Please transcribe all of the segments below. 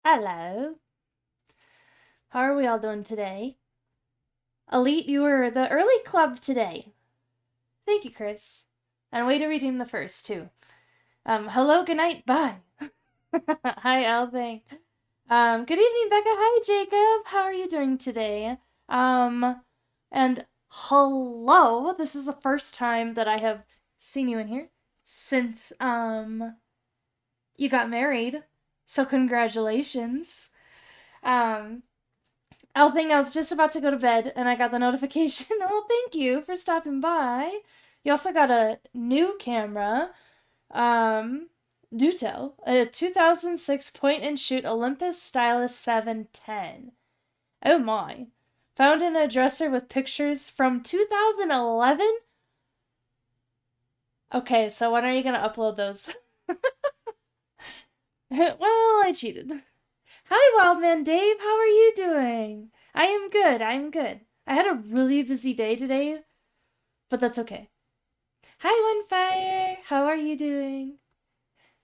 Hello. How are we all doing today? Elite, you were the early club today. Thank you, Chris. And way to redeem the first, too. Hello, good night, bye. Hi, Althing. Good evening, Becca. Hi, Jacob. How are you doing today? Um, and hello. This is the first time that I have seen you in here since, you got married. So congratulations. Um, Althing, I was just about to go to bed and I got the notification. Oh, thank you for stopping by. You also got a new camera. Do tell. A 2006 point and shoot Olympus Stylus 710. Oh my. Found in a dresser with pictures from 2011? Okay, so when are you gonna upload those? Well, I cheated. Hi, Wildman Dave. How are you doing? I am good. I am good. I had a really busy day today, but that's okay. Hi, Onefire. How are you doing?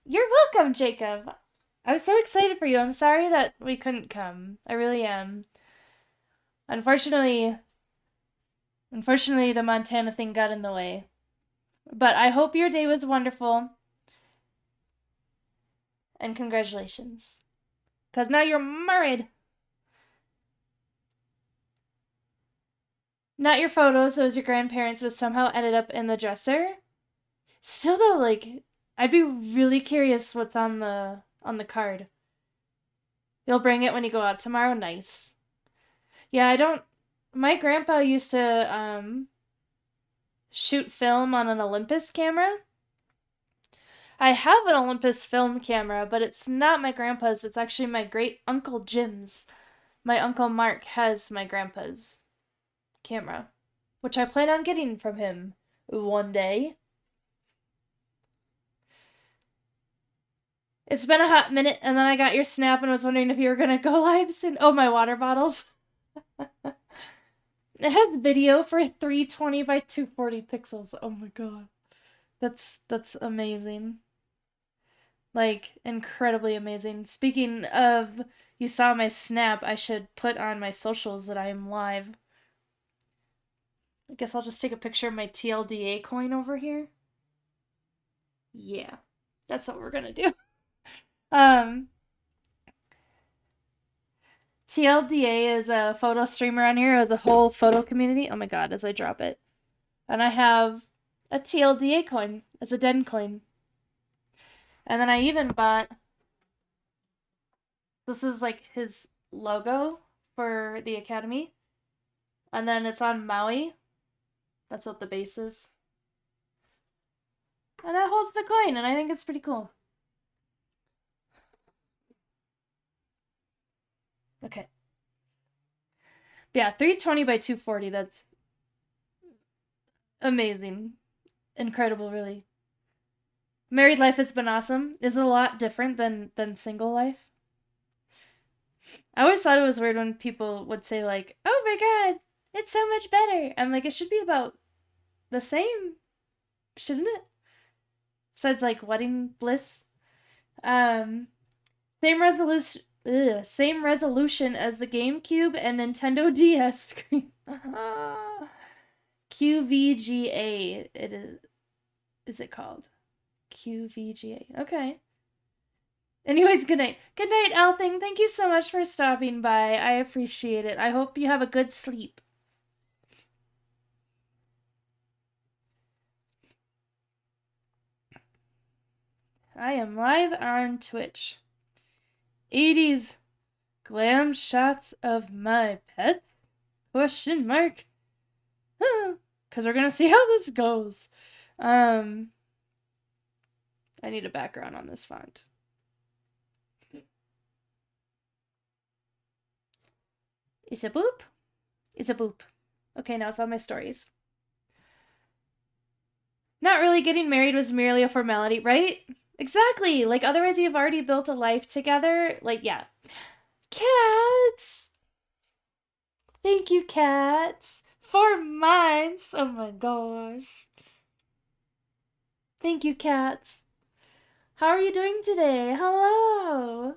You're welcome, Jacob. I was so excited for you. I'm sorry that we couldn't come. I really am. Unfortunately, unfortunately, the Montana thing got in the way. But I hope your day was wonderful, and congratulations. Because now you're married. Not your photos, it was your grandparents, but somehow ended up in the dresser. Still though, like, I'd be really curious what's on the card. You'll bring it when you go out tomorrow? Nice. Yeah, I don't my grandpa used to shoot film on an Olympus camera. I have an Olympus film camera, but it's not my grandpa's. It's actually my great uncle Jim's. My uncle Mark has my grandpa's camera, which I plan on getting from him one day. It's been a hot minute, and then I got your snap and was wondering if you were gonna go live soon. Oh, my water bottles. It has video for 320 by 240 pixels. Oh my god. That's amazing. Like incredibly amazing. Speaking of, you saw my snap, I should put on my socials that I am live. I guess I'll just take a picture of my TLDA coin over here. Yeah. That's what we're gonna do. Um TLDA is a photo streamer on here, or the whole photo community. Oh my god, as I drop it. And I have a TLDA coin as a den coin. And then I even bought, this is like his logo for the Academy. And then it's on Maui. That's what the base is. And that holds the coin, and I think it's pretty cool. Okay. But yeah, 320 by 240, that's amazing. Incredible, really. Married life has been awesome. Is a lot different than single life. I always thought it was weird when people would say like, "Oh my god, it's so much better." I'm like, it should be about the same, shouldn't it? Besides like wedding bliss. Um, same resolution. Same resolution as the GameCube and Nintendo DS screen. QVGA. It is. Is it called QVGA? Okay. Anyways, good night. Good night, Elthing. Thank you so much for stopping by. I appreciate it. I hope you have a good sleep. I am live on Twitch. 80s glam shots of my pets? Question mark. Because we're gonna see how this goes. I need a background on this font. Is a boop? Is a boop. Okay, now it's on my stories. Not really getting married was merely a formality, right? Exactly. Like, otherwise, you've already built a life together. Like, yeah. Cats! Thank you, cats. 4 months. Oh my gosh. Thank you, cats. How are you doing today? Hello.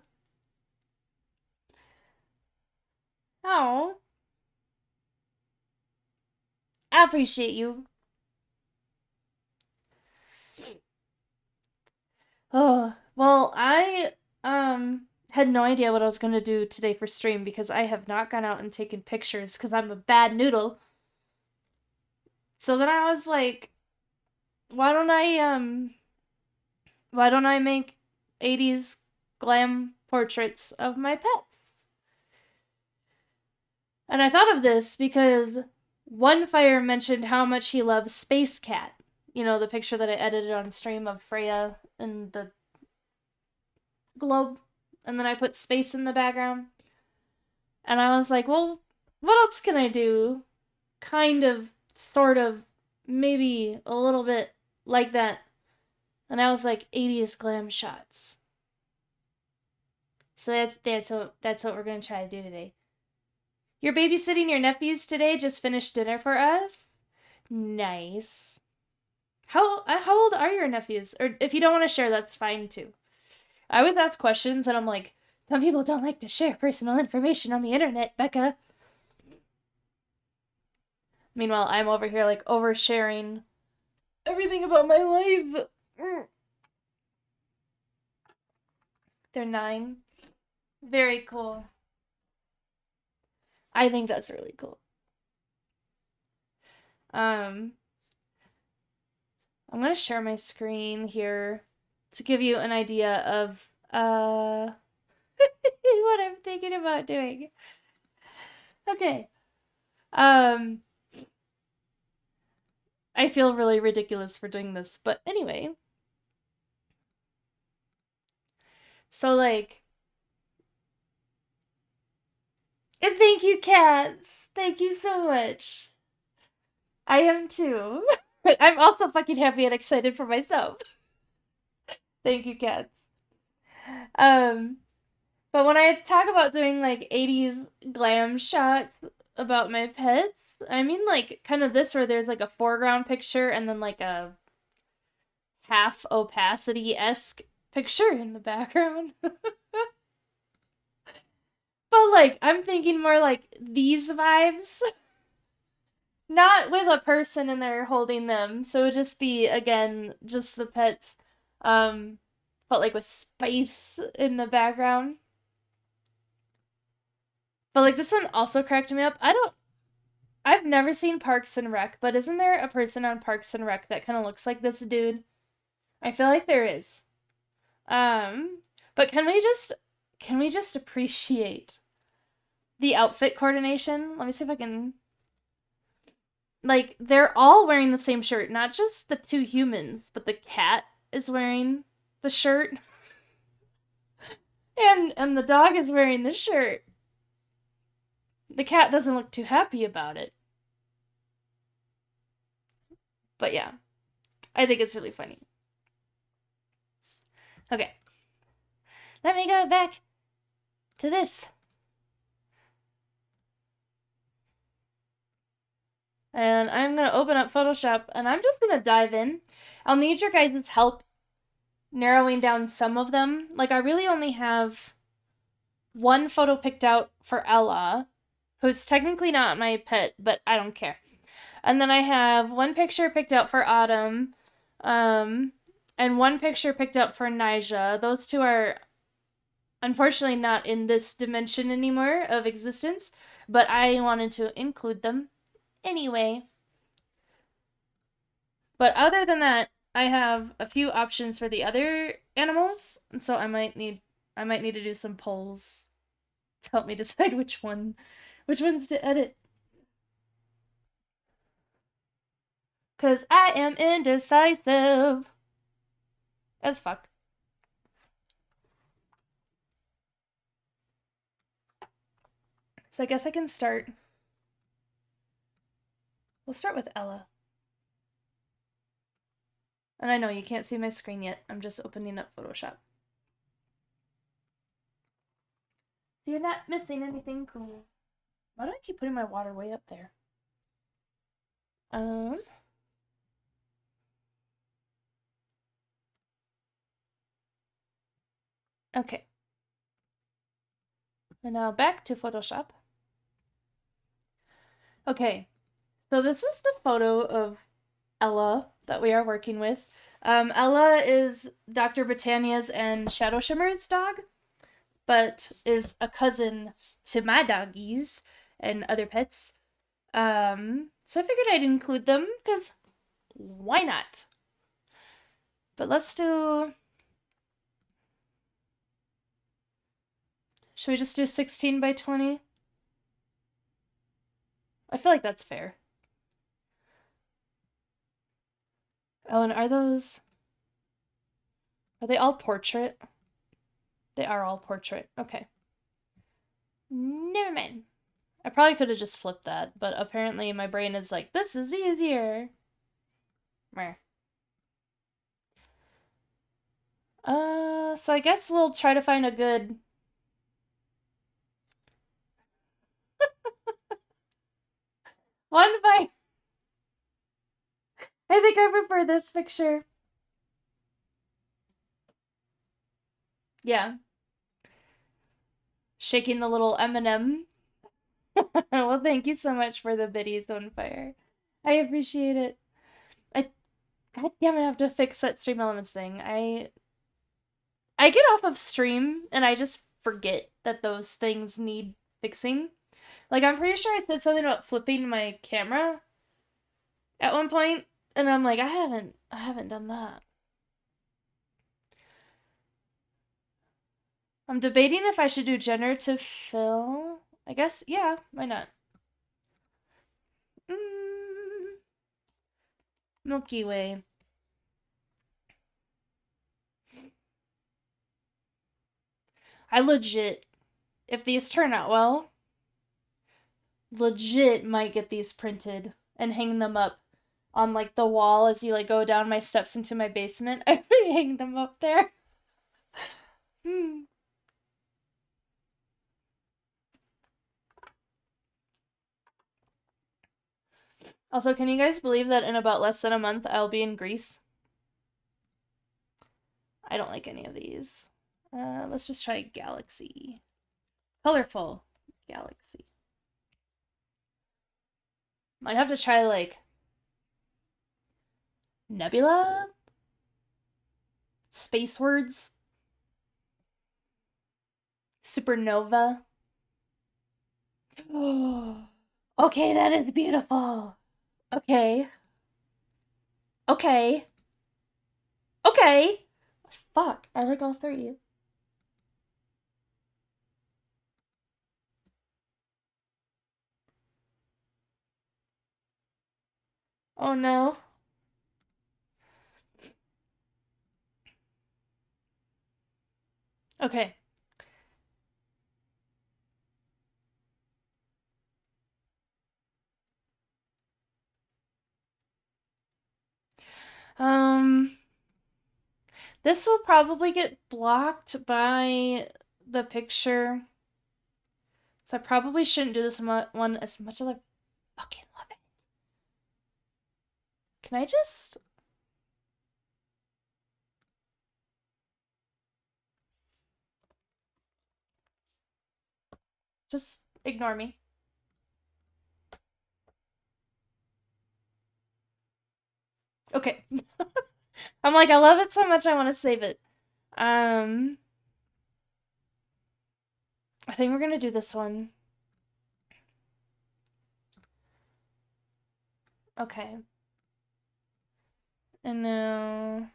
I appreciate you. Oh, well, I had no idea what I was going to do today for stream because I have not gone out and taken pictures because I'm a bad noodle. So then I was like, why don't I make 80s glam portraits of my pets? And I thought of this because One Fire mentioned how much he loves Space Cat. You know, the picture that I edited on stream of Freya and the globe, and then I put space in the background. And I was like, well, what else can I do? Kind of, sort of, maybe a little bit like that. And I was like, 80s glam shots. So that's what we're gonna try to do today. You're babysitting your nephews today? Just finished dinner for us? Nice. How old are your nephews? Or if you don't want to share, that's fine too. I always ask questions and I'm like, some people don't like to share personal information on the internet, Becca. Meanwhile, I'm over here like oversharing everything about my life. They're 9. Very cool. I think that's really cool. I'm gonna share my screen here to give you an idea of what I'm thinking about doing. Okay. I feel really ridiculous for doing this, but anyway. So like, and thank you, cats. Thank you so much. I am too. I'm also fucking happy and excited for myself. Thank you, cats. Um, but when I talk about doing like 80s glam shots about my pets, I mean like kind of this where there's like a foreground picture and then like a half opacity-esque picture in the background. But like I'm thinking more like these vibes. Not with a person in there holding them. So it would just be again just the pets. But like with space in the background. But like this one also cracked me up. I've never seen Parks and Rec, but isn't there a person on Parks and Rec that kind of looks like this dude? I feel like there is. But can we just appreciate the outfit coordination? Let me see if I can. Like they're all wearing the same shirt, not just the 2 humans, but the cat is wearing the shirt. And the dog is wearing the shirt. The cat doesn't look too happy about it. But yeah, I think it's really funny. Okay. Let me go back to this. And I'm going to open up Photoshop and I'm just going to dive in. I'll need your guys' help narrowing down some of them. Like I really only have one photo picked out for Ella, who's technically not my pet, but I don't care. And then I have one picture picked out for Autumn, and one picture picked out for Nija. Those 2 are unfortunately not in this dimension anymore of existence, but I wanted to include them anyway. But other than that, I have a few options for the other animals, and so I might need to do some polls to help me decide which ones to edit. Cause I am indecisive as fuck. So I guess I can start. We'll start with Ella. And I know you can't see my screen yet. I'm just opening up Photoshop. So you're not missing anything cool. Why do I keep putting my water way up there? Okay. And now back to Photoshop. Okay. So this is the photo of Ella that we are working with. Ella is Dr. Britannia's and Shadow Shimmer's dog, but is a cousin to my doggies and other pets. So I figured I'd include them because why not? But let's do. Should we just do 16 by 20? I feel like that's fair. Oh, and are those. Are they all portrait? They are all portrait. Okay. Never mind. I probably could have just flipped that, but apparently my brain is like, this is easier. Meh. So I guess we'll try to find a good. One by. I think I prefer this picture. Yeah. Shaking the little M&M. Well, thank you so much for the biddies on fire. I appreciate it. I God damn it, I have to fix that stream elements thing. I get off of stream and I just forget that those things need fixing. Like I'm pretty sure I said something about flipping my camera at one point, and I'm like, I haven't done that. I'm debating if I should do generative fill. I guess, yeah, why not? Milky Way. I legit, if these turn out well, legit might get these printed and hang them up on like the wall as you like go down my steps into my basement. I might hang them up there. Hmm. Also, can you guys believe that in about less than a month I'll be in Greece? I don't like any of these. Let's just try Galaxy. Colorful Galaxy. Might have to try like Nebula? Space words? Supernova? Okay, that is beautiful. Okay. Okay. Okay. Fuck, I like all three. Oh no. Okay. Um, this will probably get blocked by the picture. So I probably shouldn't do this one as much as I fucking love it. Can I just ignore me? Okay. I'm like, I love it so much I want to save it. I think we're gonna do this one. Okay. And now.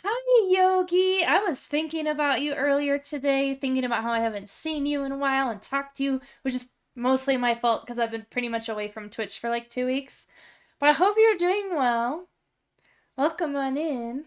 Hi, Yogi. I was thinking about you earlier today, thinking about how I haven't seen you in a while and talked to you, which is mostly my fault because I've been pretty much away from Twitch for like 2 weeks. But I hope you're doing well. Welcome on in.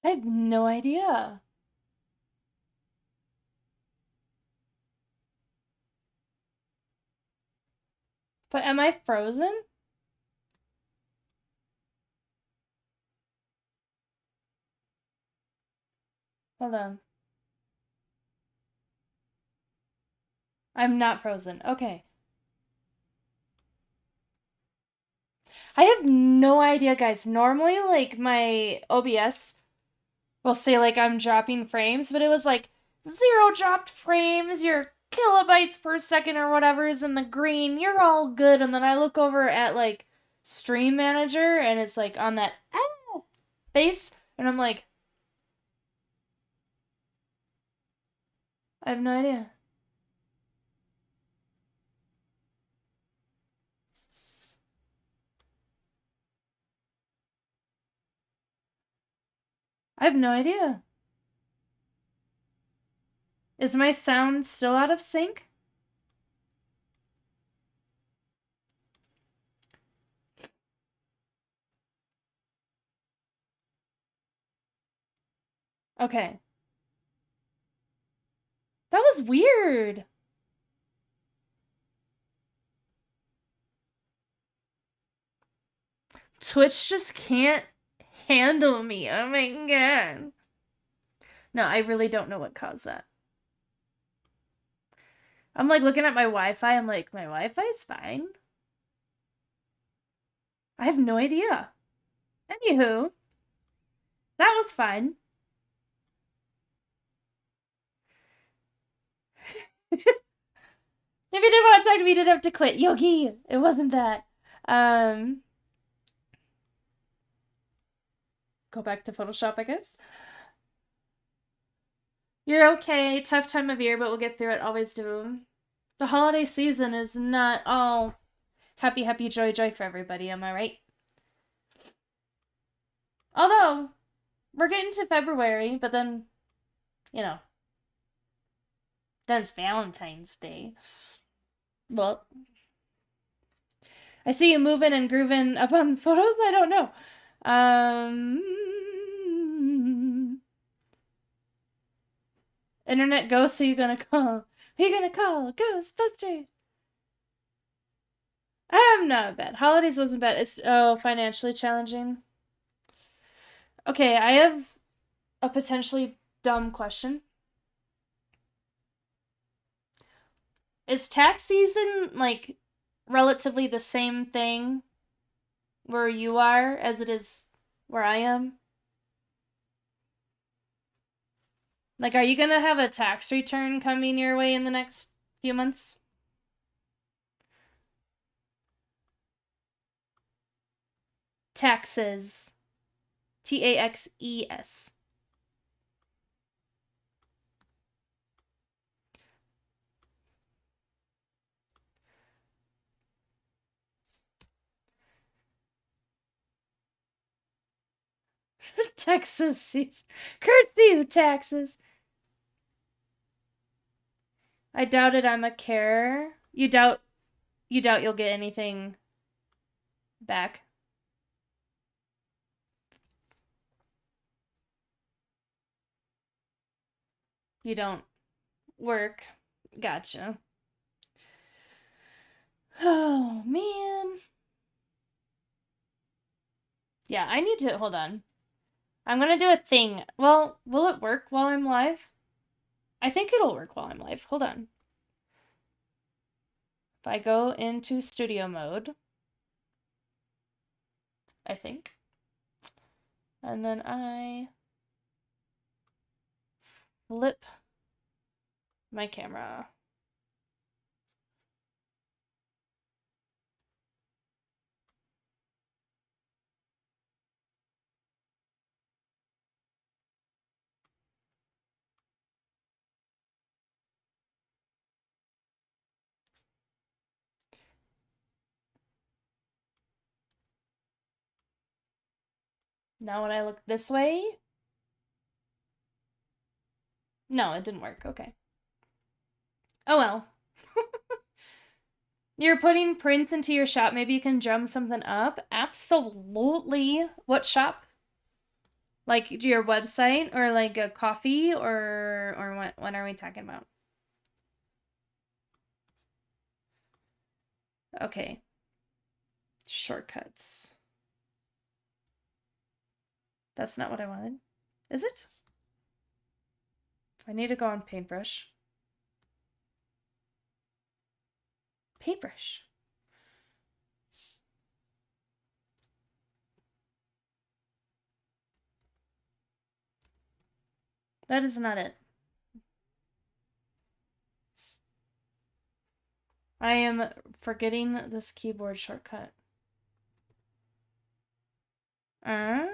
I have no idea. But am I frozen? Hold on. I'm not frozen. Okay. I have no idea, guys. Normally, like, my OBS will say, like, I'm dropping frames, but it was like 0 dropped frames, your kilobytes per second or whatever is in the green, you're all good. And then I look over at, like, Stream Manager, and it's, like, on that face, and I'm like, I have no idea. I have no idea. Is my sound still out of sync? Okay. That was weird. Twitch just can't handle me. Oh my god. No, I really don't know what caused that. I'm like looking at my Wi-Fi. I'm like, my Wi-Fi is fine. I have no idea. Anywho, that was fun. If you didn't want to talk to me, you didn't have to quit. Yogi, it wasn't that. Go back to Photoshop, I guess. You're okay. Tough time of year, but we'll get through it. Always do. The holiday season is not all happy, happy, joy, joy for everybody. Am I right? Although, we're getting to February, but then, you know, then it's Valentine's Day. Well, I see you moving and grooving up on photos. I don't know. Internet ghost, who you gonna call? Who you gonna call? Ghostbusters! I'm not bad. Holidays wasn't bad. It's financially challenging. Okay, I have a potentially dumb question. Is tax season like relatively the same thing where you are as it is where I am? Like, are you gonna have a tax return coming your way in the next few months? Taxes. Taxes. Texas. Curse you, taxes. I doubted I'm a carer. You doubt you'll get anything back. You don't work. Gotcha. Oh, man. Yeah, I need to hold on. I'm gonna do a thing. Well, will it work while I'm live? I think it'll work while I'm live. Hold on. If I go into studio mode, I think. And then I flip my camera. Now when I look this way, no, it didn't work. Okay. Oh well. You're putting prints into your shop. Maybe you can drum something up. Absolutely. What shop? Like your website or like a coffee or what are we talking about? Okay. Shortcuts. That's not what I wanted. Is it? I need to go on paintbrush. Paintbrush. That is not it. I am forgetting this keyboard shortcut. Uh?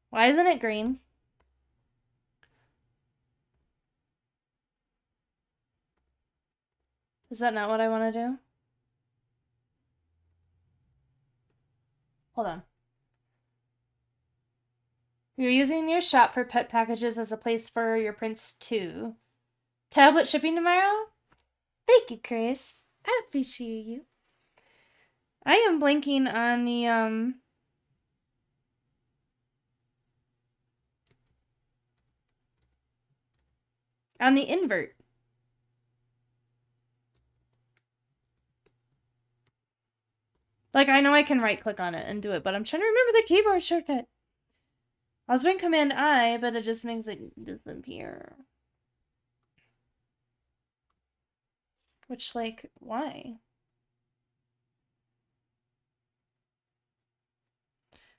Why isn't it green? Is that not what I want to do? Hold on. You're using your shop for pet packages as a place for your prints too. Tablet shipping tomorrow? Thank you, Chris. I appreciate you. I am blanking on the invert. Like, I know I can right click on it and do it, but I'm trying to remember the keyboard shortcut. I was doing Command I, but it just makes it disappear. Which, like, why?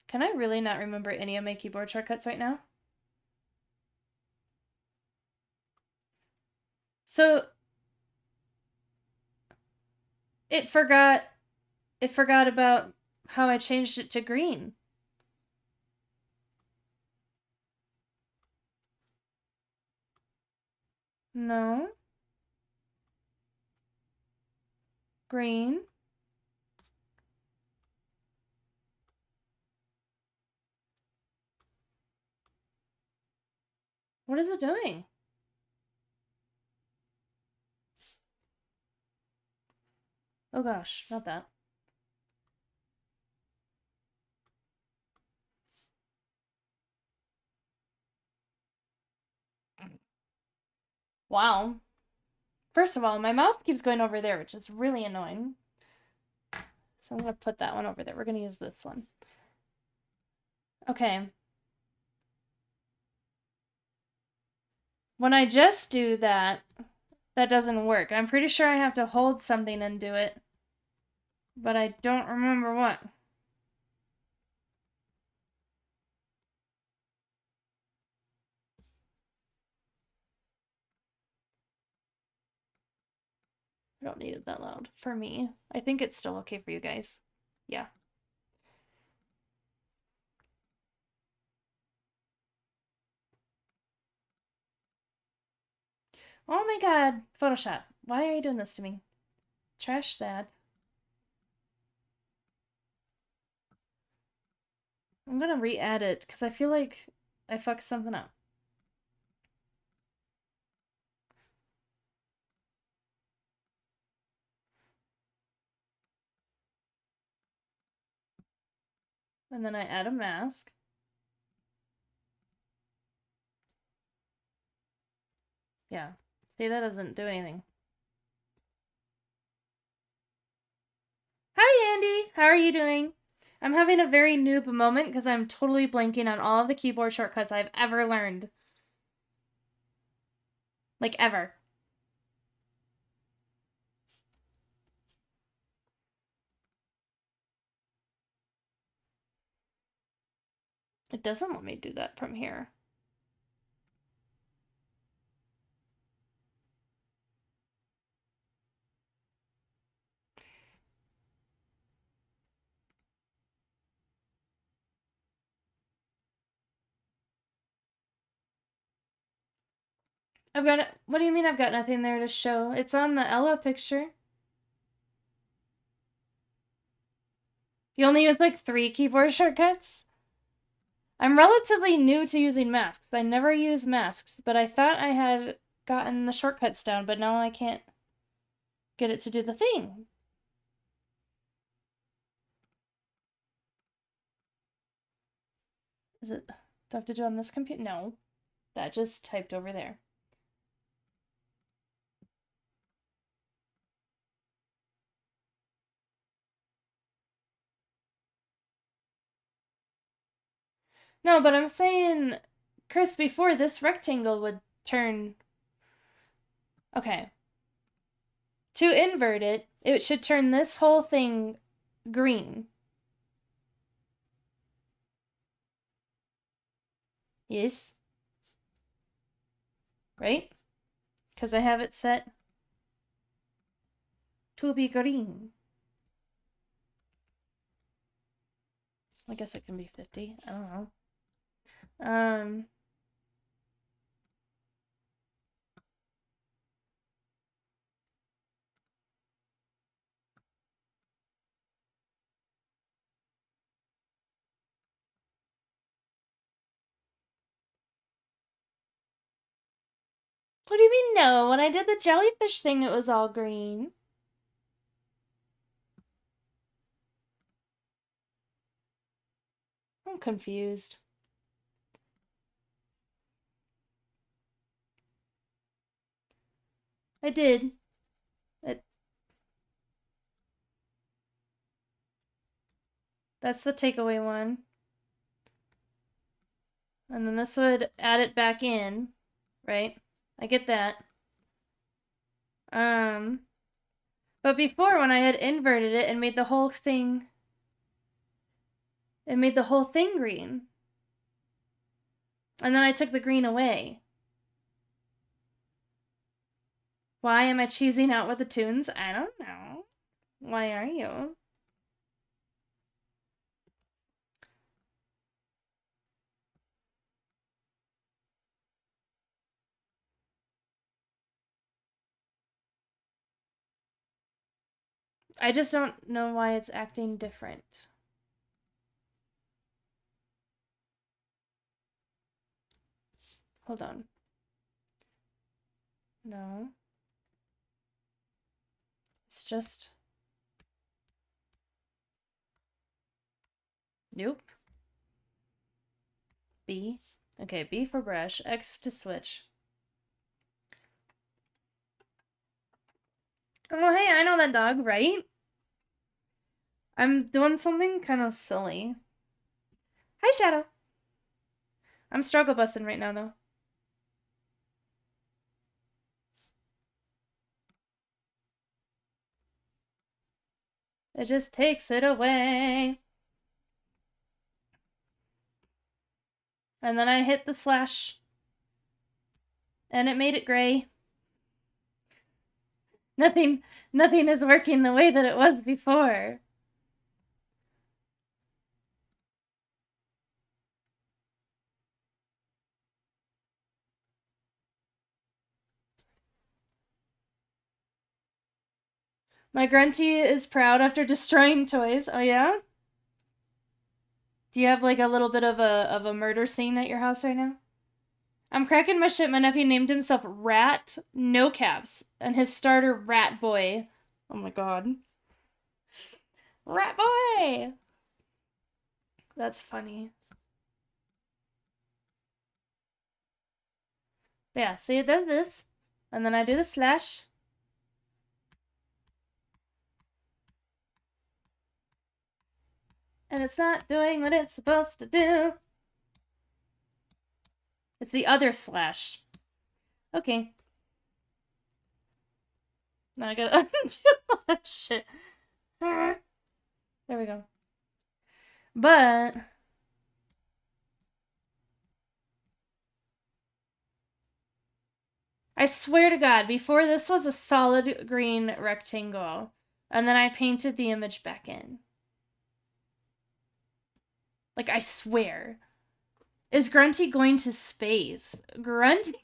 Can I really not remember any of my keyboard shortcuts right now? So, it forgot about how I changed it to green. No. Green. What is it doing? Oh gosh, not that. Wow. First of all, my mouse keeps going over there, which is really annoying. So I'm going to put that one over there. We're going to use this one. Okay. When I just do that, that doesn't work. I'm pretty sure I have to hold something and do it. But I don't remember what. I don't need it that loud for me. I think it's still okay for you guys. Yeah. Oh my god, Photoshop. Why are you doing this to me? Trash that. I'm gonna re-add it because I feel like I fucked something up. And then I add a mask. Yeah. See, that doesn't do anything. Hi, Andy. How are you doing? I'm having a very noob moment because I'm totally blanking on all of the keyboard shortcuts I've ever learned. Like, ever. It doesn't let me do that from here. What do you mean I've got nothing there to show? It's on the Ella picture. You only use like 3 keyboard shortcuts? I'm relatively new to using masks. I never use masks, but I thought I had gotten the shortcuts down, but now I can't get it to do the thing. Is it, do I have to do it on this computer? No, that just typed over there. No, but I'm saying, Chris, before this rectangle would turn... Okay. To invert it, it should turn this whole thing green. Yes. Right? Because I have it set to be green. I guess it can be 50. I don't know. What do you mean no? When I did the jellyfish thing, it was all green. I'm confused. I did. That's the takeaway one. And then this would add it back in, right? I get that. But before when I had inverted it and made the whole thing, it made the whole thing green. And then I took the green away. Why am I cheesing out with the tunes? I don't know. Why are you? I just don't know why it's acting different. Hold on. No. It's just... Nope. B. Okay, B for brush, X to switch. Oh, hey, I know that dog, right? I'm doing something kind of silly. Hi, Shadow. I'm struggle busting right now, though. It just takes it away. And then I hit the slash. And it made it gray. Nothing is working the way that it was before. My grunty is proud after destroying toys. Oh, yeah? Do you have like a little bit of a murder scene at your house right now? I'm cracking my shit. My nephew named himself Rat, no caps, and his starter Rat Boy. Oh my god. Rat Boy! That's funny. But yeah, see, it does this. And then I do the slash. And it's not doing what it's supposed to do. It's the other slash. Okay. Now I gotta undo all that shit. There we go. But... I swear to God, before this was a solid green rectangle. And then I painted the image back in. Like, I swear. Is Grunty going to space? Grunty?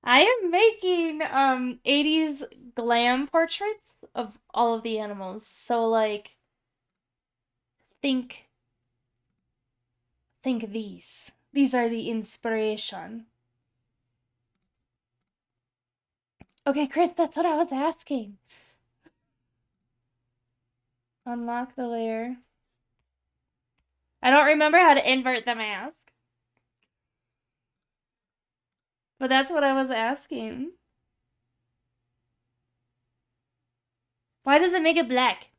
I am making 80s glam portraits of all of the animals. So like think these. These are the inspiration. Okay, Chris, that's what I was asking. Unlock the layer. I don't remember how to invert the mask. But that's what I was asking. Why does it make it black?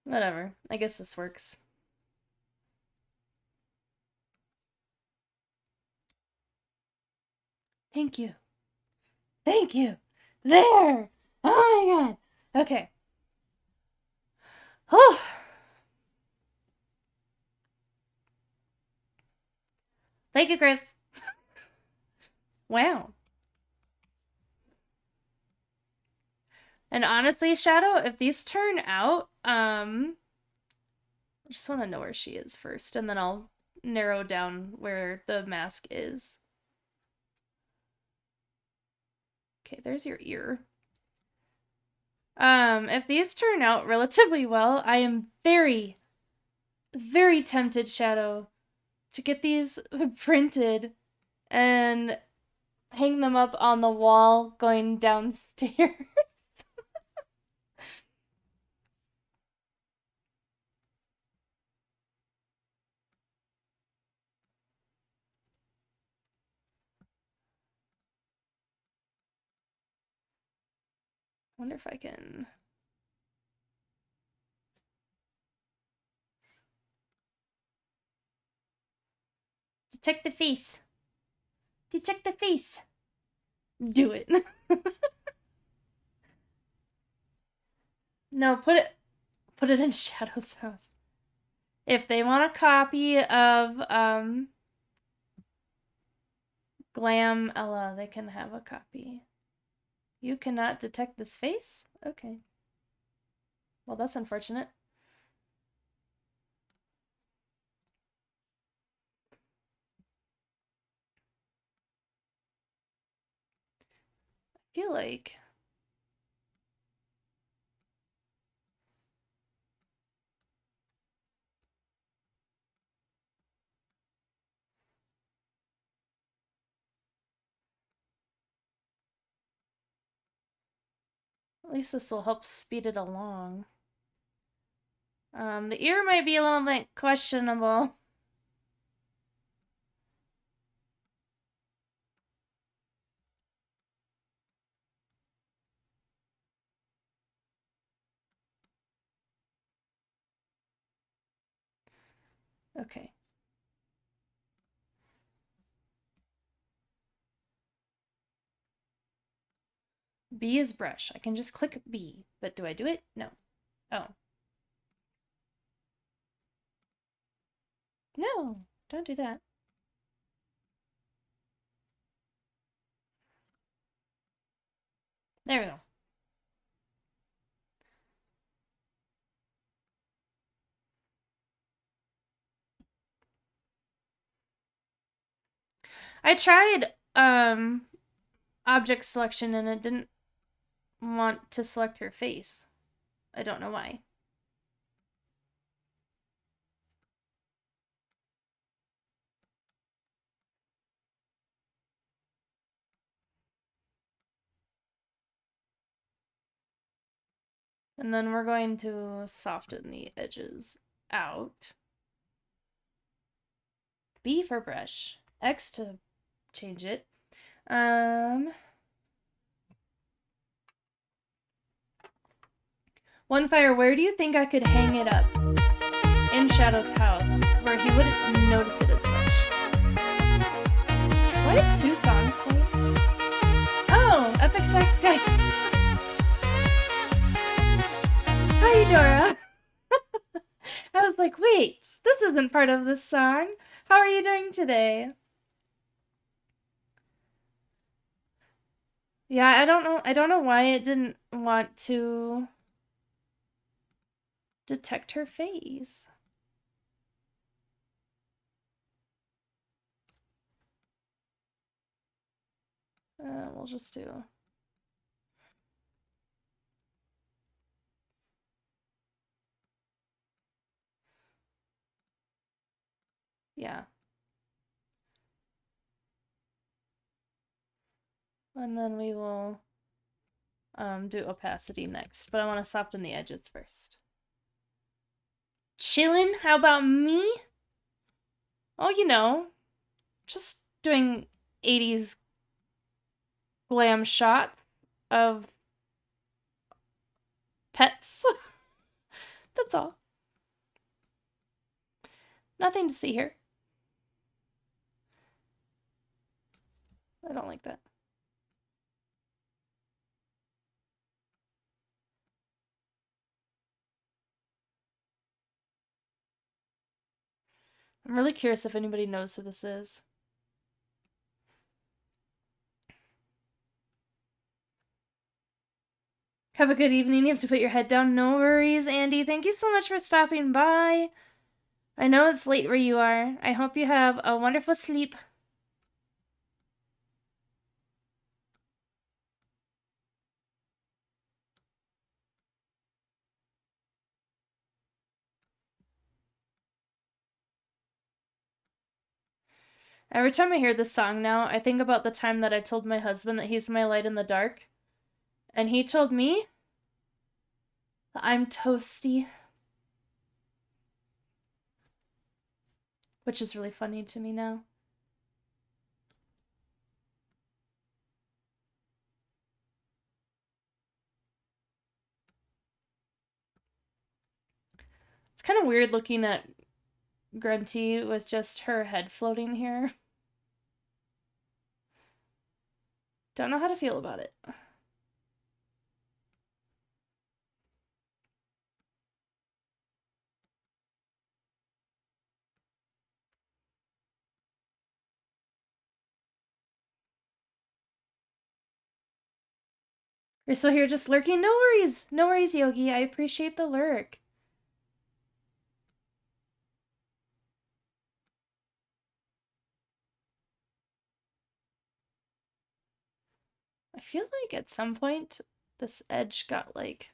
Whatever. I guess this works. Thank you. Thank you. There. Oh my god. Okay. Oh. Thank you, Chris. Wow. And honestly, Shadow, if these turn out, I just want to know where she is first, and then I'll narrow down where the mask is. Okay, there's your ear. If these turn out relatively well, I am very, very tempted, Shadow, to get these printed and hang them up on the wall going downstairs. Wonder if I can. Detect the face. Detect the face. Do it. No, put it in Shadow's house. If they want a copy of Glam Ella, they can have a copy. You cannot detect this face? Okay. Well, that's unfortunate. I feel like at least this will help speed it along. The ear might be a little bit questionable. Okay. B is brush. I can just click B, but do I do it? No. Oh. No, don't do that. There we go. I tried object selection and it didn't want to select her face. I don't know why. And then we're going to soften the edges out. B for brush. X to change it. One Fire, where do you think I could hang it up in Shadow's house where he wouldn't notice it as much? Do I have 2 songs played? Oh, Epic Sex Guy. Hi, Dora. I was like, wait, this isn't part of this song. How are you doing today? Yeah, I don't know why it didn't want to detect her face. We'll just do. Yeah. And then we will do opacity next, but I want to soften the edges first. Chillin'? How about me? Oh, you know, just doing 80s glam shots of pets. That's all. Nothing to see here. I don't like that. I'm really curious if anybody knows who this is. Have a good evening. You have to put your head down. No worries, Andy. Thank you so much for stopping by. I know it's late where you are. I hope you have a wonderful sleep. Every time I hear this song now, I think about the time that I told my husband that he's my light in the dark. And he told me that I'm toasty. Which is really funny to me now. It's kind of weird looking at Grunty with just her head floating here. Don't know how to feel about it. You're still here just lurking? No worries. No worries, Yogi. I appreciate the lurk. I feel like at some point this edge got like...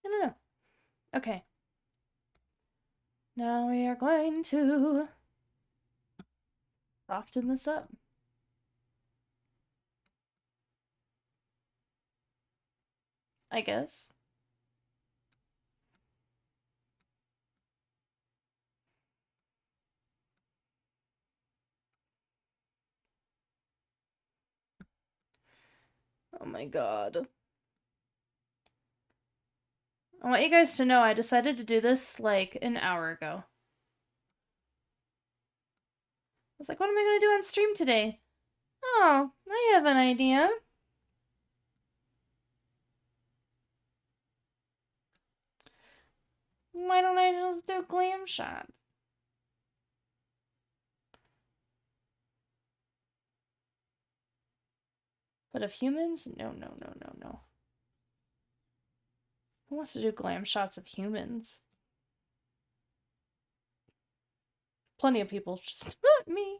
I don't know. Okay. Now we are going to soften this up. I guess. Oh my god. I want you guys to know I decided to do this like an hour ago. I was like, what am I going to do on stream today? Oh, I have an idea. Why don't I just do glam shots? But of humans? No, no, no, no, no. Who wants to do glam shots of humans? Plenty of people, just not me.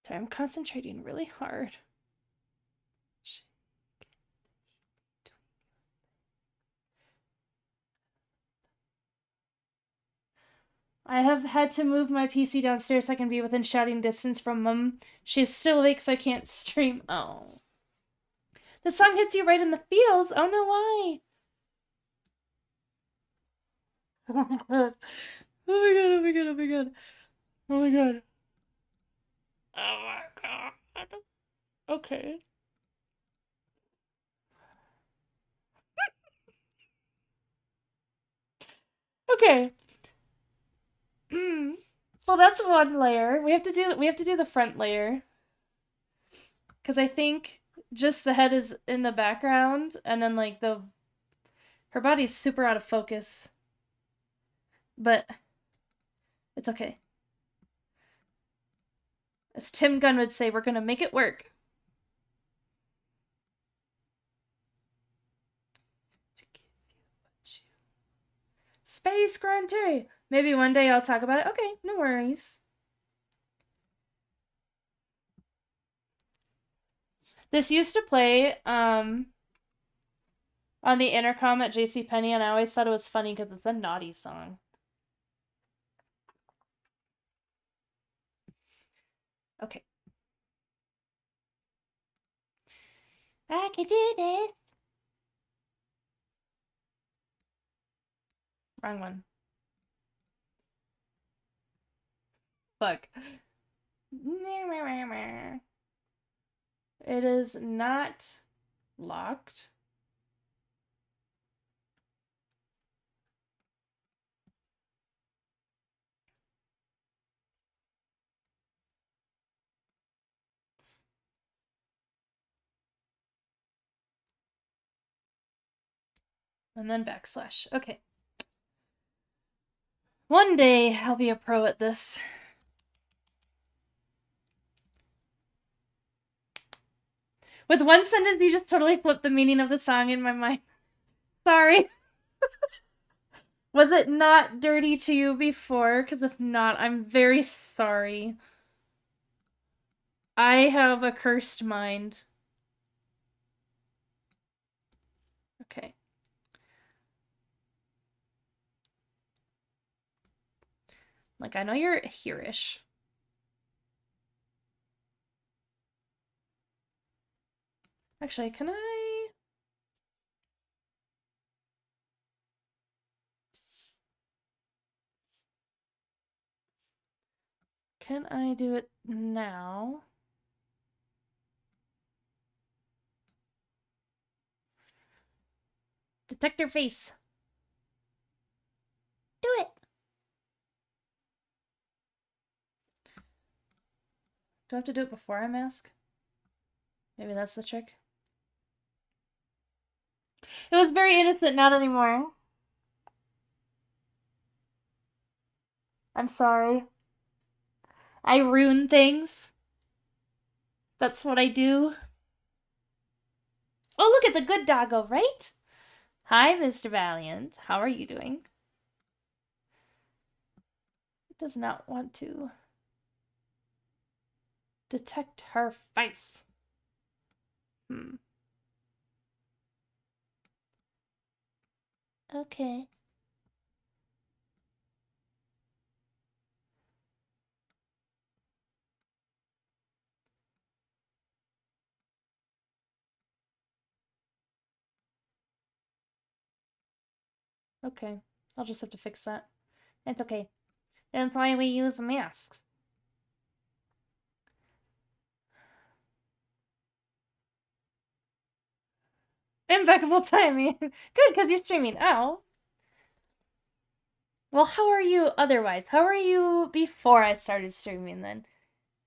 Sorry, I'm concentrating really hard. I have had to move my PC downstairs so I can be within shouting distance from Mum. She's still awake so I can't stream. Oh. The song hits you right in the feels. Oh no, why? Oh my god. Oh my god, oh my god, oh my god. Oh my god. Oh my god. Okay. Okay. Well, that's one layer. We have to do the front layer. Cuz I think just the head is in the background and then like her body's super out of focus. But it's okay. As Tim Gunn would say, we're going to make it work. Space Grunter. Maybe one day I'll talk about it. Okay, no worries. This used to play on the intercom at JCPenney, and I always thought it was funny because it's a naughty song. Okay. I can do this. Wrong one. Fuck. It is not locked. And then backslash. Okay. One day I'll be a pro at this. With one sentence, you just totally flipped the meaning of the song in my mind. Sorry. Was it not dirty to you before? Because if not, I'm very sorry. I have a cursed mind. Okay. Like, I know you're here-ish. Actually, can I... Can I do it now? Detector face. Do it. Do I have to do it before I mask? Maybe that's the trick. It was very innocent, not anymore. I'm sorry. I ruin things. That's what I do. Oh, look, it's a good doggo, right? Hi, Mr. Valiant. How are you doing? It does not want to detect her face. Okay. Okay. I'll just have to fix that. It's okay. That's why we use masks. Impeccable timing. Good, because you're streaming. Oh. Well, how are you otherwise? How are you before I started streaming then?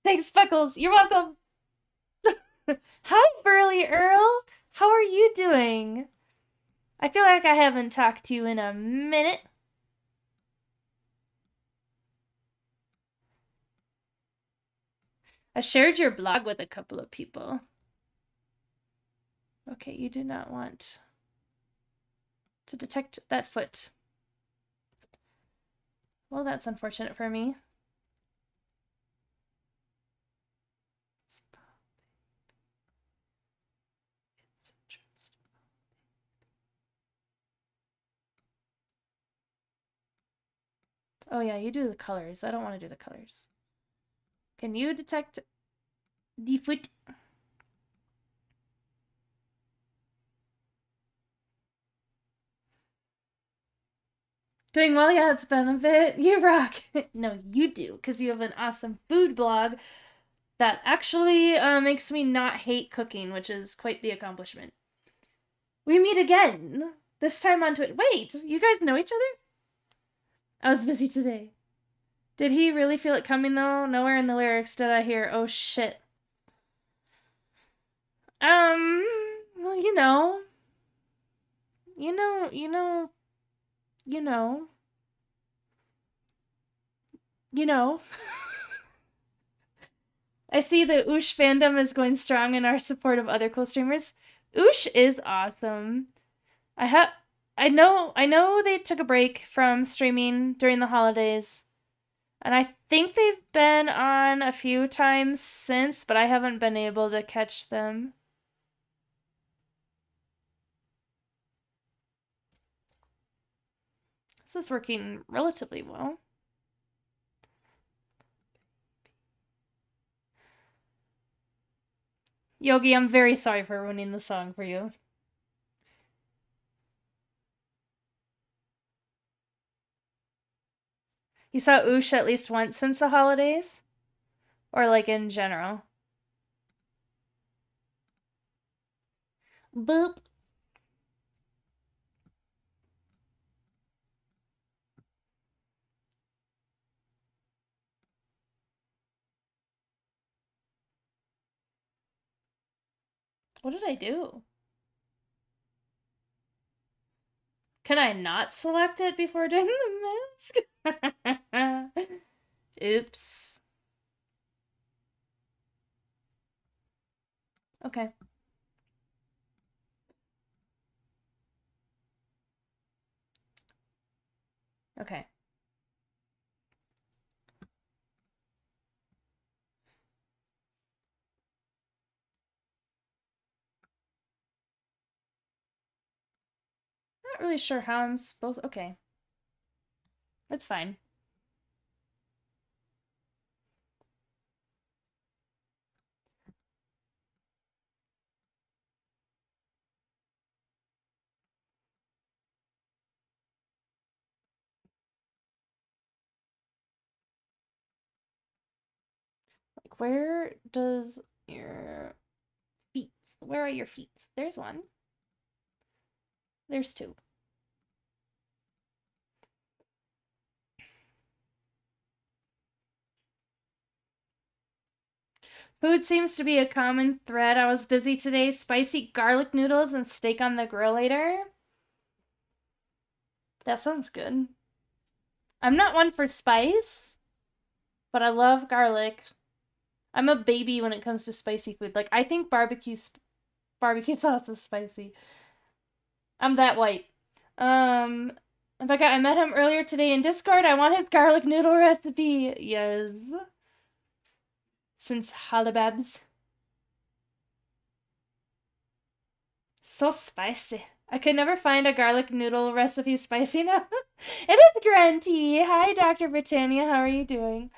Thanks, Speckles. You're welcome. Hi, Burly Earl. How are you doing? I feel like I haven't talked to you in a minute. I shared your blog with a couple of people. Okay, you do not want to detect that foot. Well, that's unfortunate for me. Oh yeah, you do the colors. I don't want to do the colors. Can you detect the foot? Doing well, yeah, it's been a bit. You rock. No, you do, because you have an awesome food blog that actually makes me not hate cooking, which is quite the accomplishment. We meet again. This time on Twitch. Wait, you guys know each other? I was busy today. Did he really feel it coming, though? Nowhere in the lyrics did I hear, oh shit. Well, you know. You know, you know, you know. You know. I see the Oosh fandom is going strong in our support of other cool streamers. Oosh is awesome. I I know they took a break from streaming during the holidays. And I think they've been on a few times since, but I haven't been able to catch them. This is working relatively well. Yogi, I'm very sorry for ruining the song for you. You saw Oosh at least once since the holidays? Or like in general? Boop. What did I do? Can I not select it before doing the mask? Oops. Okay. Okay. Not really sure how I'm supposed. Okay. That's fine. Like, where does your feet? Where are your feet? There's one. There's two. Food seems to be a common thread. I was busy today. Spicy garlic noodles and steak on the grill later. That sounds good. I'm not one for spice, but I love garlic. I'm a baby when it comes to spicy food. Like, I think barbecue sauce is spicy. I'm that white. In fact, I met him earlier today in Discord. I want his garlic noodle recipe. Yes. Since halibabs. So spicy. I could never find a garlic noodle recipe spicy enough. It is Grunty. Hi, Dr. Britannia. How are you doing?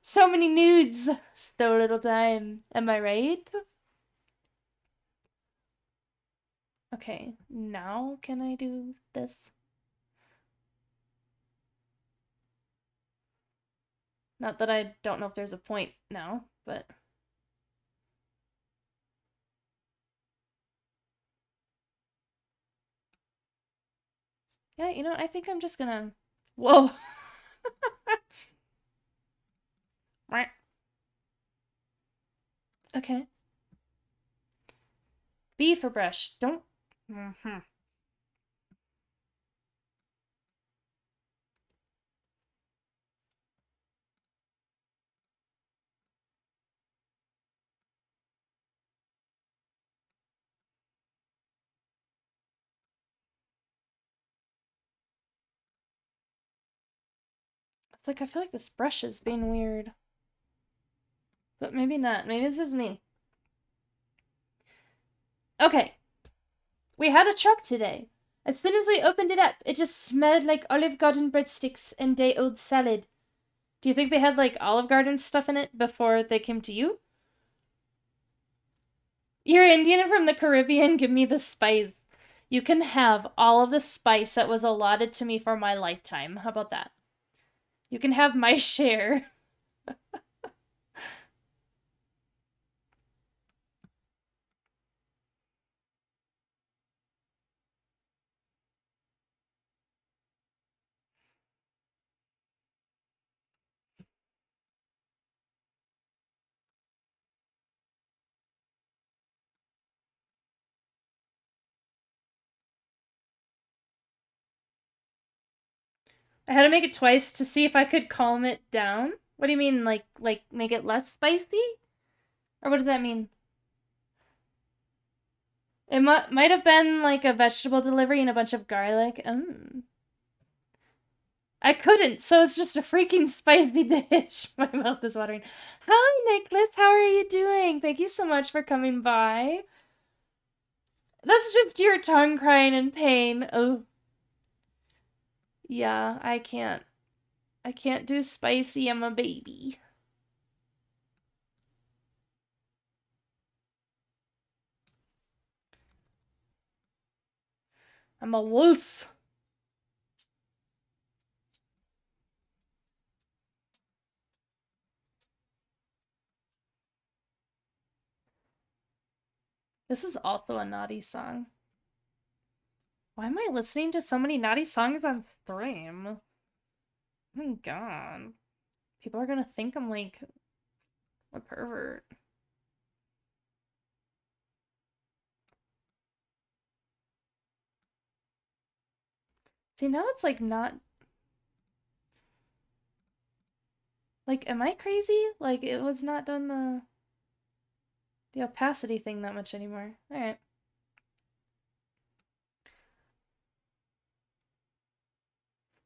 So many nudes. So little time. Am I right? Okay, now can I do this? Not that I don't know if there's a point now, but... Yeah, you know what? I think I'm just gonna... Whoa! Okay. B for brush. Don't... Mm-hmm. It's like I feel like this brush is being weird. But maybe not. Maybe it's just me. Okay. We had a truck today. As soon as we opened it up, it just smelled like Olive Garden breadsticks and day-old salad. Do you think they had like Olive Garden stuff in it before they came to you? You're Indian from the Caribbean, give me the spice. You can have all of the spice that was allotted to me for my lifetime. How about that? You can have my share. I had to make it twice to see if I could calm it down. What do you mean, like make it less spicy? Or what does that mean? It might have been like a vegetable delivery and a bunch of garlic. I couldn't, so it's just a freaking spicy dish. My mouth is watering. Hi, Nicholas. How are you doing? Thank you so much for coming by. That's just your tongue crying in pain. Oh, yeah, I can't. I can't do spicy. I'm a baby. I'm a wuss. This is also a naughty song. Why am I listening to so many naughty songs on stream? Oh my god. People are gonna think I'm like a pervert. See, now it's like not. Like, am I crazy? Like, it was not done the opacity thing that much anymore. Alright.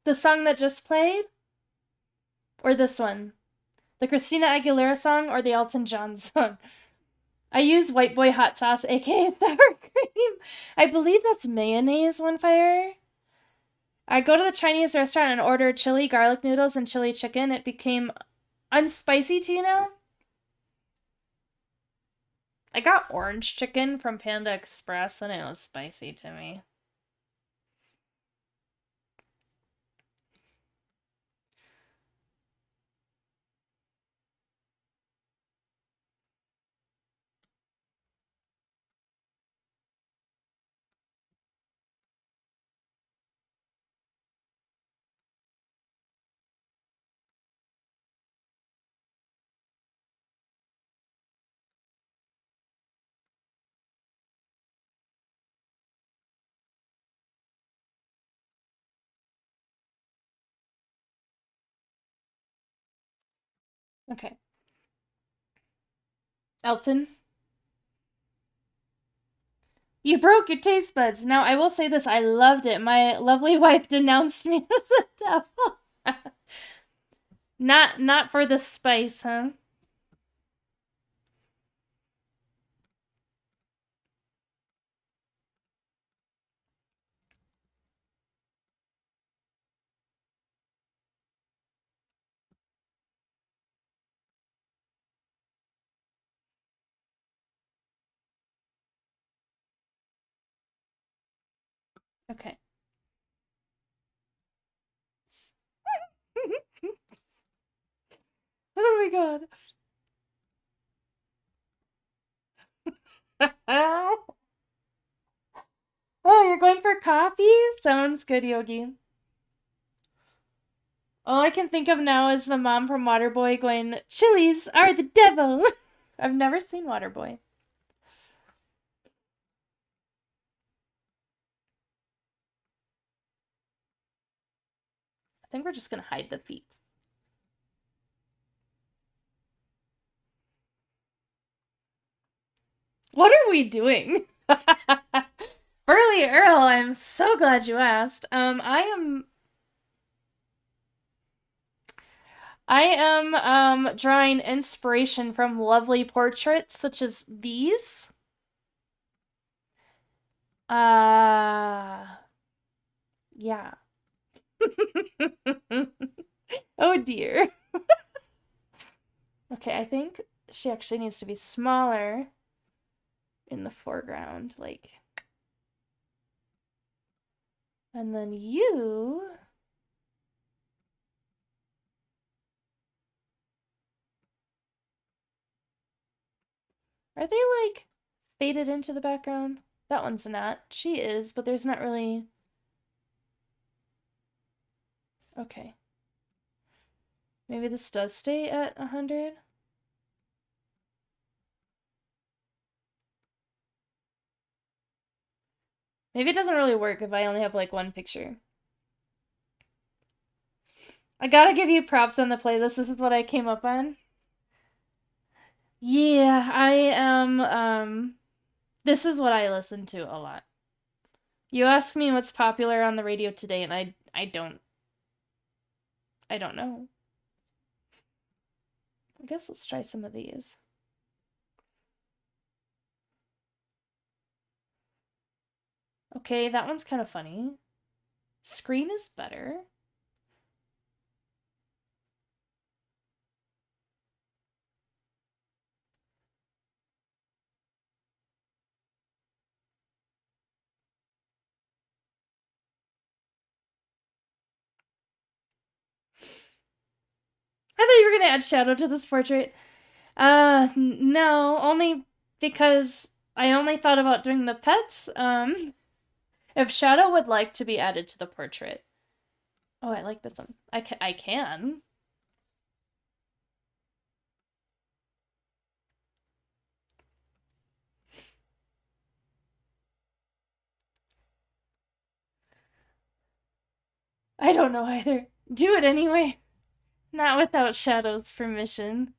The song that just played? Or this one? The Christina Aguilera song or the Elton John song? I use white boy hot sauce, aka sour cream. I believe that's mayonnaise, one fire. I go to the Chinese restaurant and order chili garlic noodles and chili chicken. It became unspicy to you now? I got orange chicken from Panda Express and it was spicy to me. Okay. Elton, you broke your taste buds. Now, I will say this, I loved it. My lovely wife denounced me as the devil. Not for the spice, huh? Okay. Oh my god. Oh, you're going for coffee? Sounds good, Yogi. All I can think of now is the mom from Waterboy going, "Chilies are the devil." I've never seen Waterboy. I think we're just gonna hide the feet. What are we doing? Burly Earl, I'm so glad you asked. I am drawing inspiration from lovely portraits such as these. Yeah. Oh dear. Okay, I think she actually needs to be smaller in the foreground, like. And then you. Are they like faded into the background? That one's not. She is, but there's not really. Okay. Maybe this does stay at 100. Maybe it doesn't really work if I only have like one picture. I gotta give you props on the playlist. This is what I came up on. Yeah, I am This is what I listen to a lot. You ask me what's popular on the radio today, and I don't know. I guess let's try some of these. Okay, that one's kind of funny. Screen is better. I thought you were gonna add shadow to this portrait. No, only because I only thought about doing the pets. If shadow would like to be added to the portrait. Oh, I like this one. I can. I don't know either. Do it anyway. Not without Shadow's permission.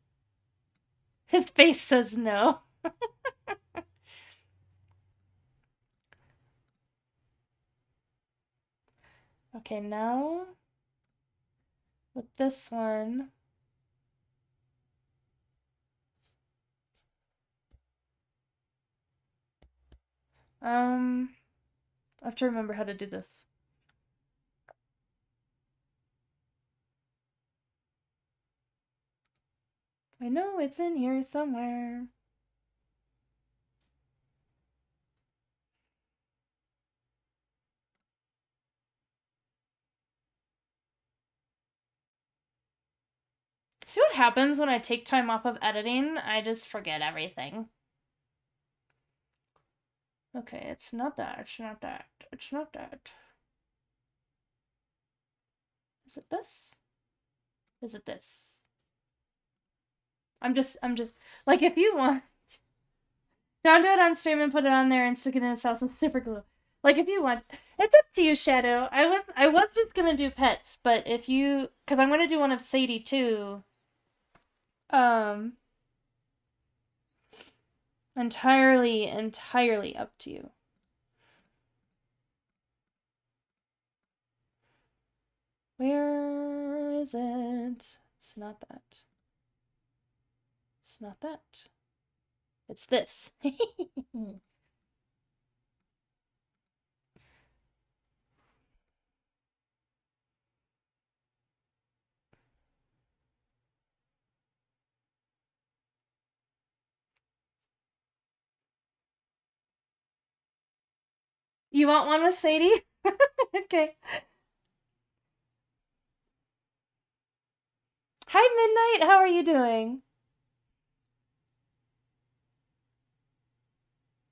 His face says no. Okay, now with this one. I have to remember how to do this. I know it's in here somewhere. See what happens when I take time off of editing? I just forget everything. Okay, it's not that, it's not that, it's not that. Is it this? Is it this? I'm just, like, if you want, don't do it on stream and put it on there and stick it in his house with super glue. Like, if you want, it's up to you, Shadow. I was just gonna do pets, but if you, because I'm gonna do one of Sadie too. Entirely up to you. Where is it? It's not that. It's not that. It's this. You want one with Sadie? Okay. Hi, Midnight. How are you doing?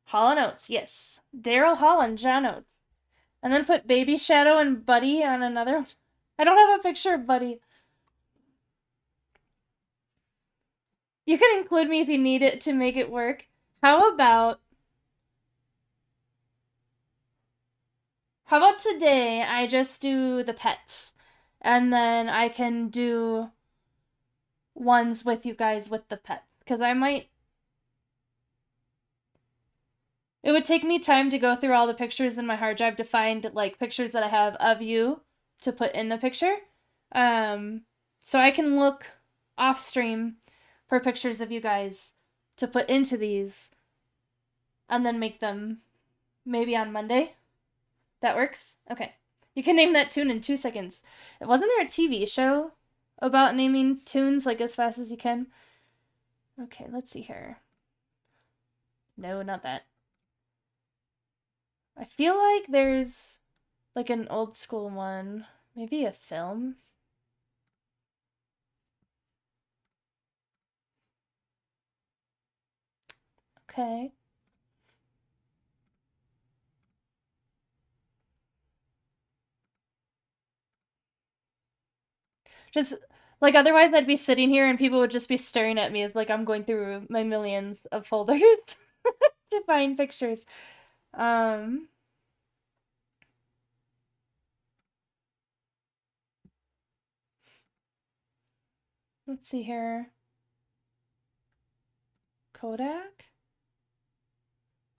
Hall & Oates, yes. Daryl Hall and John Oates. And then put Baby Shadow and Buddy on another one. I don't have a picture of Buddy. You can include me if you need it to make it work. How about today I just do the pets? And then I can do ones with you guys with the pets. Because I might... It would take me time to go through all the pictures in my hard drive to find, like, pictures that I have of you to put in the picture. So I can look off stream for pictures of you guys to put into these and then make them maybe on Monday. That works? Okay. You can name that tune in 2 seconds. Wasn't there a TV show about naming tunes like as fast as you can? Okay, let's see here. No, not that. I feel like there's like an old school one. Maybe a film? Okay. Just like otherwise I'd be sitting here and people would just be staring at me as like I'm going through my millions of folders to find pictures. Let's see here. Kodak?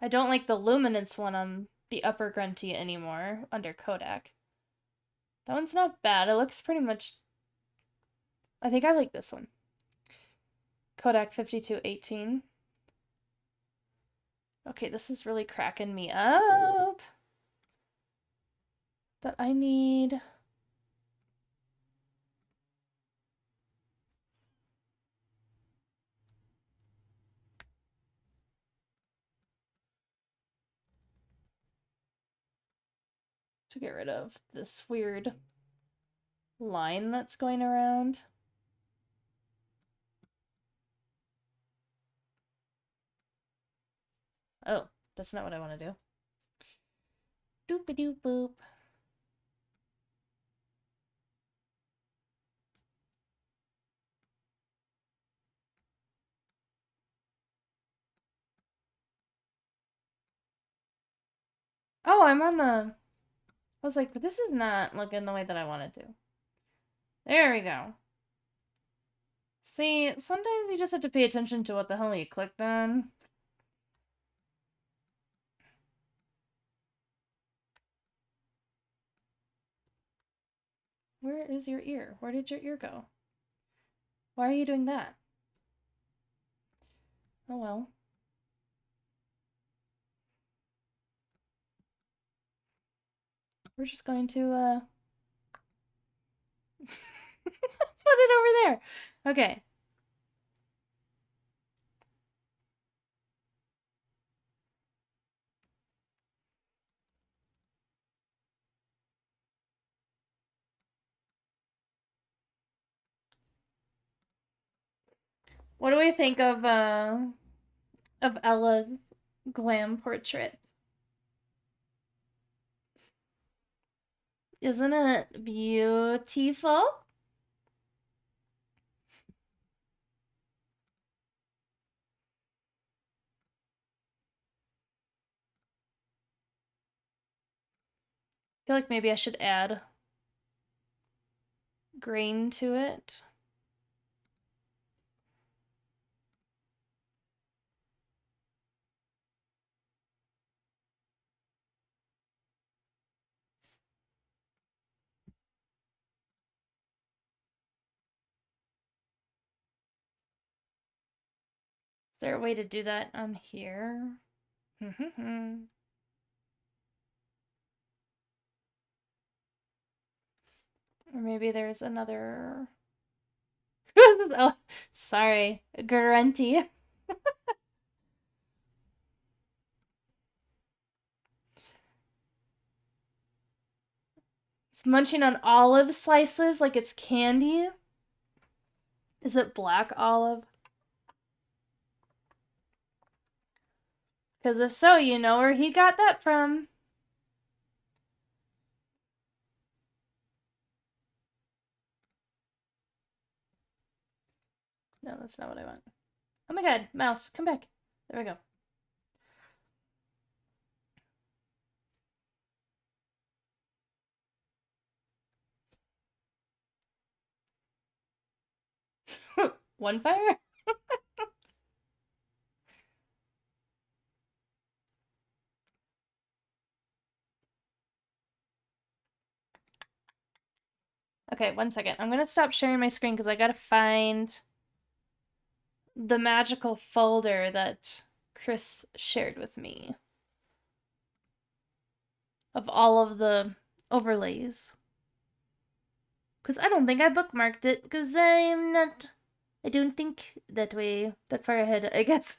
I don't like the luminance one on the upper grunty anymore under Kodak. That one's not bad. It looks pretty much... I think I like this one. Kodak 5218. Okay, this is really cracking me up. But I need... to get rid of this weird line that's going around. Oh, that's not what I want to do. Doopy-doop boop. Oh, I'm on the... I was like, but this is not looking the way that I wanted to. There we go. See, sometimes you just have to pay attention to what the hell you clicked on. Where is your ear? Where did your ear go? Why are you doing that? Oh well. We're just going to, put it over there. Okay. What do we think of Ella's glam portrait? Isn't it beautiful? I feel like maybe I should add grain to it. Is there a way to do that on here? Or maybe there's another... oh, sorry, grunty. It's munching on olive slices like it's candy. Is it black olive? Because if so, you know where he got that from. No, that's not what I want. Oh my god, mouse, come back. There we go. One fire? Okay, 1 second. I'm gonna stop sharing my screen because I gotta find the magical folder that Chris shared with me of all of the overlays. Because I don't think I bookmarked it because I'm not... I don't think that way, that far ahead, I guess.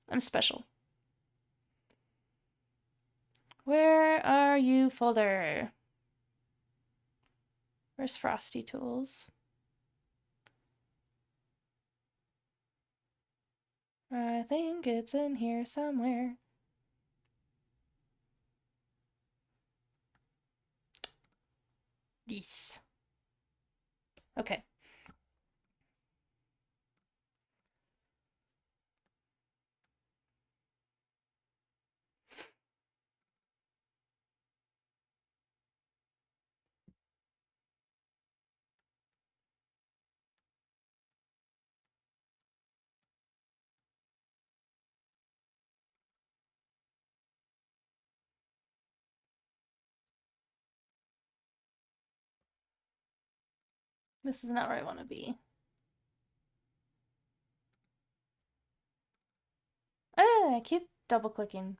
I'm special. Where are you, folder? Where's Frosty Tools? I think it's in here somewhere. This. Okay. This is not where I want to be. I keep double clicking.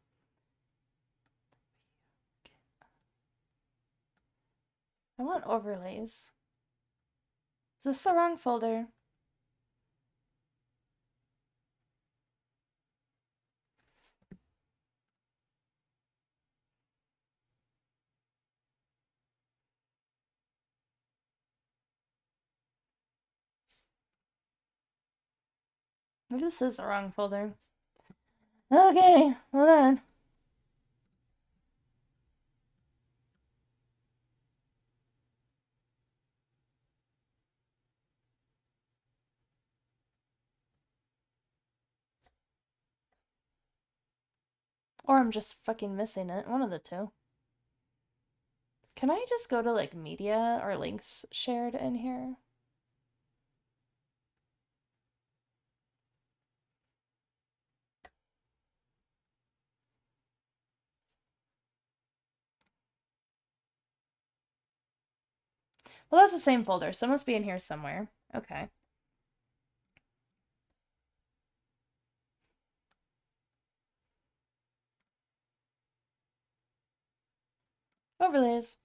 I want overlays. Is this the wrong folder? Maybe this is the wrong folder. Okay, hold on. Or I'm just fucking missing it. One of the two. Can I just go to like media or links shared in here? Well, that's the same folder, so it must be in here somewhere. Okay. Overlays.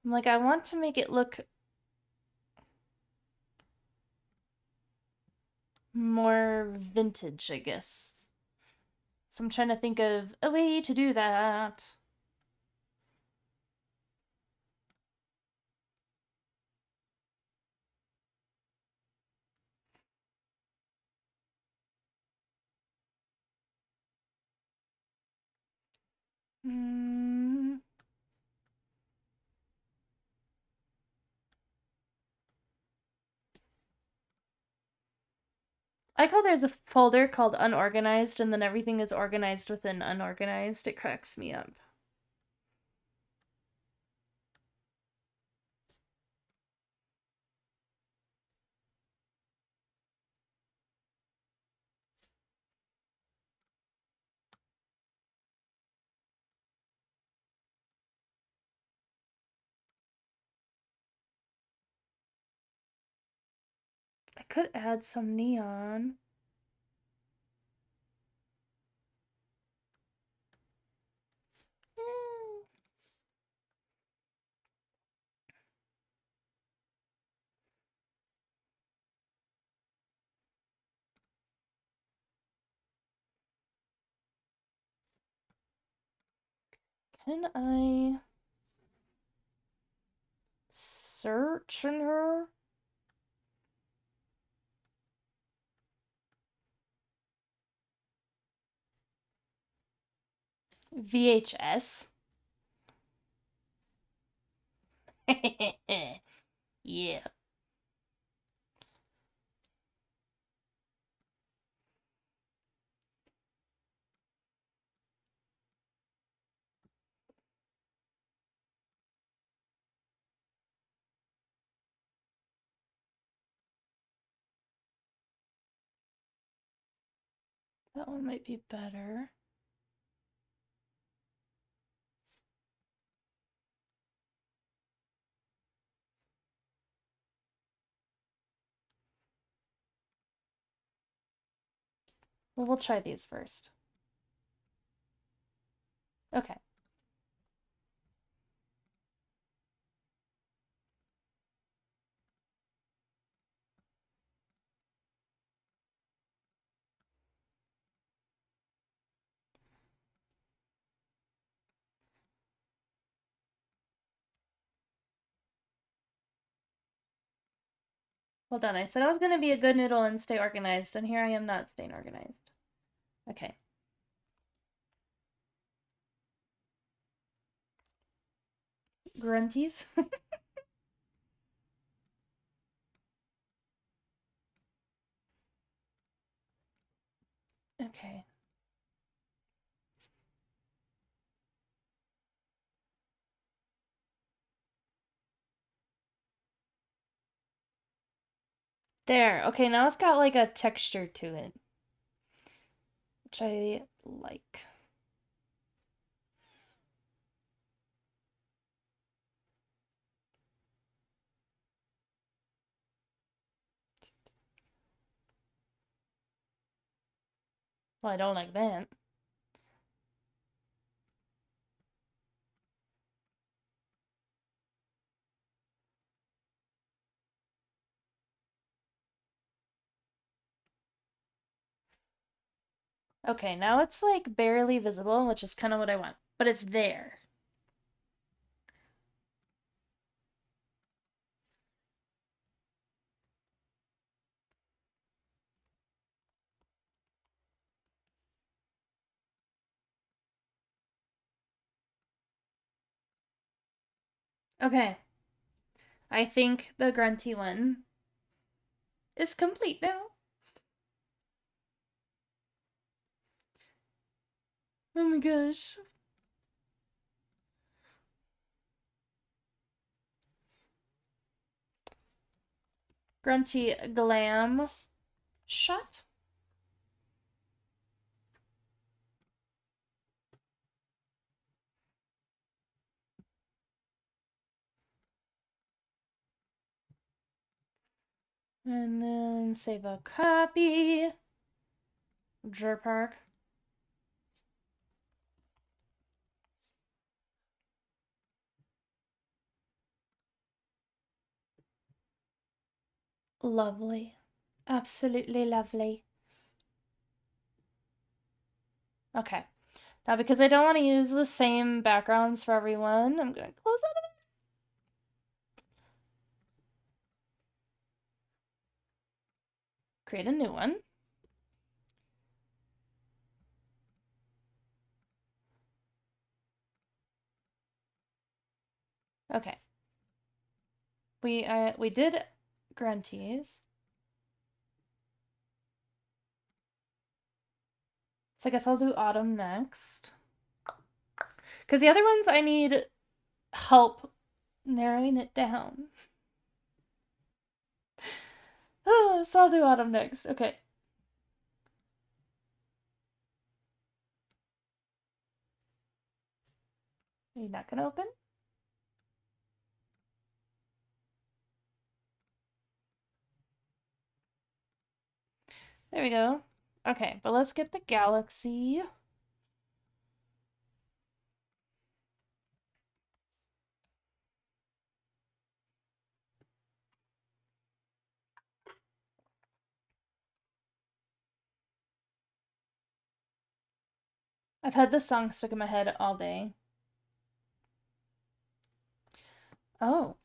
I'm like, I want to make it look more vintage, I guess. So I'm trying to think of a way to do that. Hmm. I like how there's a folder called unorganized and then everything is organized within unorganized. It cracks me up. I could add some neon. Eh. Can I search in her? VHS? Yeah. That one might be better. Well, we'll try these first. Okay. Hold on, I said I was going to be a good noodle and stay organized, and here I am not staying organized. Okay. Grunties. Okay. There. Okay, now it's got like a texture to it, which I like. Well, I don't like that. Okay, now it's like barely visible, which is kind of what I want, but it's there. Okay, I think the grunty one is complete now. Oh my gosh. Grunty glam shot. And then save a copy. Park. Lovely. Absolutely lovely. Okay. Now, because I don't want to use the same backgrounds for everyone, I'm going to close out of it. Create a new one. Okay. We did grunties. So I guess I'll do autumn next. Because the other ones I need help narrowing it down. Oh, so I'll do autumn next. Okay. Are you not gonna open? There we go. Okay, but let's get the galaxy. I've had this song stuck in my head all day. Oh.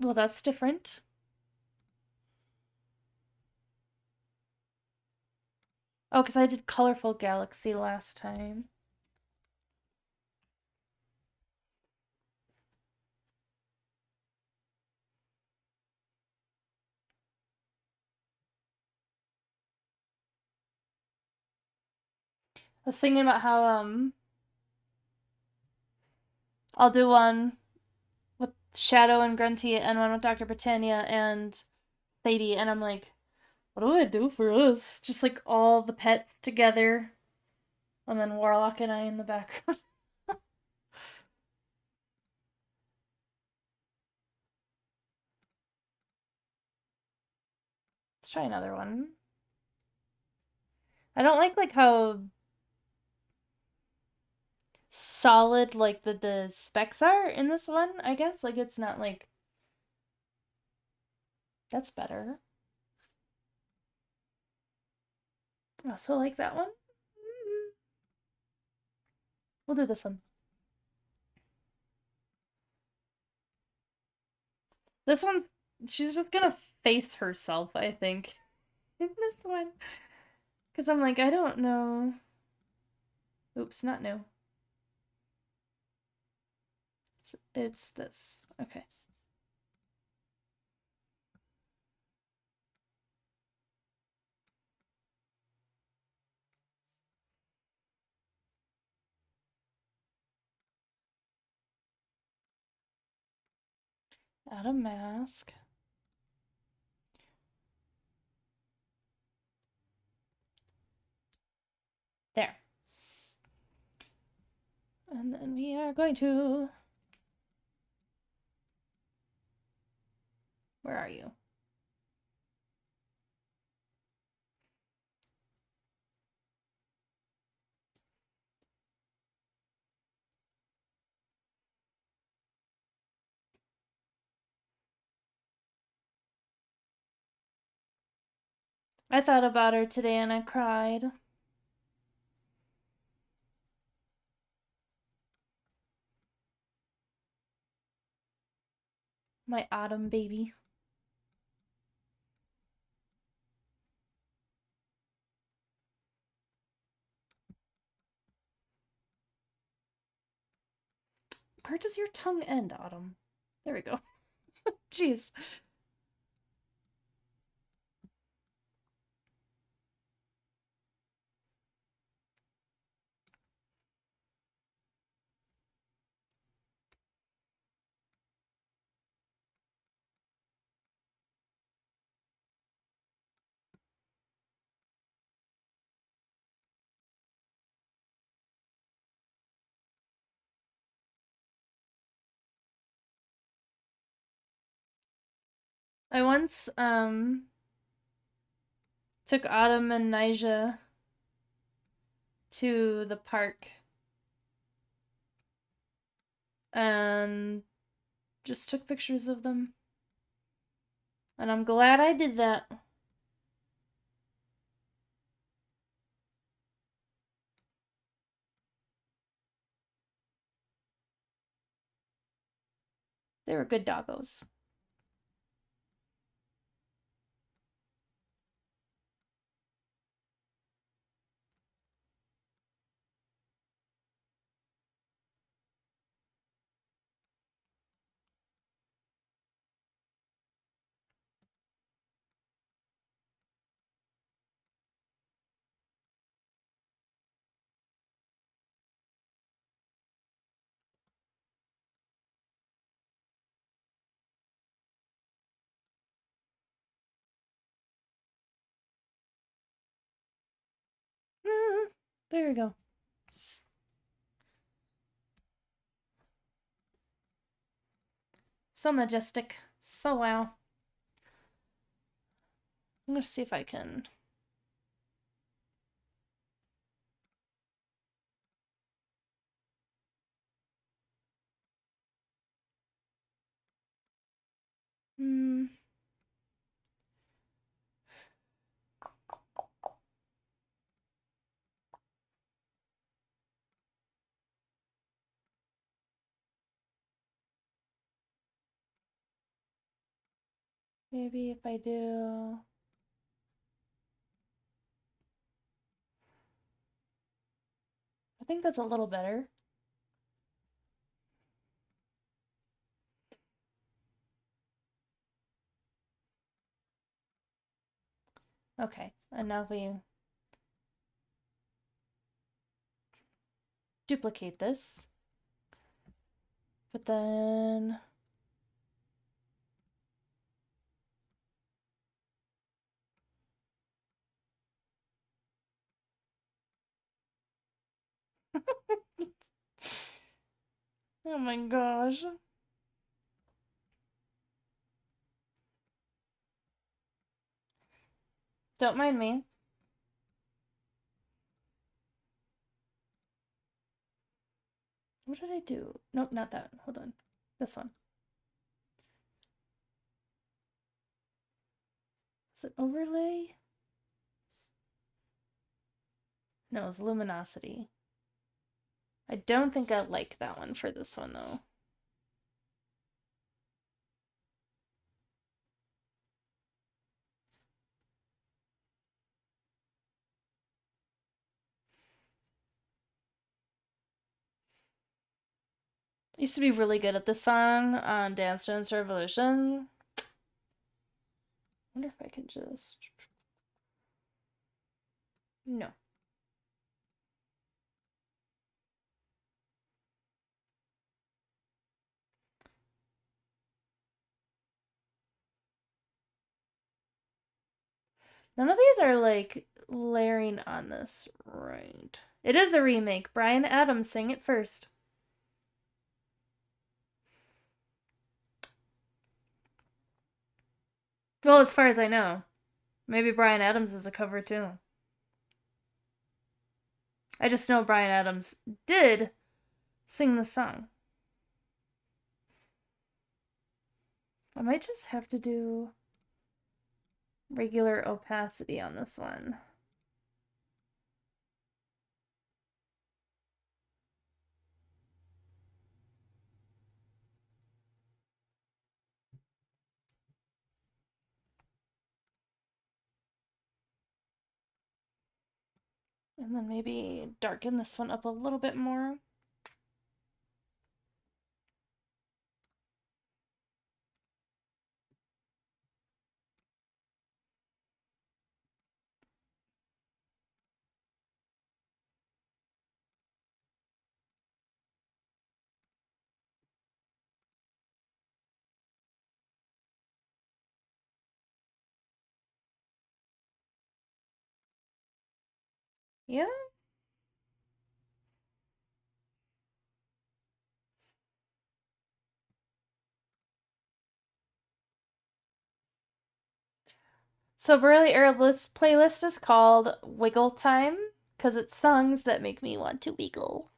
Well, that's different. Oh, because I did Colorful Galaxy last time. I was thinking about how I'll do one with Shadow and Grunty and one with Dr. Britannia and Sadie, and I'm like, what do I do for us? Just like all the pets together, and then Warlock and I in the background. Let's try another one. I don't like how solid like the specs are in this one, I guess. Like it's not like that's better. I also like that one. We'll do this one. This one, she's just gonna face herself, I think, in this one. Because I'm like, I don't know. Oops, not new. It's this. Okay. Add a mask. And then we are going to... Where are you? I thought about her today and I cried. My autumn baby. Where does your tongue end, Autumn? There we go. Jeez. I once took Autumn and Nija to the park and just took pictures of them. And I'm glad I did that. They were good doggos. There we go. So majestic. So wow. I'm gonna see if I can... Maybe if I do... I think that's a little better. Okay, and now if we duplicate this, but then... Oh my gosh. Don't mind me. What did I do? Nope, not that. Hold on. This one. Is it overlay? No, it's luminosity. I don't think I like that one for this one, though. I used to be really good at this song on Dance Dance Revolution. I wonder if I can just... No. None of these are, like, layering on this right. It is a remake. Bryan Adams sang it first. Well, as far as I know. Maybe Bryan Adams is a cover too. I just know Bryan Adams did sing the song. I might just have to do regular opacity on this one. And then maybe darken this one up a little bit more. Yeah. So this playlist is called Wiggle Time because it's songs that make me want to wiggle.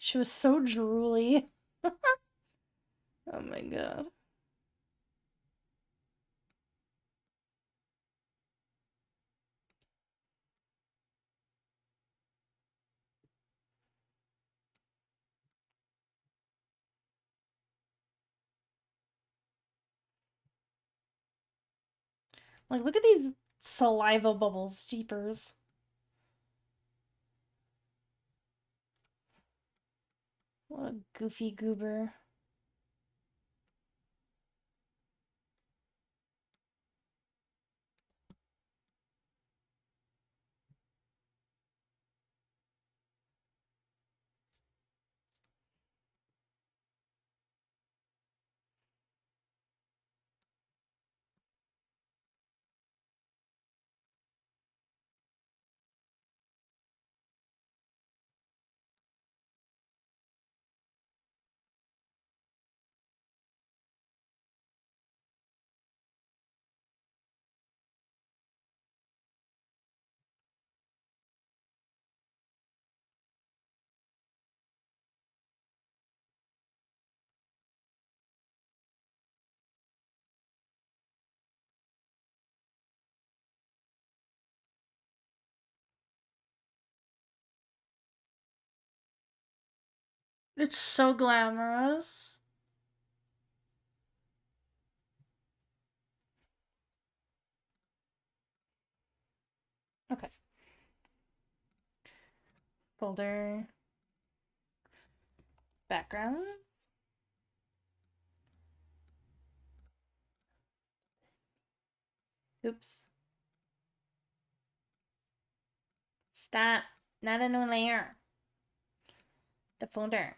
She was so drooly. Oh my god. Like, look at these saliva bubbles, jeepers. What a goofy goober. It's so glamorous. Okay. Folder. Backgrounds. Oops. Stop. Not a new layer. The folder.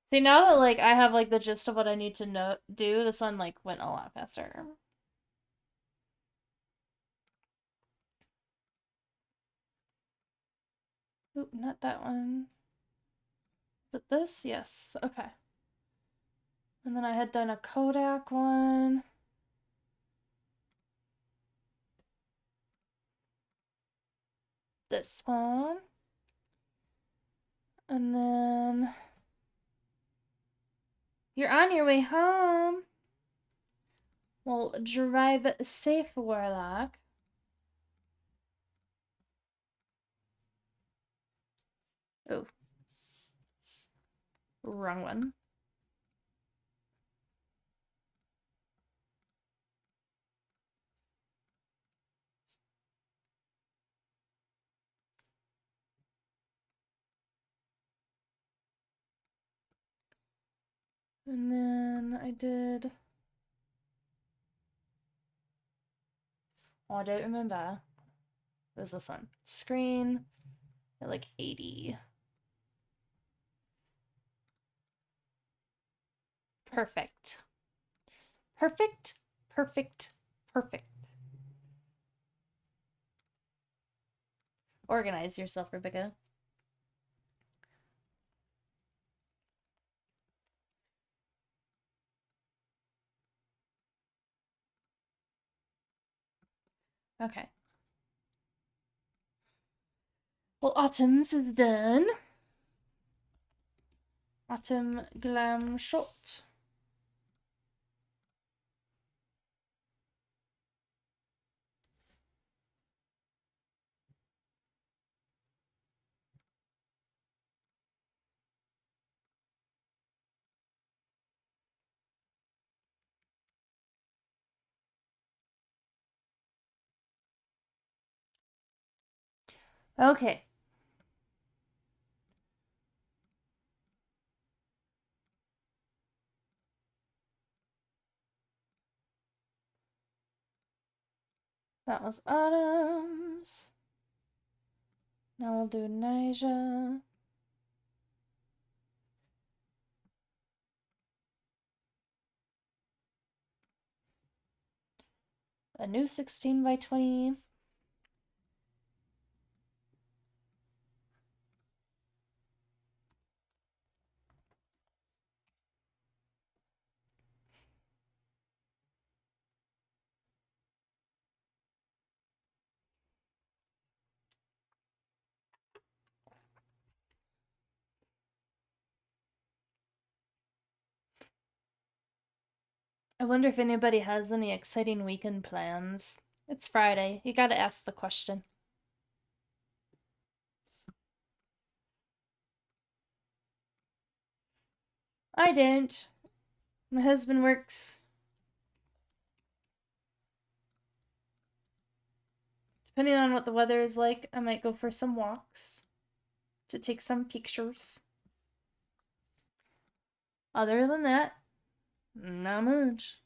See, now that like I have like the gist of what I need to do, this one like went a lot faster. Oop, not that one. Is it this? Yes. Okay. And then I had done a Kodak one. This one. And then you're on your way home. Well, drive safe, Warlock. Oh, wrong one. And then I did. Oh, I don't remember. What was this one? Screen at like 80. Perfect. Perfect, perfect, perfect. Organize yourself, Rebecca. Okay. Well, Autumn's is done. Autumn Glam shot. Okay. That was Autumn's. Now I'll do Nija. A new 16 by 20. I wonder if anybody has any exciting weekend plans. It's Friday. You gotta ask the question. I don't. My husband works. Depending on what the weather is like, I might go for some walks to take some pictures. Other than that, not much.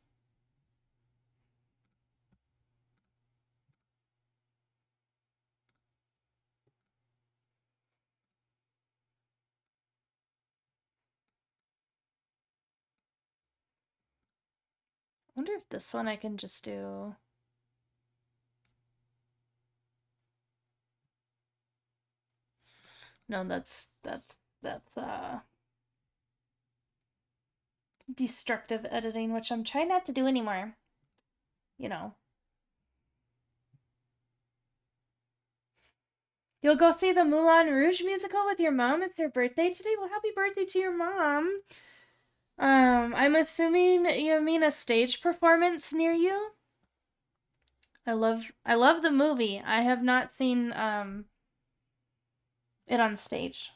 I wonder if this one I can just do. No, that's destructive editing, which I'm trying not to do anymore. You know. You'll go see the Moulin Rouge musical with your mom? It's her birthday today? Well, happy birthday to your mom. I'm assuming you mean a stage performance near you? I love the movie. I have not seen it on stage.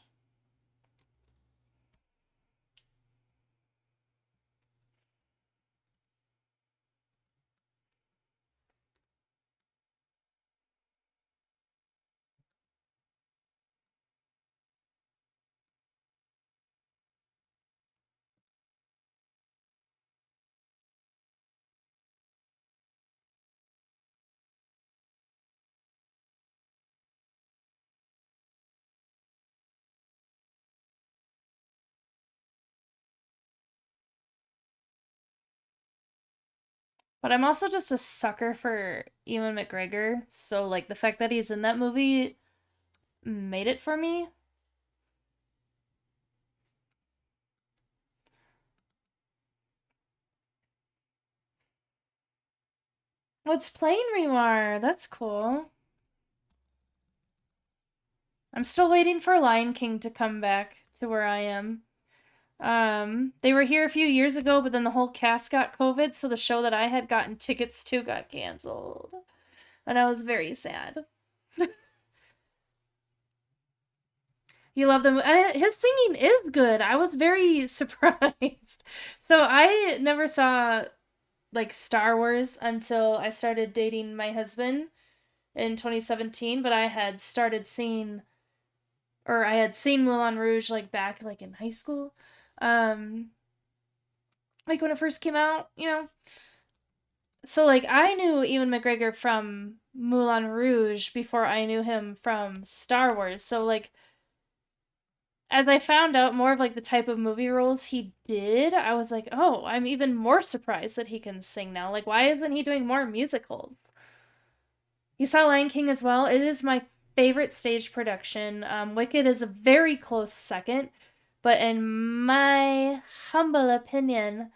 But I'm also just a sucker for Ewan McGregor, so like the fact that he's in that movie made it for me. Oh, it's playing Rewire. That's cool. I'm still waiting for Lion King to come back to where I am. They were here a few years ago, but then the whole cast got COVID, so the show that I had gotten tickets to got canceled. And I was very sad. You love them. His singing is good. I was very surprised. So I never saw like Star Wars until I started dating my husband in 2017, but I had started seeing or I had seen Moulin Rouge like back like in high school. Um like when it first came out, you know. So like I knew Ewan McGregor from Moulin Rouge before I knew him from Star Wars. So like as I found out more of like the type of movie roles he did, I was like, oh, I'm even more surprised that he can sing now. Like, why isn't he doing more musicals? You saw Lion King as well. It is my favorite stage production. Wicked is a very close second, but in my humble opinion,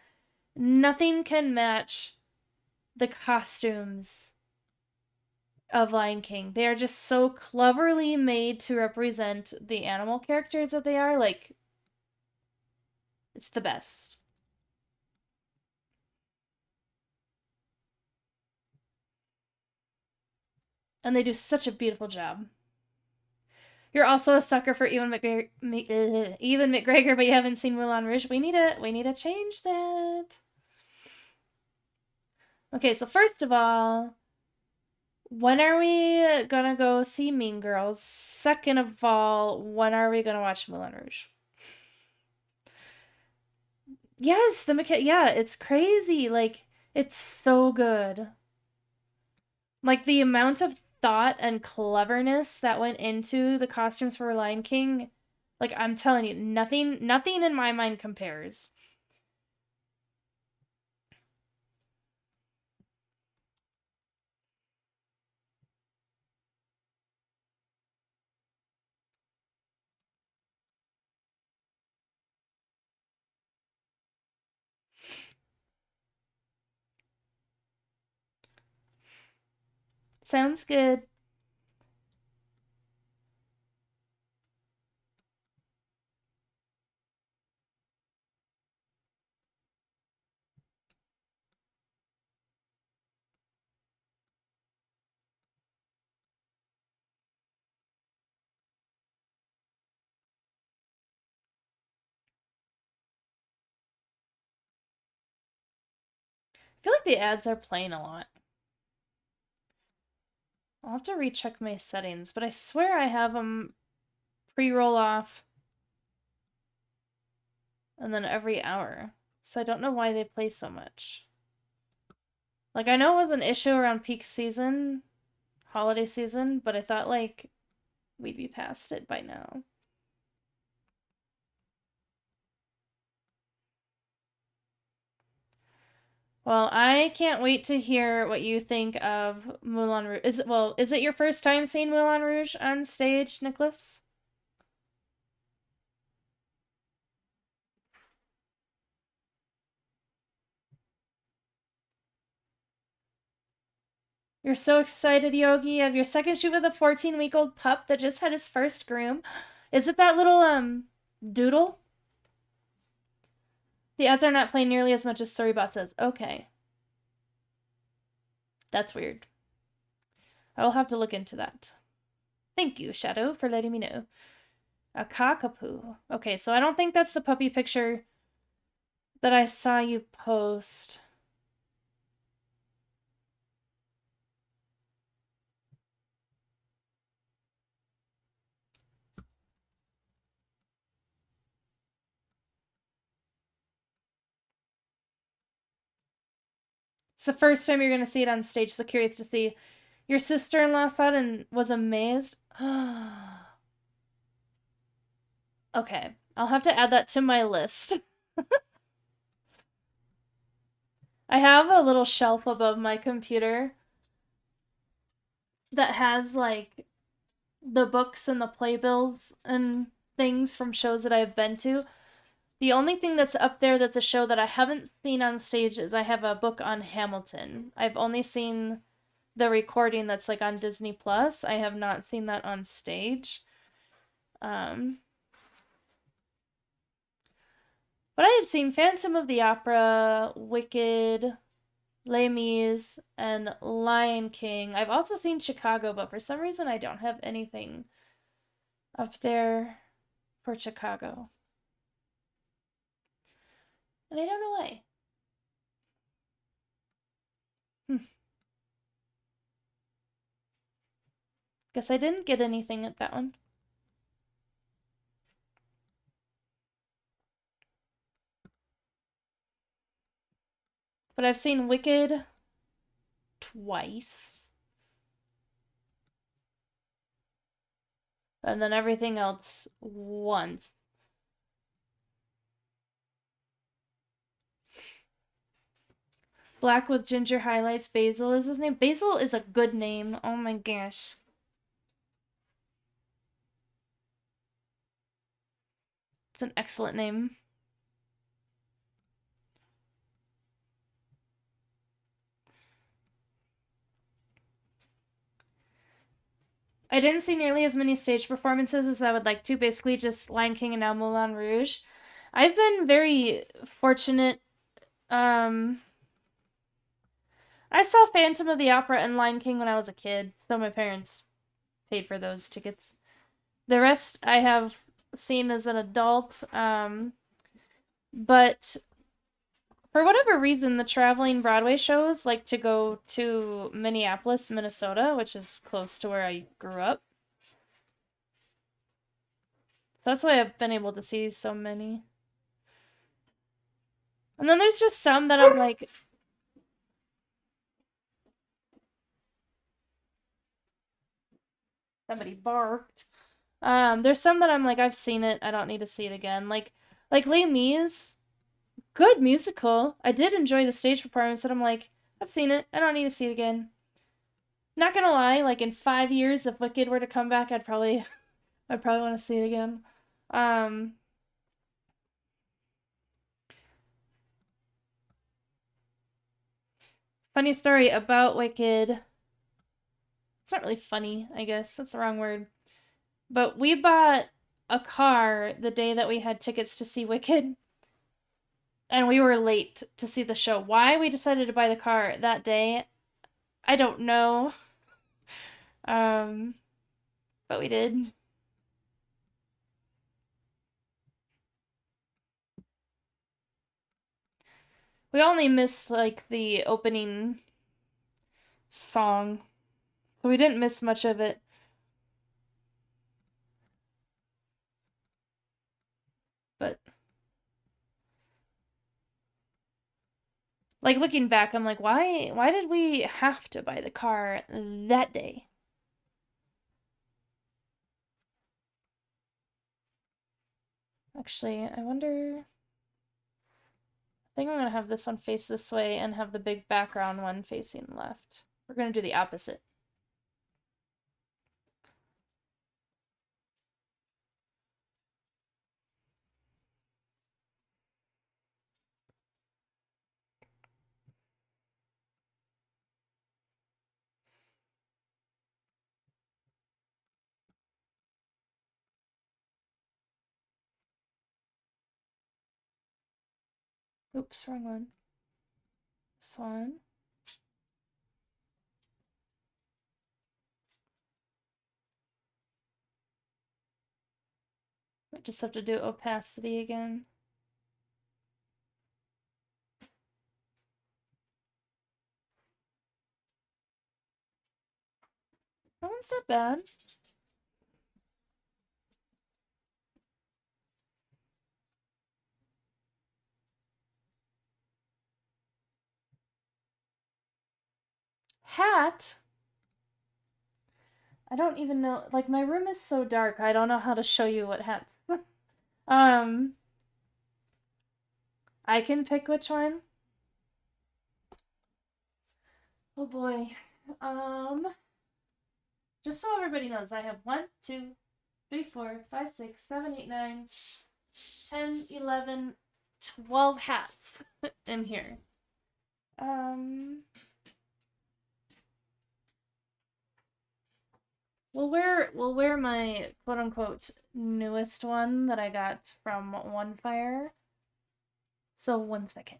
nothing can match the costumes of Lion King. They are just so cleverly made to represent the animal characters that they are. Like, it's the best. And they do such a beautiful job. You're also a sucker for Ewan McGregor, but you haven't seen Moulin Rouge. We need to change that. Okay, so first of all, when are we gonna go see Mean Girls? Second of all, when are we gonna watch Moulin Rouge? Yes, yeah, it's crazy. Like, it's so good. Like, the amount of thought and cleverness that went into the costumes for Lion King, like, I'm telling you, nothing in my mind compares. Sounds good. I feel like the ads are playing a lot. I'll have to recheck my settings, but I swear I have them pre-roll off and then every hour. So I don't know why they play so much. Like, I know it was an issue around peak season, holiday season, but I thought, like, we'd be past it by now. Well, I can't wait to hear what you think of Moulin Rouge. Is it your first time seeing Moulin Rouge on stage, Nicholas? You're so excited, Yogi. You have your second shoot with a 14-week-old pup that just had his first groom. Is it that little doodle? The ads are not playing nearly as much as Storybot says. Okay. That's weird. I will have to look into that. Thank you, Shadow, for letting me know. A cockapoo. Okay, so I don't think that's the puppy picture that I saw you post. It's the first time you're going to see it on stage, so curious to see. Your sister-in-law thought and was amazed. Okay, I'll have to add that to my list. I have a little shelf above my computer that has like the books and the playbills and things from shows that I've been to. The only thing that's up there that's a show that I haven't seen on stage is I have a book on Hamilton. I've only seen the recording that's like on Disney Plus. I have not seen that on stage. Um, but I have seen Phantom of the Opera, Wicked, Les Mis, and Lion King. I've also seen Chicago, but for some reason I don't have anything up there for Chicago. And I don't know why. Guess I didn't get anything at that one. But I've seen Wicked twice. And then everything else once. Black with ginger highlights. Basil is his name. Basil is a good name. Oh my gosh. It's an excellent name. I didn't see nearly as many stage performances as I would like to. Basically, just Lion King and now Moulin Rouge. I've been very fortunate. I saw Phantom of the Opera and Lion King when I was a kid, so my parents paid for those tickets. The rest I have seen as an adult. But for whatever reason, the traveling Broadway shows like to go to Minneapolis, Minnesota, which is close to where I grew up. So that's why I've been able to see so many. And then there's just some that I'm like, somebody barked. There's some that I'm like, I've seen it, I don't need to see it again. Like Les Mis, good musical. I did enjoy the stage performance, and I'm like, I've seen it, I don't need to see it again. Not gonna lie, like in 5 years, if Wicked were to come back, I'd probably want to see it again. Funny story about Wicked. It's not really funny, I guess. That's the wrong word. But we bought a car the day that we had tickets to see Wicked, and we were late to see the show. Why we decided to buy the car that day, I don't know. But we did. We only missed like the opening song, so we didn't miss much of it. But like looking back, I'm like, why did we have to buy the car that day? Actually, I wonder. I think I'm gonna have this one face this way and have the big background one facing left. We're gonna do the opposite. Oops, wrong one. This one. I just have to do opacity again. That one's not bad. Hat? I don't even know. Like, my room is so dark, I don't know how to show you what hats. um, I can pick which one. Oh boy. Just so everybody knows, I have 1, 2, 3, 4, 5, 6, 7, 8, 9, 10, 11, 12 hats in here. We'll wear my quote unquote newest one that I got from One Fire. So 1 second.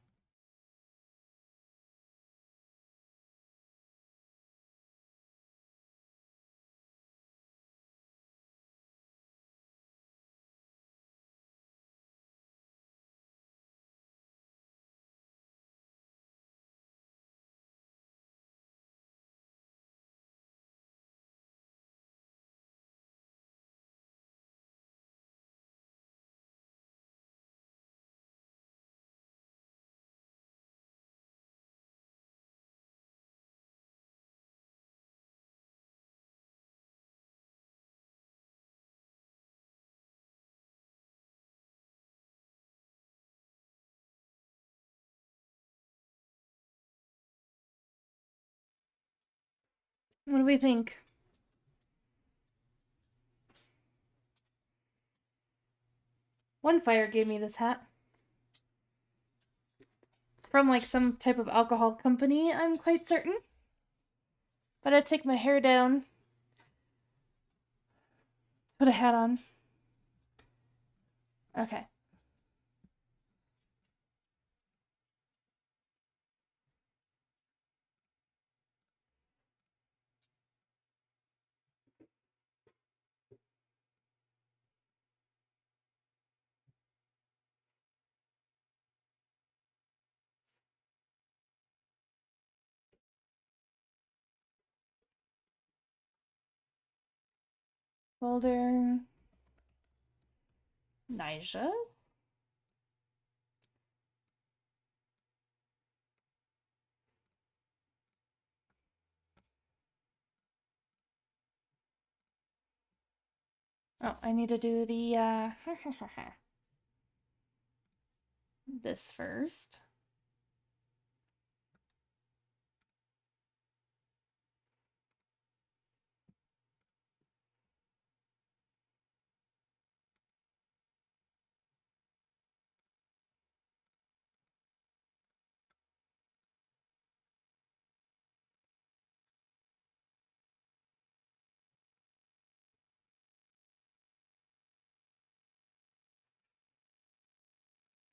What do we think? One fire gave me this hat. It's from like some type of alcohol company, I'm quite certain. But I take my hair down. Put a hat on. Okay. Folder. Nija? Oh, I need to do the, this first.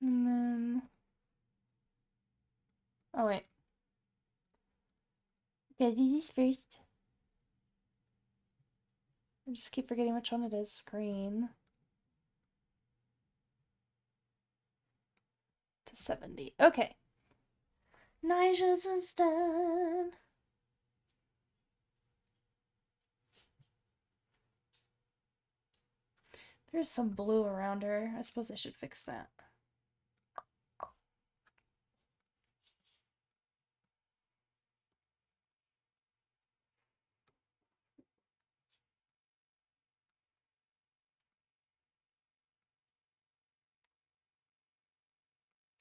And then... Oh, wait. Gotta do this first. I just keep forgetting which one it is. Screen. To 70. Okay. Nija's is done. There's some blue around her. I suppose I should fix that.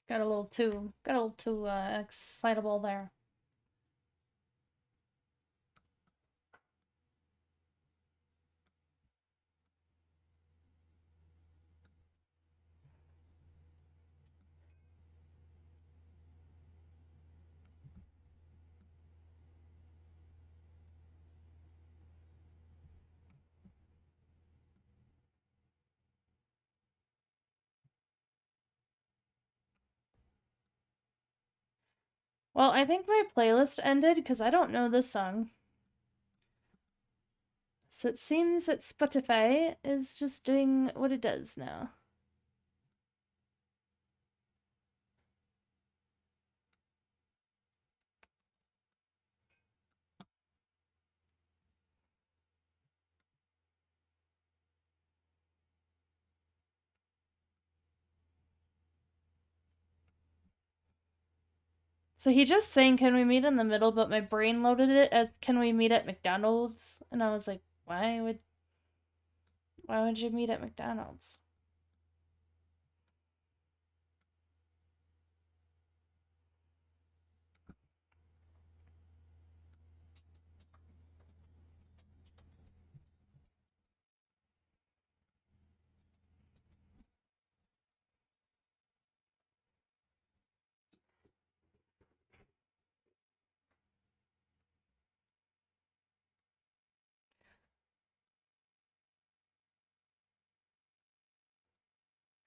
Got a little too excitable there. Well, I think my playlist ended because I don't know this song. So it seems that Spotify is just doing what it does now. So he just saying, "Can we meet in the middle?" But my brain loaded it as, "Can we meet at McDonald's?" And I was like, why would you meet at McDonald's?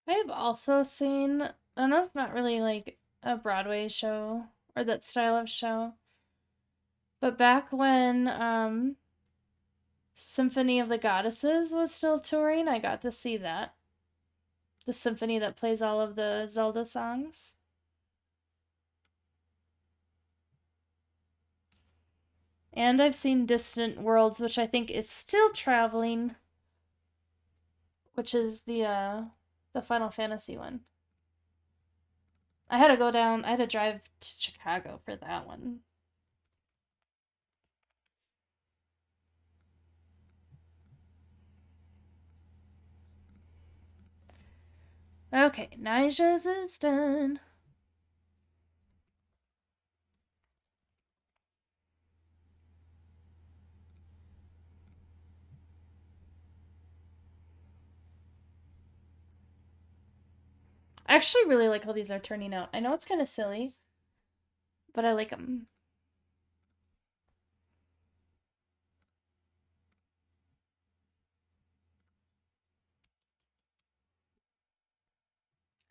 I have also seen, I know it's not really like a Broadway show or that style of show, but back when Symphony of the Goddesses was still touring, I got to see that. The symphony that plays all of the Zelda songs. And I've seen Distant Worlds, which I think is still traveling, which is the Final Fantasy one. I had to go down, I had to drive to Chicago for that one. Okay, Nija's is done. I actually really like how these are turning out. I know it's kind of silly, but I like them.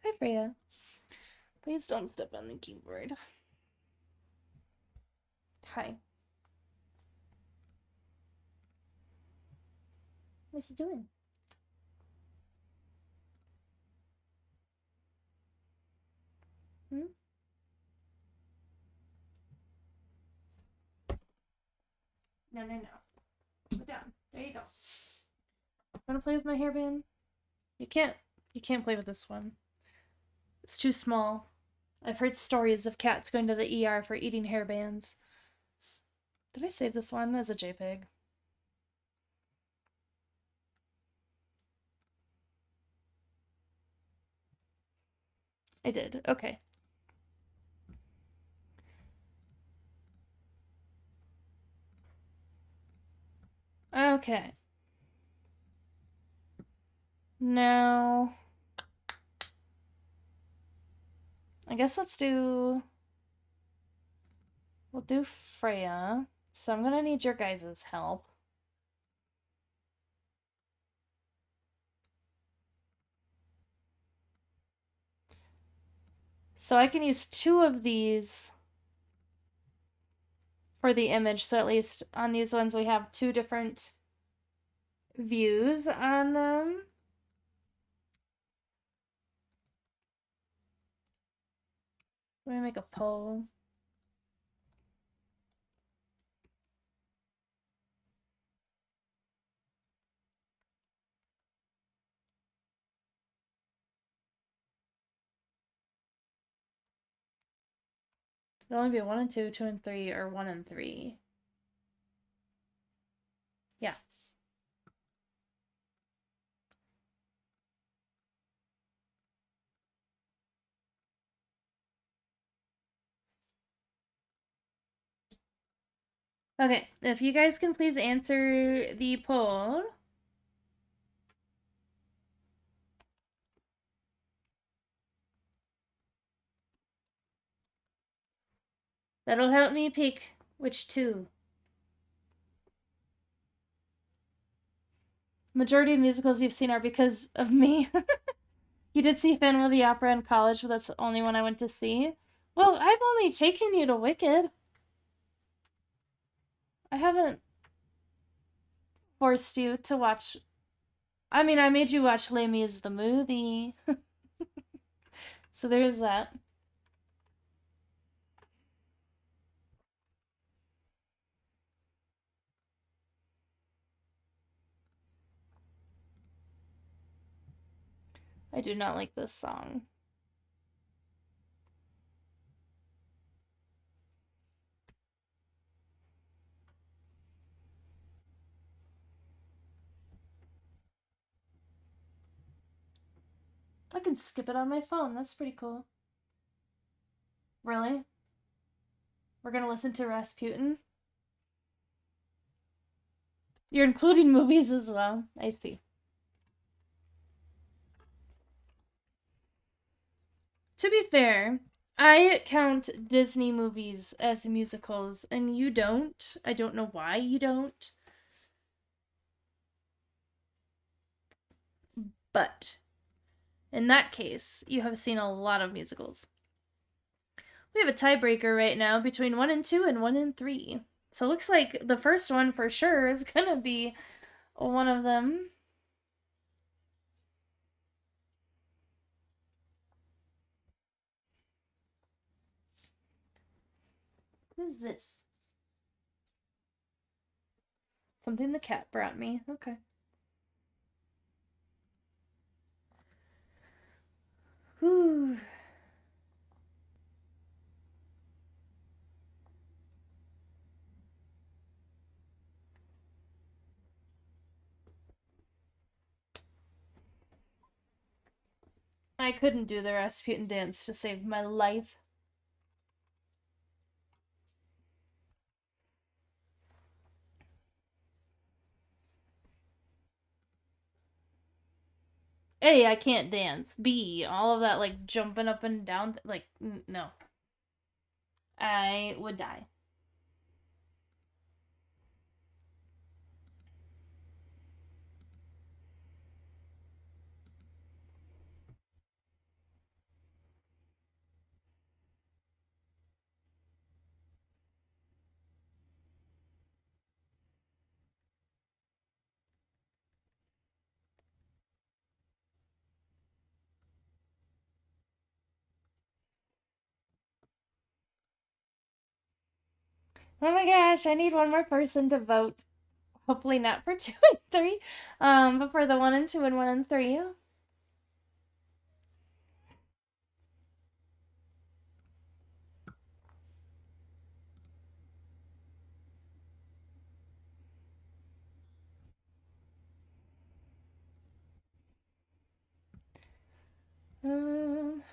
Hi, Freya. Please don't step on the keyboard. Hi. What's he doing? Hmm? No, no, no. Put down. There you go. Wanna play with my hairband? You can't play with this one. It's too small. I've heard stories of cats going to the ER for eating hairbands. Did I save this one as a JPEG? I did. Okay. Okay. Now, I guess we'll do Freya. So I'm gonna need your guys' help. So I can use 2 of these for the image. So at least on these ones we have 2 different views on them. Let me make a poll. It'll only be 1 and 2, 2 and 3, or 1 and 3. Yeah. Okay, if you guys can please answer the poll. That'll help me pick which 2. Majority of musicals you've seen are because of me. You did see Phantom of the Opera in college, but that's the only one I went to see. Well, I've only taken you to Wicked. I haven't forced you to watch. I mean, I made you watch Les Mis the movie. So there's that. I do not like this song. I can skip it on my phone. That's pretty cool. Really? We're gonna listen to Rasputin? You're including movies as well. I see. To be fair, I count Disney movies as musicals, and you don't. I don't know why you don't. But in that case, you have seen a lot of musicals. We have a tiebreaker right now between 1 and 2 and 1 and 3. So it looks like the first one for sure is gonna be one of them. What is this? Something the cat brought me. Okay. Whew. I couldn't do the Rasputin dance to save my life. A, I can't dance. B, all of that like jumping up and down, like no. I would die. Oh my gosh, I need one more person to vote. Hopefully not for 2 and 3, but for the 1 and 2 and 1 and 3. Um,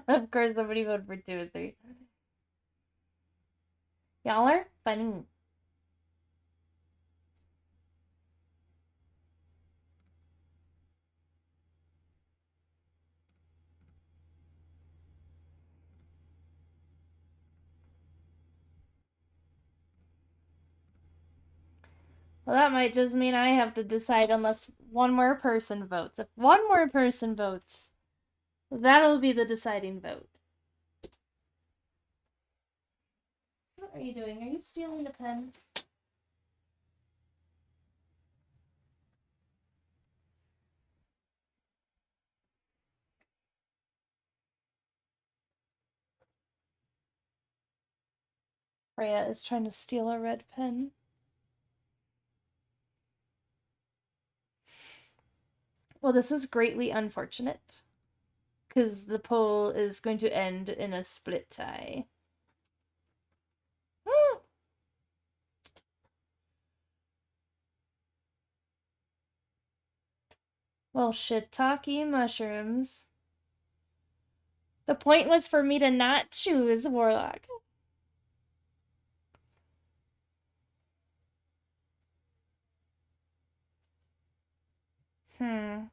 of course, somebody voted for 2 and 3. Y'all are funny. Well, that might just mean I have to decide unless one more person votes. If one more person votes, that'll be the deciding vote. What are you doing? Are you stealing the pen? Freya is trying to steal a red pen. Well, this is greatly unfortunate because the poll is going to end in a split tie. Well, shiitake mushrooms. The point was for me to not choose Warlock. Hmm.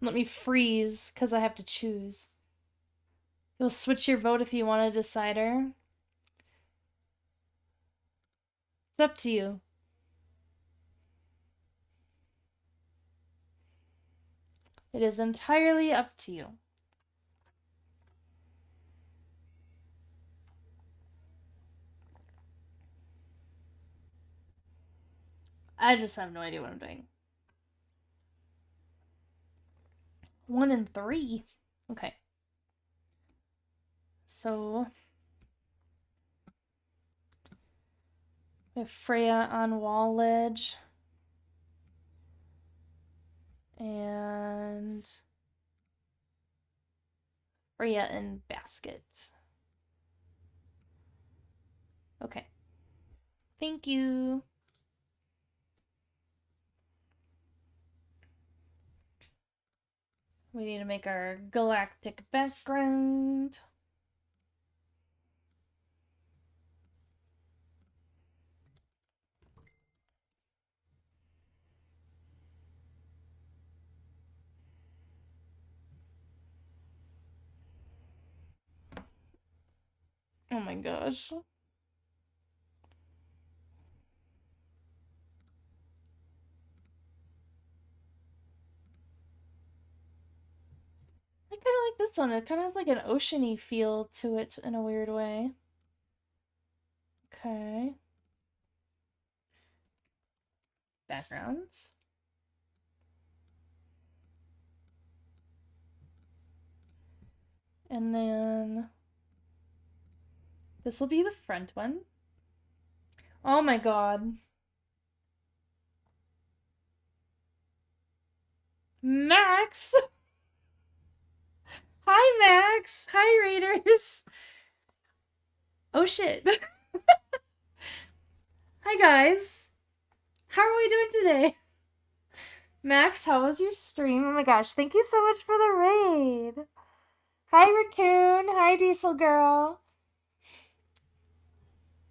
Let me freeze because I have to choose. You'll switch your vote if you want a decider. It's up to you. It is entirely up to you. I just have no idea what I'm doing. 1 and 3. Okay. So we have Freya on wall ledge. And Freya in basket. Okay. Thank you. We need to make our galactic background. Oh my gosh. I kind of like this one. It kind of has like an oceany feel to it in a weird way. Okay. Backgrounds. And then this will be the front one. Oh my god. Max! Hi, Max! Hi, Raiders! Oh shit. Hi guys. How are we doing today? Max, how was your stream? Oh my gosh, thank you so much for the raid. Hi Raccoon. Hi Diesel Girl.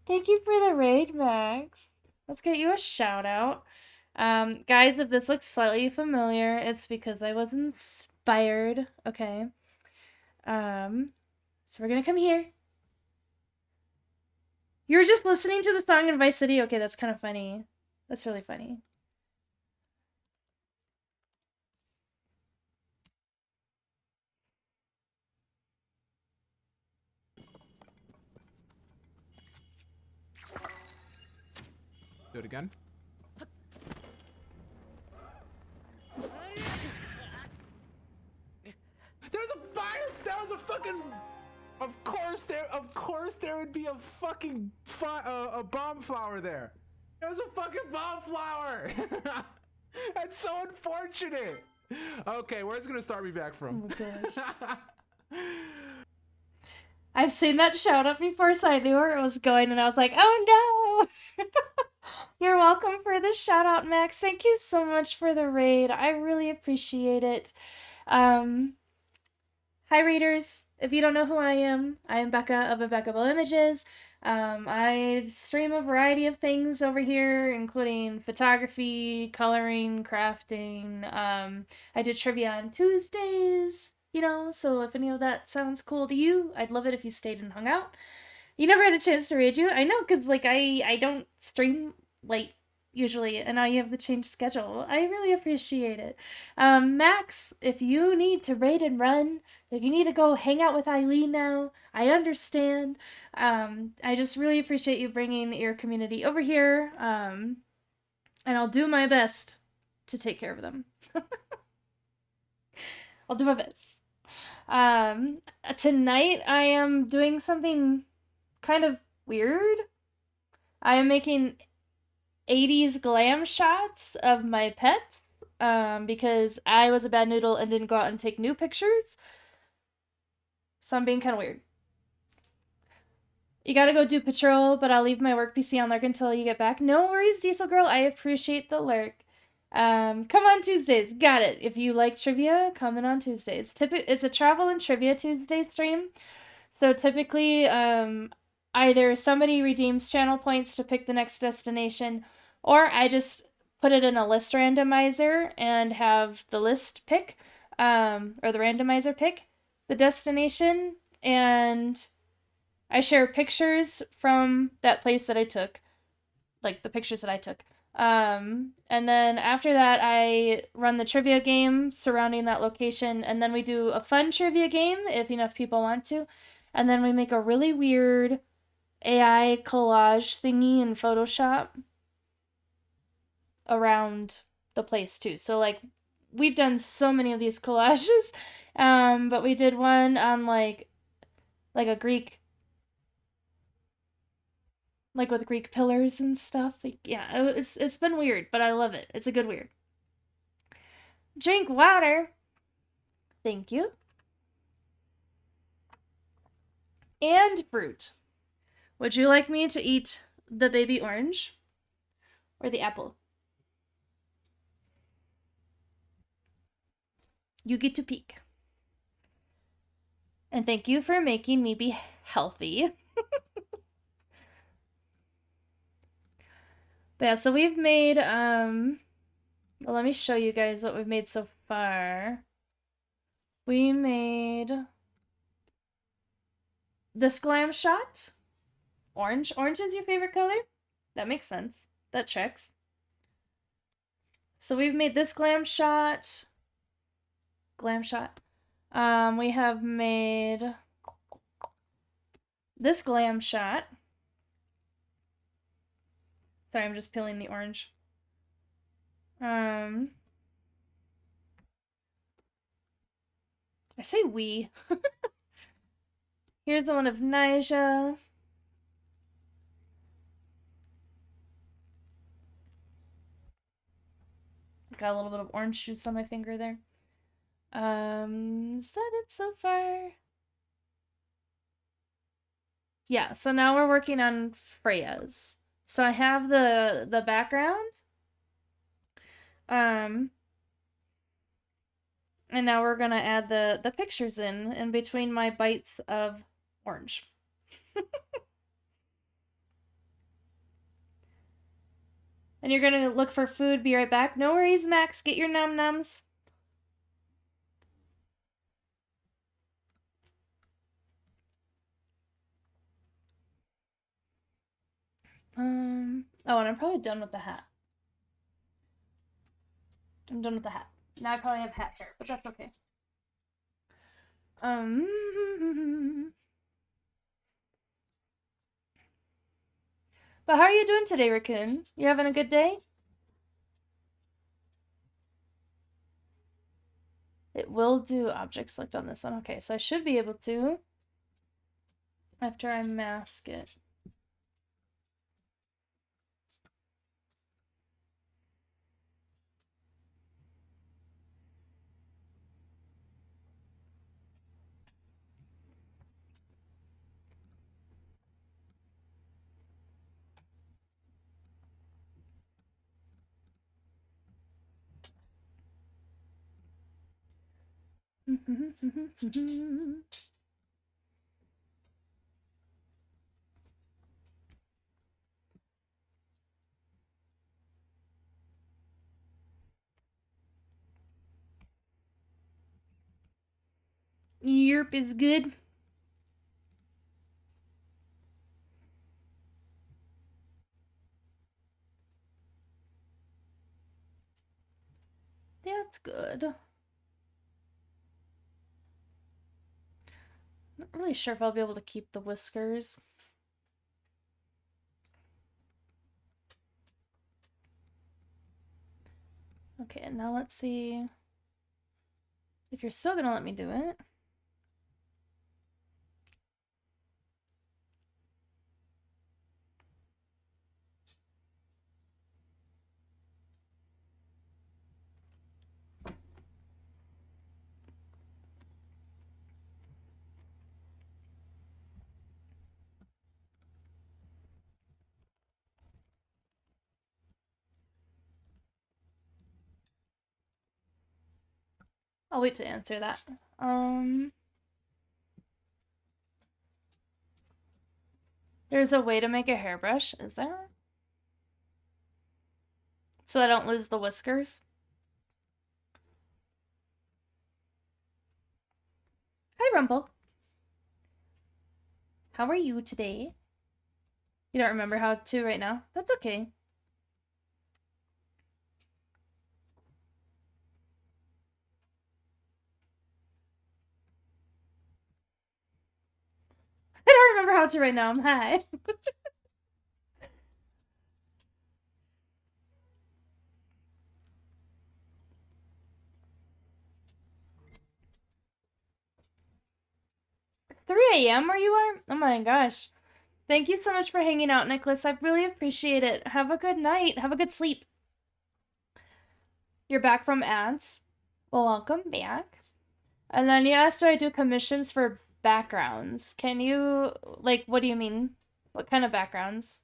Thank you for the raid, Max. Let's get you a shout out. Guys, if this looks slightly familiar, it's because I was inspired. Okay. So we're gonna come here. You were just listening to the song in Vice City? Okay, that's kind of funny. That's really funny. Do it again. There's a fire! There was a fucking... Of course there would be a fucking a bomb flower there. There was a fucking bomb flower! That's so unfortunate! Okay, where's it gonna start me back from? Oh my gosh. I've seen that shout out before, so I knew where it was going, and I was like, oh no! You're welcome for the shout out, Max. Thank you so much for the raid. I really appreciate it. Hi, readers. If you don't know who I am Becca of Impeccable Images. I stream a variety of things over here, including photography, coloring, crafting. I do trivia on Tuesdays, so if any of that sounds cool to you, I'd love it if you stayed and hung out. You never had a chance to raid you. I know, because, I don't stream late usually, and now you have the changed schedule. I really appreciate it. Max, if you need to raid and run, if you need to go hang out with Eileen now, I understand. I just really appreciate you bringing your community over here, and I'll do my best to take care of them. I'll do my best. Tonight I am doing something kind of weird. I am making 80s glam shots of my pets because I was a bad noodle and didn't go out and take new pictures. So I'm being kind of weird. You gotta go do patrol, but I'll leave my work PC on lurk until you get back. No worries, Diesel Girl. I appreciate the lurk. Come on Tuesdays. Got it. If you like trivia, come in on Tuesdays. It's a travel and trivia Tuesday stream. So typically, either somebody redeems channel points to pick the next destination, or I just put it in a list randomizer and have the list pick, or the randomizer pick the destination, and I share pictures from that place that I took, like the pictures that I took. And then after that, I run the trivia game surrounding that location, and then we do a fun trivia game if enough people want to, and then we make a really weird AI collage thingy in Photoshop around the place too. So we've done so many of these collages, but we did one on like a Greek, with Greek pillars and stuff. Yeah, it's been weird, but I love it. It's a good weird. Drink water. Thank you. And fruit. Would you like me to eat the baby orange or the apple? You get to pick. And thank you for making me be healthy. But yeah, so we've made, well, let me show you guys what we've made so far. We made this glam shot. Orange. Orange is your favorite color? That makes sense. That checks. So we've made this glam shot. Glam shot. We have made this glam shot. Sorry, I'm just peeling the orange. I say we. Here's the one of Nyjah. Got a little bit of orange juice on my finger there. Is that it so far? Yeah, so now we're working on Freya's. So I have the background. Um and now we're gonna add the pictures in between my bites of orange. And you're gonna look for food, be right back. No worries, Max, get your num nums. Oh, and I'm probably done with the hat. I'm done with the hat. Now I probably have hat hair, but that's okay. But how are you doing today, Raccoon? You having a good day? It will do object select on this one. Okay, so I should be able to after I mask it. Yerp is good. That's good. Not really sure if I'll be able to keep the whiskers. Okay, now let's see if you're still gonna let me do it. I'll wait to answer that. There's a way to make a hairbrush, is there? So I don't lose the whiskers? Hi, Rumble. How are you today? You don't remember how to right now? That's okay. I don't remember how to right now. I'm high. 3 a.m. where you are? Oh my gosh. Thank you so much for hanging out, Nicholas. I really appreciate it. Have a good night. Have a good sleep. You're back from ads. Well, welcome back. And then you asked, do I do commissions for backgrounds? Can you, like, what do you mean? What kind of backgrounds?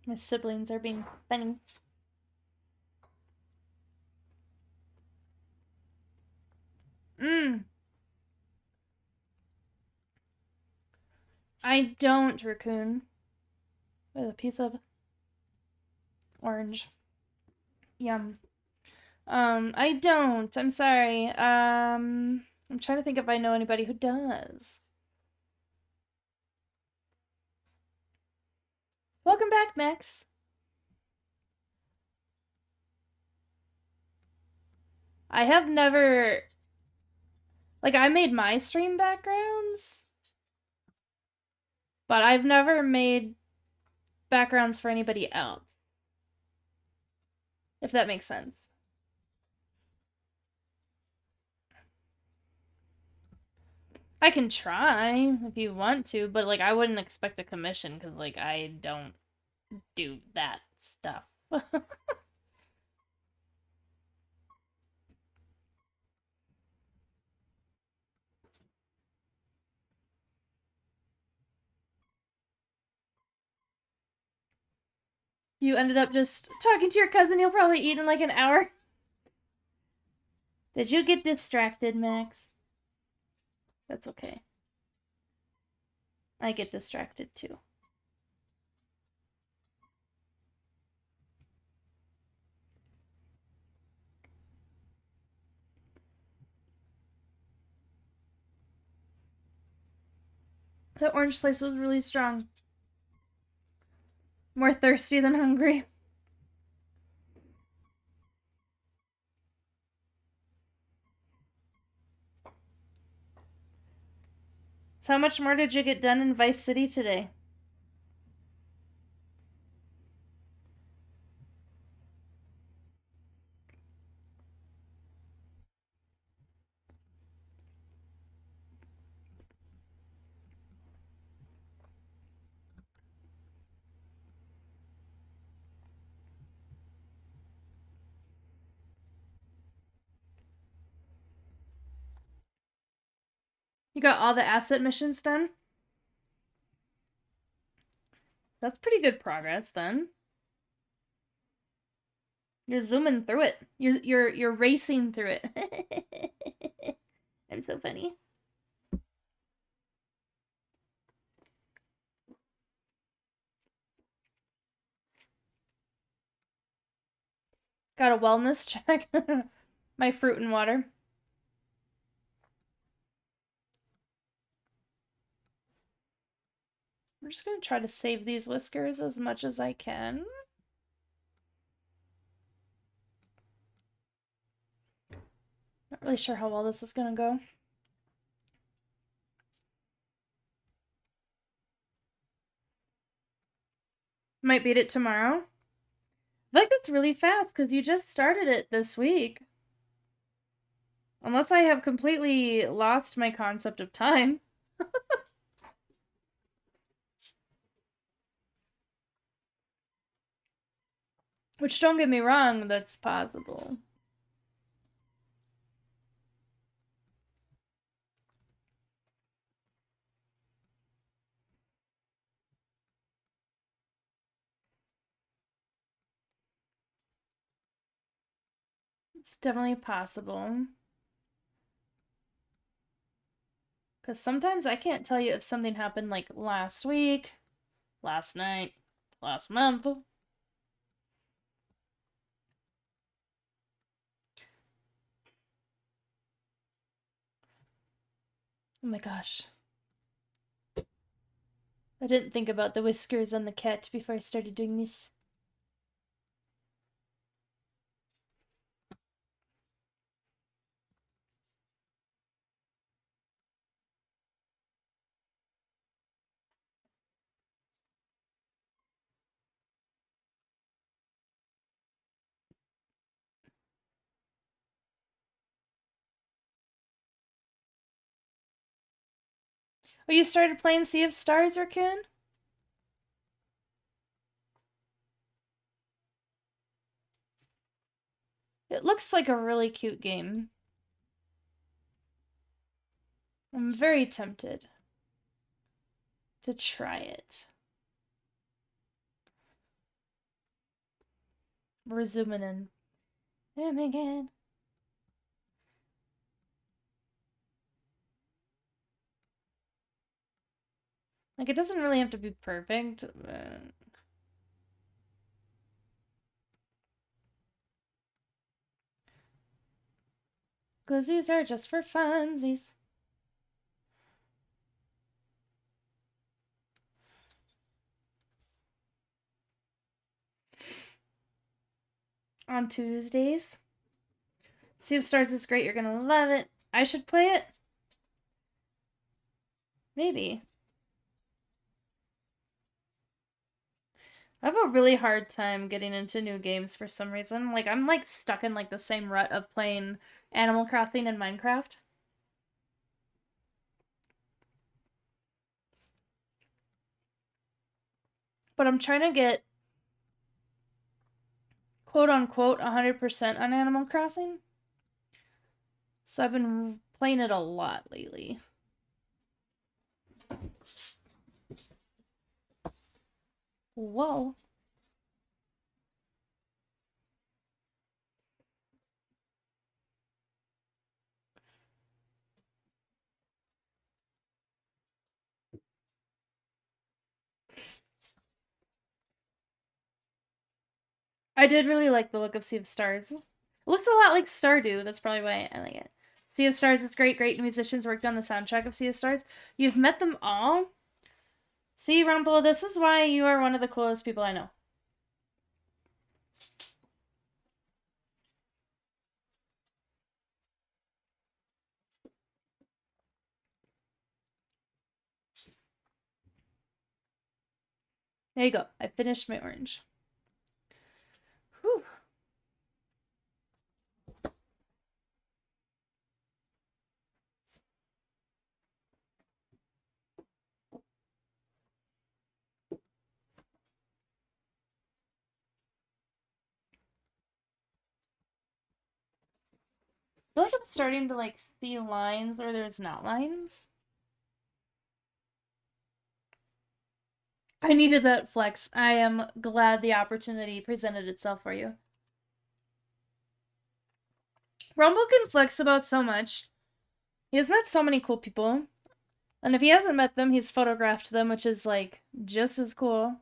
My siblings are being funny. I don't, Raccoon. There's a piece of orange. Yum. I don't. I'm sorry. I'm trying to think if I know anybody who does. Welcome back, Max. I have never, like, I made my stream backgrounds, but I've never made backgrounds for anybody else, if that makes sense. I can try if you want to, but like I wouldn't expect a commission because like I don't do that stuff. You ended up just talking to your cousin you'll probably eat in like an hour. Did you get distracted, Max? That's okay. I get distracted too. That orange slice was really strong. More thirsty than hungry. So how much more did you get done in Vice City today? You got all the asset missions done? That's pretty good progress then. You're zooming through it. You're racing through it. I'm so funny. Got a wellness check. My fruit and water. I'm just gonna try to save these whiskers as much as I can. Not really sure how well this is gonna go. Might beat it tomorrow. I feel like that's really fast because you just started it this week. Unless I have completely lost my concept of time. Which, don't get me wrong, that's possible. It's definitely possible. Because sometimes I can't tell you if something happened like last week, last night, last month. Oh my gosh. I didn't think about the whiskers on the cat before I started doing this. Oh, you started playing Sea of Stars, Raccoon? It looks like a really cute game. I'm very tempted to try it. We're zooming in. Zooming in. Like, it doesn't really have to be perfect, but... Because these are just for funsies. On Tuesdays. Sea of Stars is great. You're gonna love it. I should play it? Maybe. I have a really hard time getting into new games for some reason. Like, I'm like stuck in like the same rut of playing Animal Crossing and Minecraft. But I'm trying to get quote unquote 100% on Animal Crossing. So I've been playing it a lot lately. Whoa. I did really like the look of Sea of Stars. It looks a lot like Stardew. That's probably why I like it. Sea of Stars is great. Great musicians worked on the soundtrack of Sea of Stars. You've met them all? See, Rumble, this is why you are one of the coolest people I know. There you go. I finished my orange. Whew. I feel like I'm starting to like see lines where there's not lines. I needed that flex. I am glad the opportunity presented itself for you. Rumble can flex about so much. He has met so many cool people. And if he hasn't met them, he's photographed them, which is like just as cool.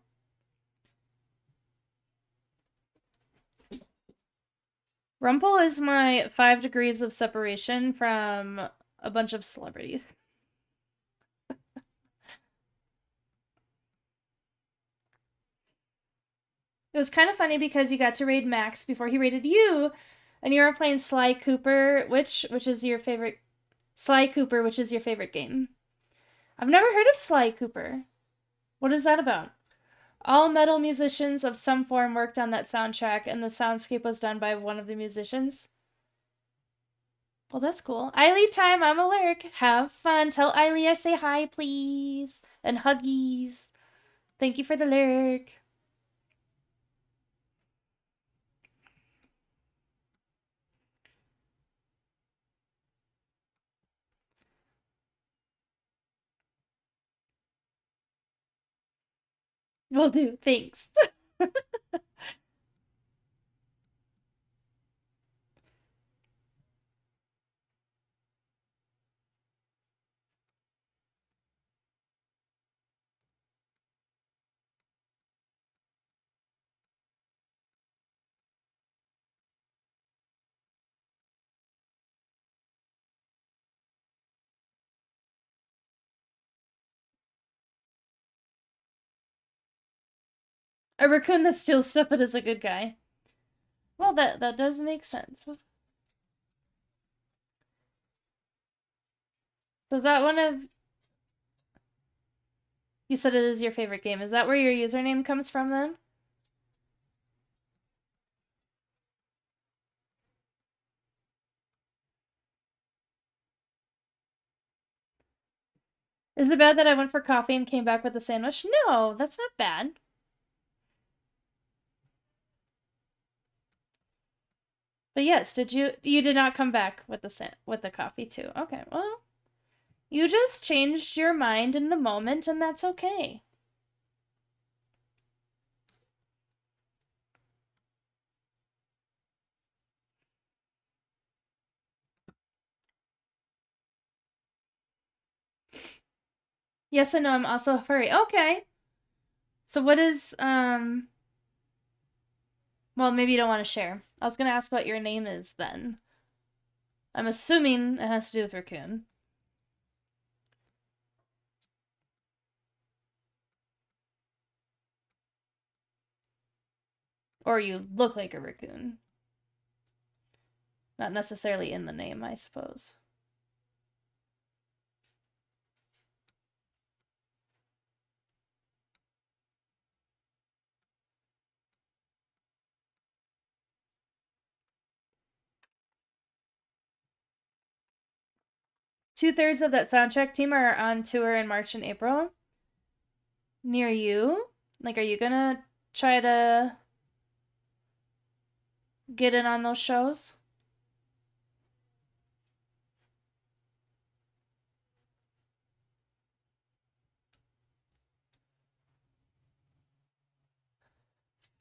Rumble is my 5 degrees of separation from a bunch of celebrities. It was kind of funny because you got to raid Max before he raided you, and you were playing Sly Cooper, which is your favorite Sly Cooper, which is your favorite game. I've never heard of Sly Cooper. What is that about? All metal musicians of some form worked on that soundtrack, and the soundscape was done by one of the musicians. Well, that's cool. Eiley time, I'm a lurk. Have fun. Tell Eiley I say hi, please. And huggies. Thank you for the lurk. Will do. Thanks. A raccoon that steals stuff but is a good guy. Well, that does make sense. So is that one of... You said it is your favorite game. Is that where your username comes from then? Is it bad that I went for coffee and came back with a sandwich? No, that's not bad. But yes, you did not come back with the coffee too. Okay, well, you just changed your mind in the moment and that's okay. Yes and no, I'm also a furry. Okay. So what is well, maybe you don't want to share. I was gonna ask what your name is then. I'm assuming it has to do with raccoon. Or you look like a raccoon. Not necessarily in the name, I suppose. Two-thirds of that soundtrack team are on tour in March and April. Near you? Like, are you gonna try to get in on those shows?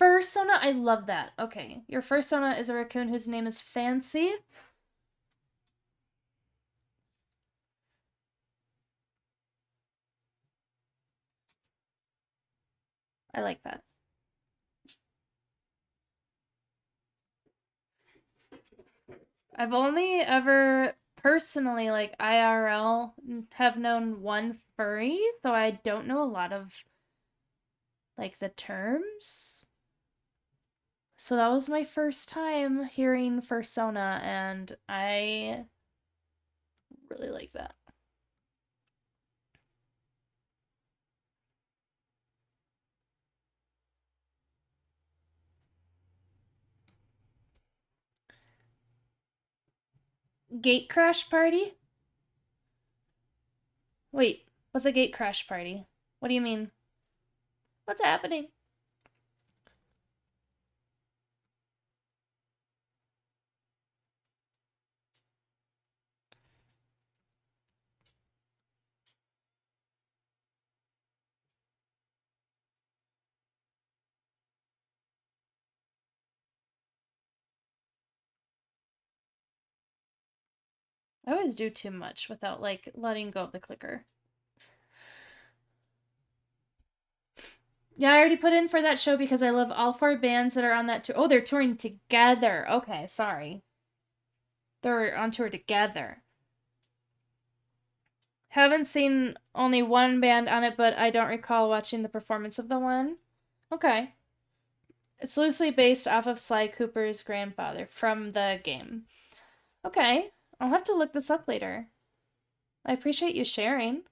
Fursona, I love that. Okay, your fursona is a raccoon whose name is Fancy. I like that. I've only ever personally, like IRL, have known one furry, so I don't know a lot of like the terms. So that was my first time hearing fursona, and I really like that. Gate crash party? Wait, what's a gate crash party? What do you mean? What's happening? I always do too much without like letting go of the clicker. Yeah, I already put in for that show because I love all four bands that are on that tour. Oh, they're touring together. Okay, sorry. They're on tour together. Haven't seen only one band on it, but I don't recall watching the performance of the one. Okay. It's loosely based off of Sly Cooper's grandfather from the game. Okay. I'll have to look this up later. I appreciate you sharing.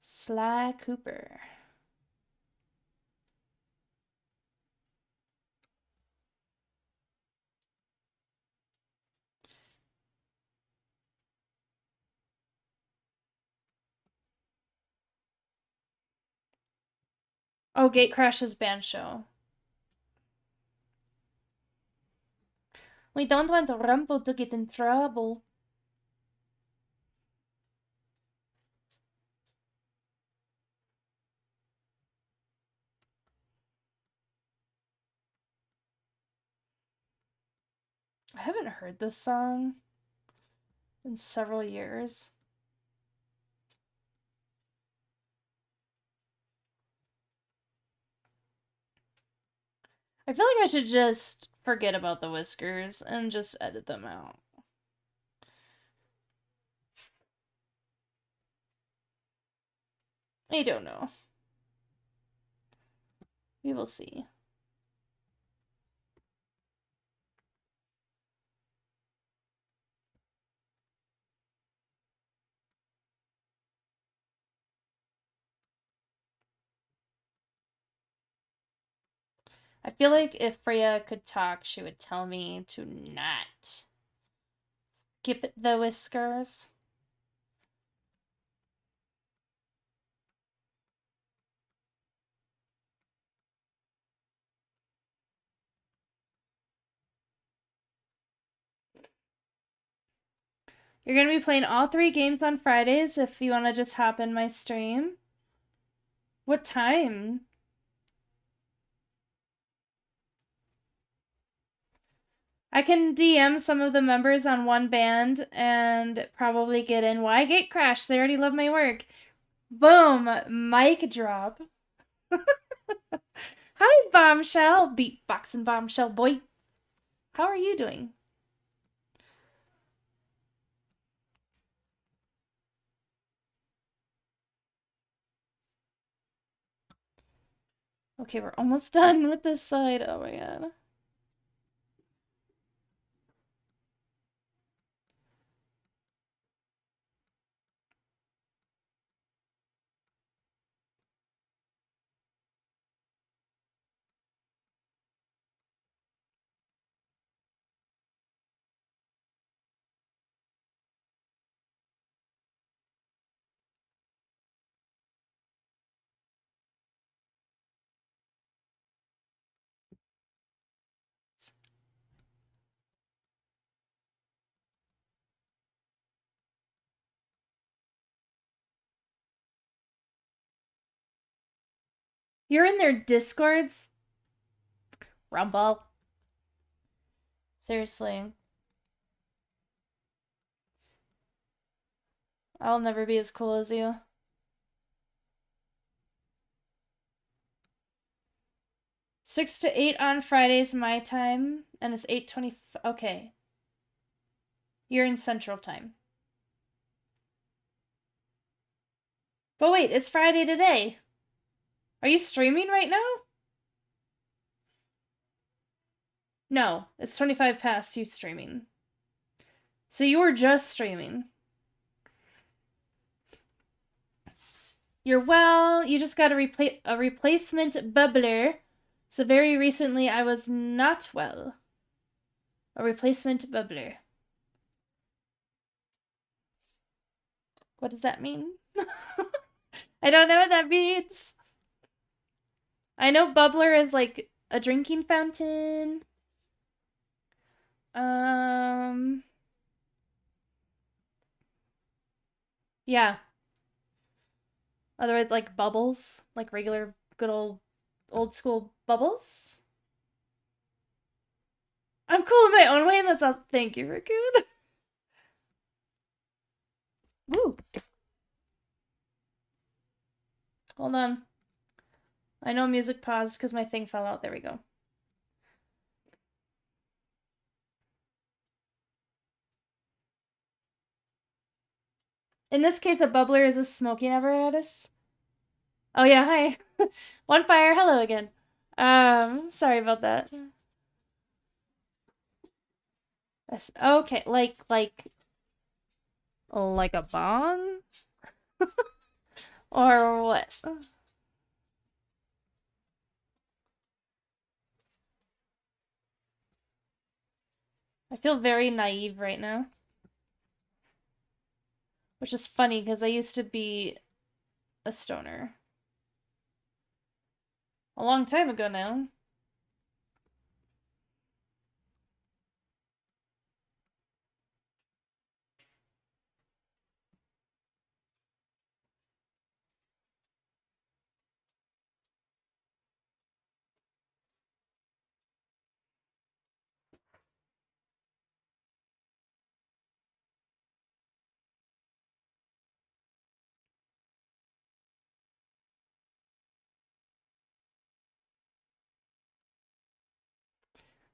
Sly Cooper. Oh, Gatecrash's band show. We don't want Rumble to get in trouble. I haven't heard this song in several years. I feel like I should just forget about the whiskers and just edit them out. I don't know. We will see. I feel like if Freya could talk, she would tell me to not skip the whiskers. You're going to be playing all three games on Fridays if you want to just hop in my stream. What time? I can DM some of the members on one band and probably get in. Why Gatecrash? They already love my work. Boom! Mic drop. Hi, Bombshell. Beatboxing Bombshell boy. How are you doing? Okay, we're almost done with this side. Oh my god. You're in their discords? Rumble. Seriously. I'll never be as cool as you. 6 to 8 on Fridays my time, and it's 8:20. Okay. You're in Central Time. But wait, it's Friday today. Are you streaming right now? No, it's 25 past you streaming. So you were just streaming. You're well, you just got a replacement bubbler. So very recently I was not well. A replacement bubbler. What does that mean? I don't know what that means. I know bubbler is like a drinking fountain. Yeah. Otherwise, like bubbles, like regular good old school bubbles. I'm cool in my own way, and that's awesome. Thank you, Raccoon. Woo. Hold on. I know music paused because my thing fell out. There we go. In this case, a bubbler is a smoking apparatus. Oh yeah, hi. One fire, hello again. Sorry about that. Okay, like a bong? Or what? I feel very naive right now. Which is funny because I used to be a stoner. A long time ago now.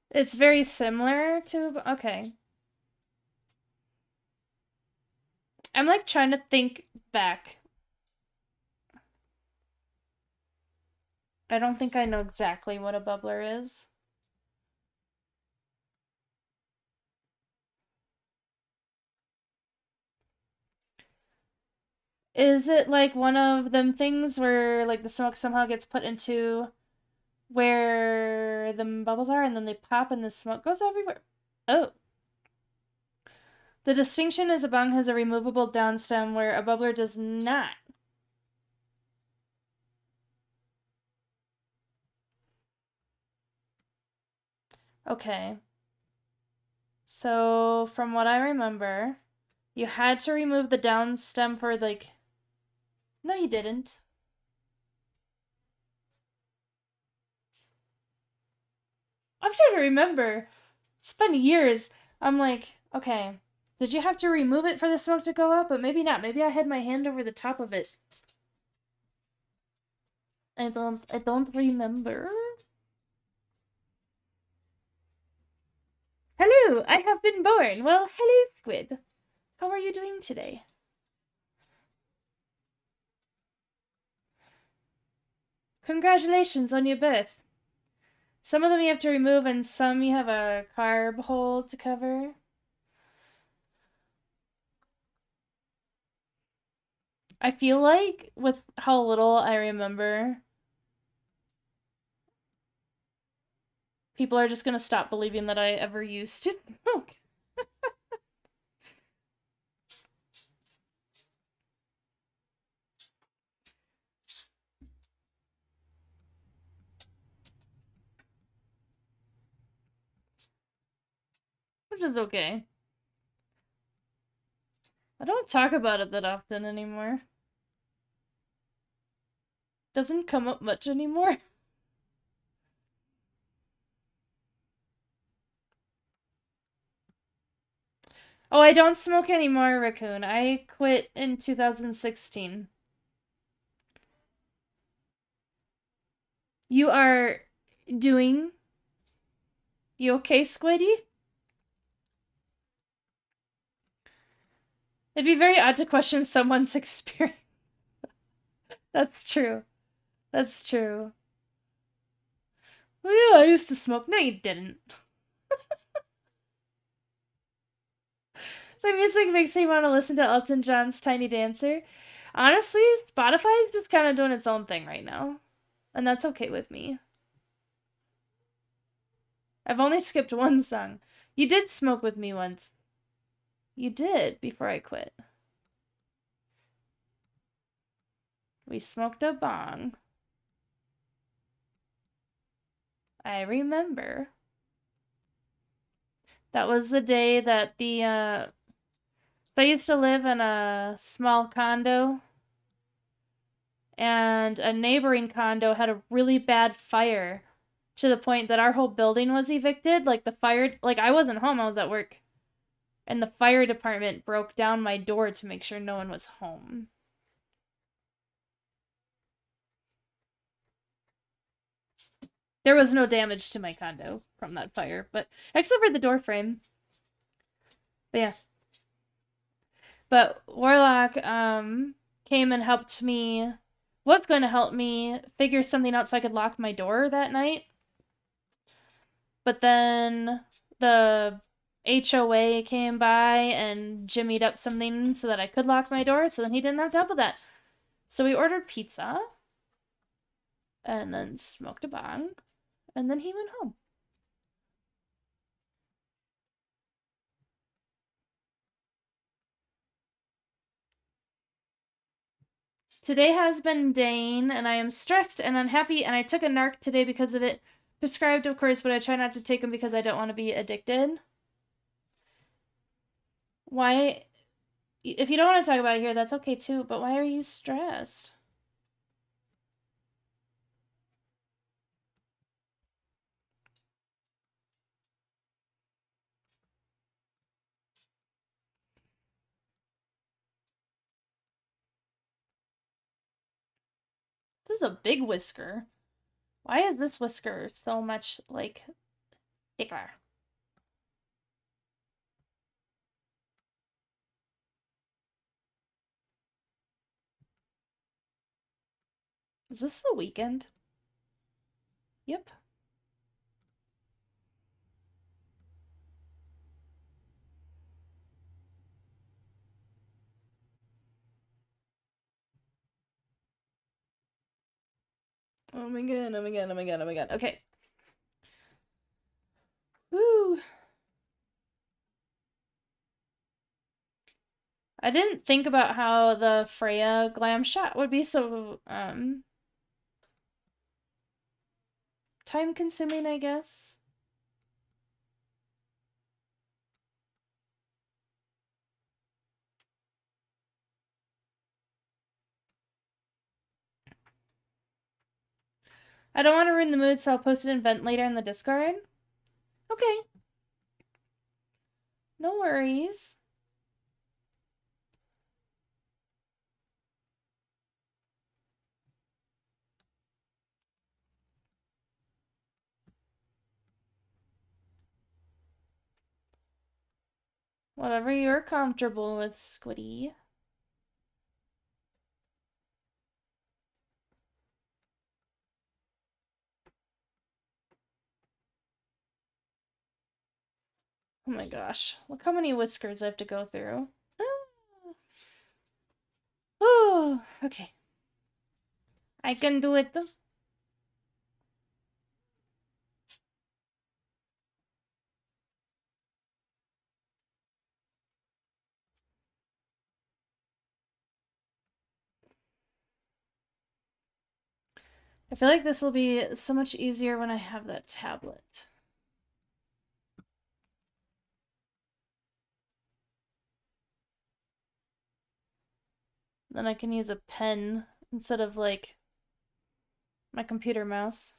It's very similar to... Okay. I'm like trying to think back. I don't think I know exactly what a bubbler is. Is it like one of them things where like the smoke somehow gets put into where the bubbles are and then they pop and the smoke goes everywhere? Oh. The distinction is a bong has a removable downstem where a bubbler does not. Okay. So, from what I remember, you had to remove the downstem for like... No, you didn't. I'm trying to remember. It's been years. I'm like, okay, did you have to remove it for the smoke to go up? But maybe not. Maybe I had my hand over the top of it. I don't remember. Hello, I have been born. Well, hello, Squid. How are you doing today? Congratulations on your birth. Some of them you have to remove, and some you have a carb hole to cover. I feel like with how little I remember, people are just gonna stop believing that I ever used to smoke. Which is okay. I don't talk about it that often anymore. Doesn't come up much anymore. Oh, I don't smoke anymore, Raccoon. I quit in 2016. You are doing... You okay, Squiddy? It'd be very odd to question someone's experience. That's true. That's true. Oh yeah, I used to smoke. No, you didn't. The music makes me want to listen to Elton John's Tiny Dancer. Honestly, Spotify is just kind of doing its own thing right now. And that's okay with me. I've only skipped one song. You did smoke with me once. You did, before I quit. We smoked a bong. I remember. That was the day that the, so I used to live in a small condo, and a neighboring condo had a really bad fire to the point that our whole building was evicted. Like the fire, like I wasn't home, I was at work. And the fire department broke down my door to make sure no one was home. There was no damage to my condo from that fire, but except for the door frame. But yeah. But Warlock came and helped me, was going to help me figure something out so I could lock my door that night. But then the HOA came by and jimmied up something so that I could lock my door, so then he didn't have to help with that. So we ordered pizza and then smoked a bong, and then he went home. Today has been Dane, and I am stressed and unhappy, and I took a narc today because of it. Prescribed, of course, but I try not to take them because I don't want to be addicted. Why? If you don't want to talk about it here, that's okay too, but why are you stressed? This is a big whisker. Why is this whisker so much, like, thicker? Is this the weekend? Yep. Oh my god, oh my god, oh my god, oh my god. Okay. Woo. I didn't think about how the Freya glam shot would be so, time consuming, I guess. I don't want to ruin the mood, so I'll post an event later in the Discord. Okay. No worries. Whatever you're comfortable with, Squiddy. Oh my gosh. Look how many whiskers I have to go through. Oh, okay. I can do it. I feel like this will be so much easier when I have that tablet. Then I can use a pen instead of like my computer mouse.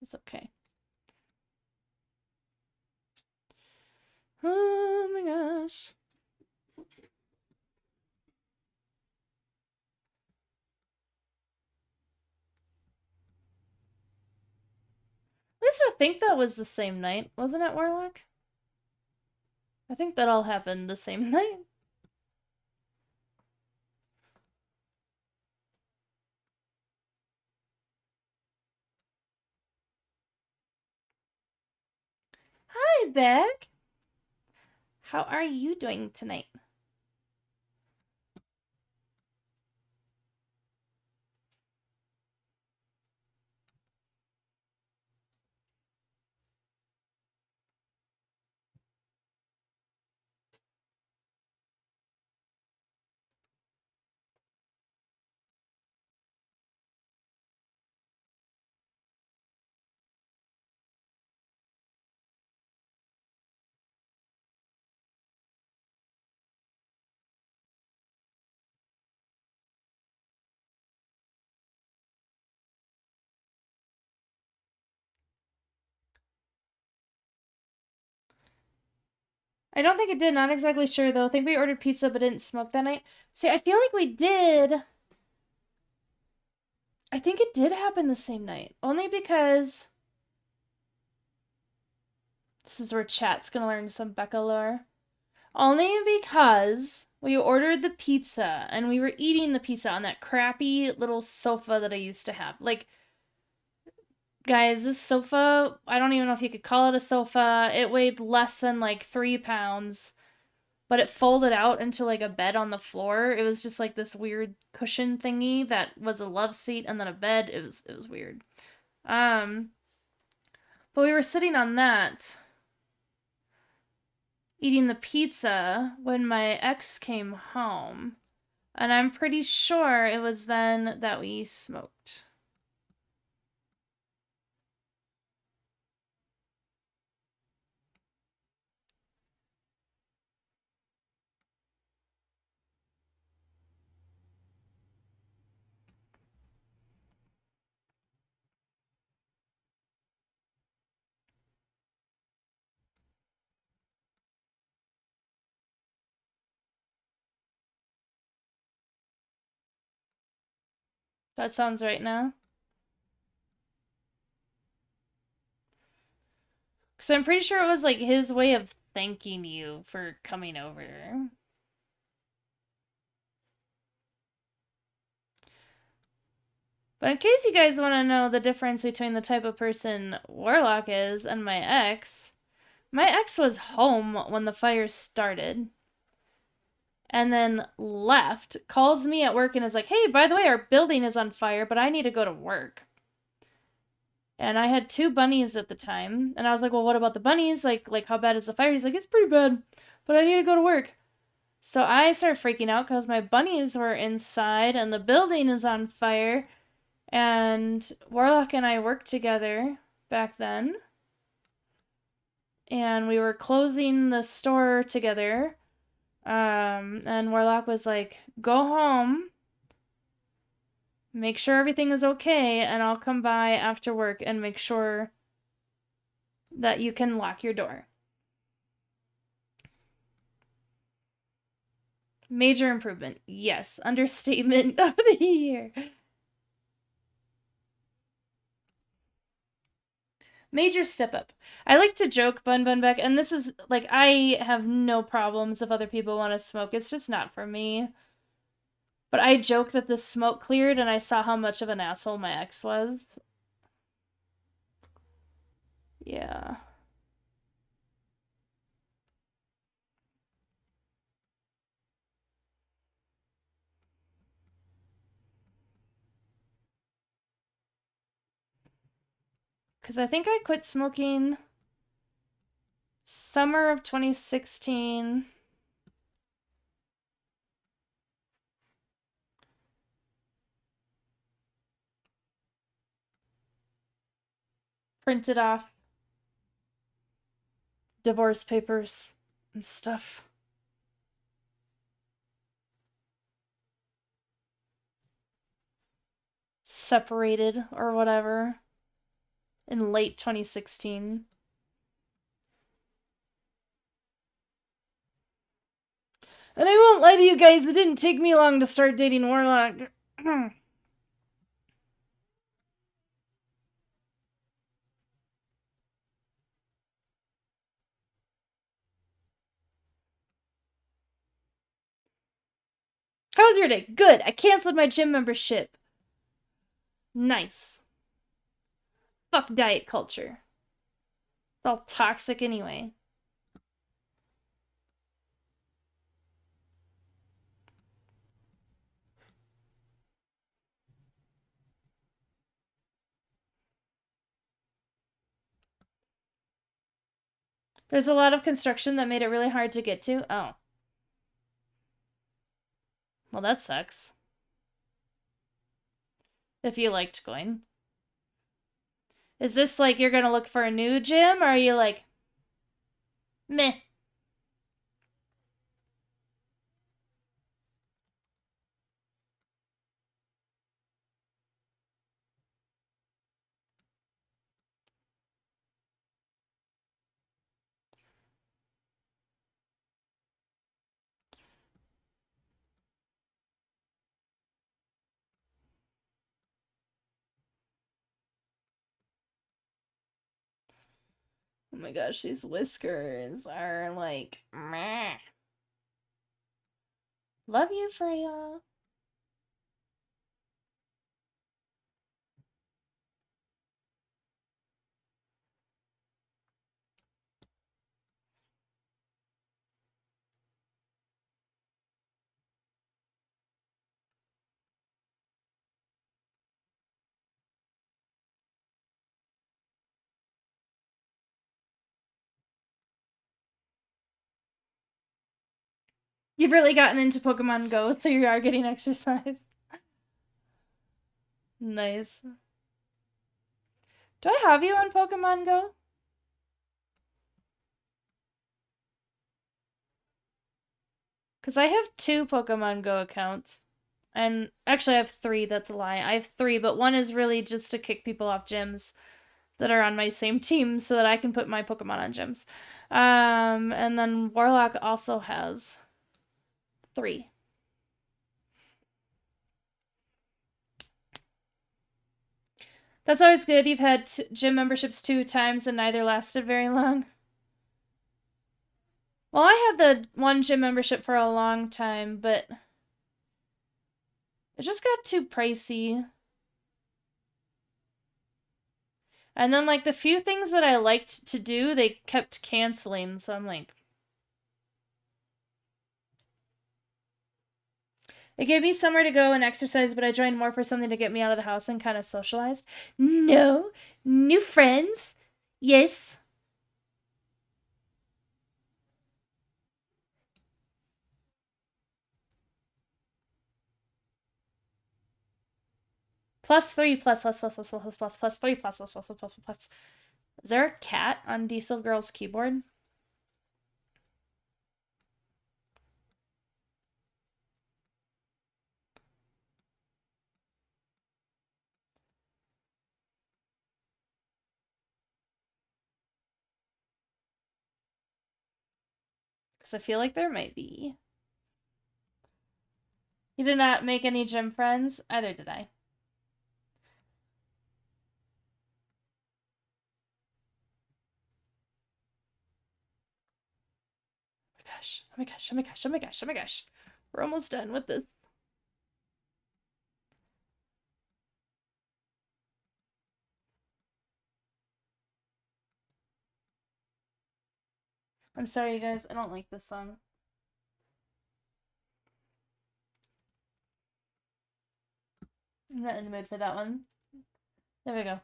It's okay. Oh my gosh. At least I think that was the same night, wasn't it, Warlock? I think that all happened the same night. Hi, Beck. How are you doing tonight? I don't think it did. Not exactly sure, though. I think we ordered pizza but didn't smoke that night. See, I feel like we did. I think it did happen the same night. Only because... This is where chat's gonna learn some Becca lore. Only because we ordered the pizza and we were eating the pizza on that crappy little sofa that I used to have. Like, guys, this sofa, I don't even know if you could call it a sofa. It weighed less than like 3 pounds, but it folded out into like a bed on the floor. It was just like this weird cushion thingy that was a love seat and then a bed. It was weird. But we were sitting on that eating the pizza when my ex came home. And I'm pretty sure it was then that we smoked. That sounds right now. Because I'm pretty sure it was like his way of thanking you for coming over. But in case you guys want to know the difference between the type of person Warlock is and my ex was home when the fire started. And then left, calls me at work and is like, hey, by the way, our building is on fire, but I need to go to work. And I had 2 bunnies at the time. And I was like, well, what about the bunnies? Like how bad is the fire? He's like, it's pretty bad, but I need to go to work. So I started freaking out because my bunnies were inside and the building is on fire. And Warlock and I worked together back then. And we were closing the store together. And Warlock was like, go home, make sure everything is okay, and I'll come by after work and make sure that you can lock your door. Major improvement. Yes, understatement of the year. Major step up. I like to joke, Bun Bun Beck, and this is, like, I have no problems if other people want to smoke. It's just not for me. But I joke that the smoke cleared and I saw how much of an asshole my ex was. Yeah. Because I think I quit smoking summer of 2016. Printed off divorce papers and stuff. Separated or whatever in late 2016. And I won't lie to you guys, it didn't take me long to start dating Warlock. How was your day? Good. I canceled my gym membership. Nice. Fuck diet culture. It's all toxic anyway. There's a lot of construction that made it really hard to get to. Oh. Well, that sucks. If you liked going. Is this like you're gonna look for a new gym, or are you like, meh? Oh my gosh, these whiskers are like, meh. Love you, Freya. You've really gotten into Pokemon Go, so you are getting exercise. Nice. Do I have you on Pokemon Go? Because I have 2 Pokemon Go accounts. And actually, I have 3. That's a lie. I have 3, but one is really just to kick people off gyms that are on my same team so that I can put my Pokemon on gyms. And then Warlock also has 3. That's always good. You've had gym memberships 2 times and neither lasted very long. Well, I had the one gym membership for a long time, but it just got too pricey. And then, like, the few things that I liked to do, they kept canceling, so I'm like... It gave me somewhere to go and exercise, but I joined more for something to get me out of the house and kind of socialized. No. New friends? Yes. +3 ++++++++3 ++++++++++++++++++++++++++++++++++++++++++++++++++++++++++++++++++++++++++++++++ Is there a cat on Diesel Girl's keyboard? Because I feel like there might be. You did not make any gym friends? Either did I. gosh. Oh my gosh. Oh my gosh. Oh my gosh. Oh my gosh. We're almost done with this. I'm sorry, you guys. I don't like this song. I'm not in the mood for that one. There we go.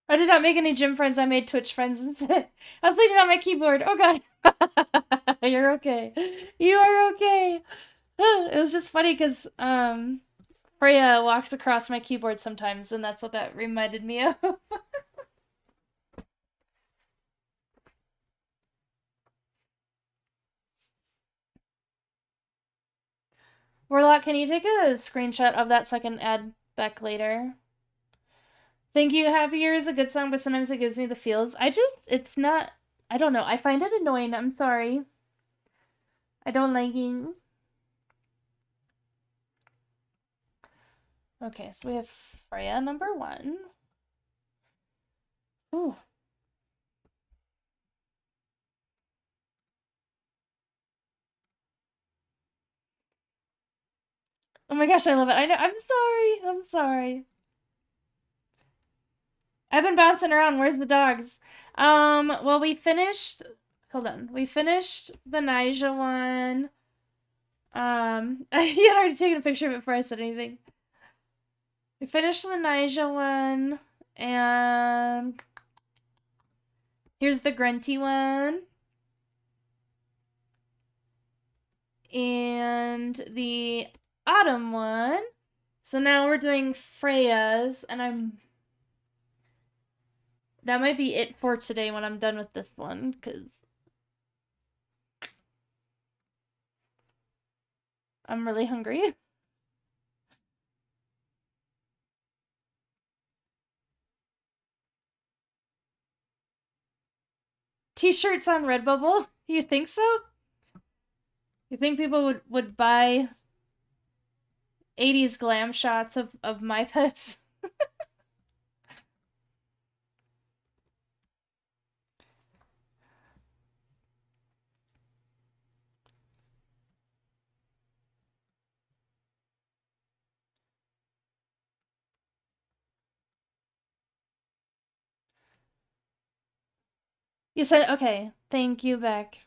I did not make any gym friends. I made Twitch friends instead. I was leaning on my keyboard. Oh god. You're okay. You are okay. It was just funny because Freya walks across my keyboard sometimes, and that's what that reminded me of. Warlock, can you take a screenshot of that so I can add back later? Thank you. Happier is a good song, but sometimes it gives me the feels. It's not, I don't know. I find it annoying. I'm sorry. I don't like it. Okay, so we have Freya number 1. Ooh. Oh my gosh, I love it. I know. I'm sorry. I'm sorry. I've been bouncing around. Where's the dogs? Well, we finished. Hold on. We finished the Nyjah one. I had already taken a picture of it before I said anything. We finished the Nyjah one, and here's the Grunty one. And the Autumn one. So now we're doing Freya's, and that might be it for today when I'm done with this one, because I'm really hungry. T-shirts on Redbubble? You think so? You think people would buy 80s glam shots of my pets? You said, okay, thank you, Beck.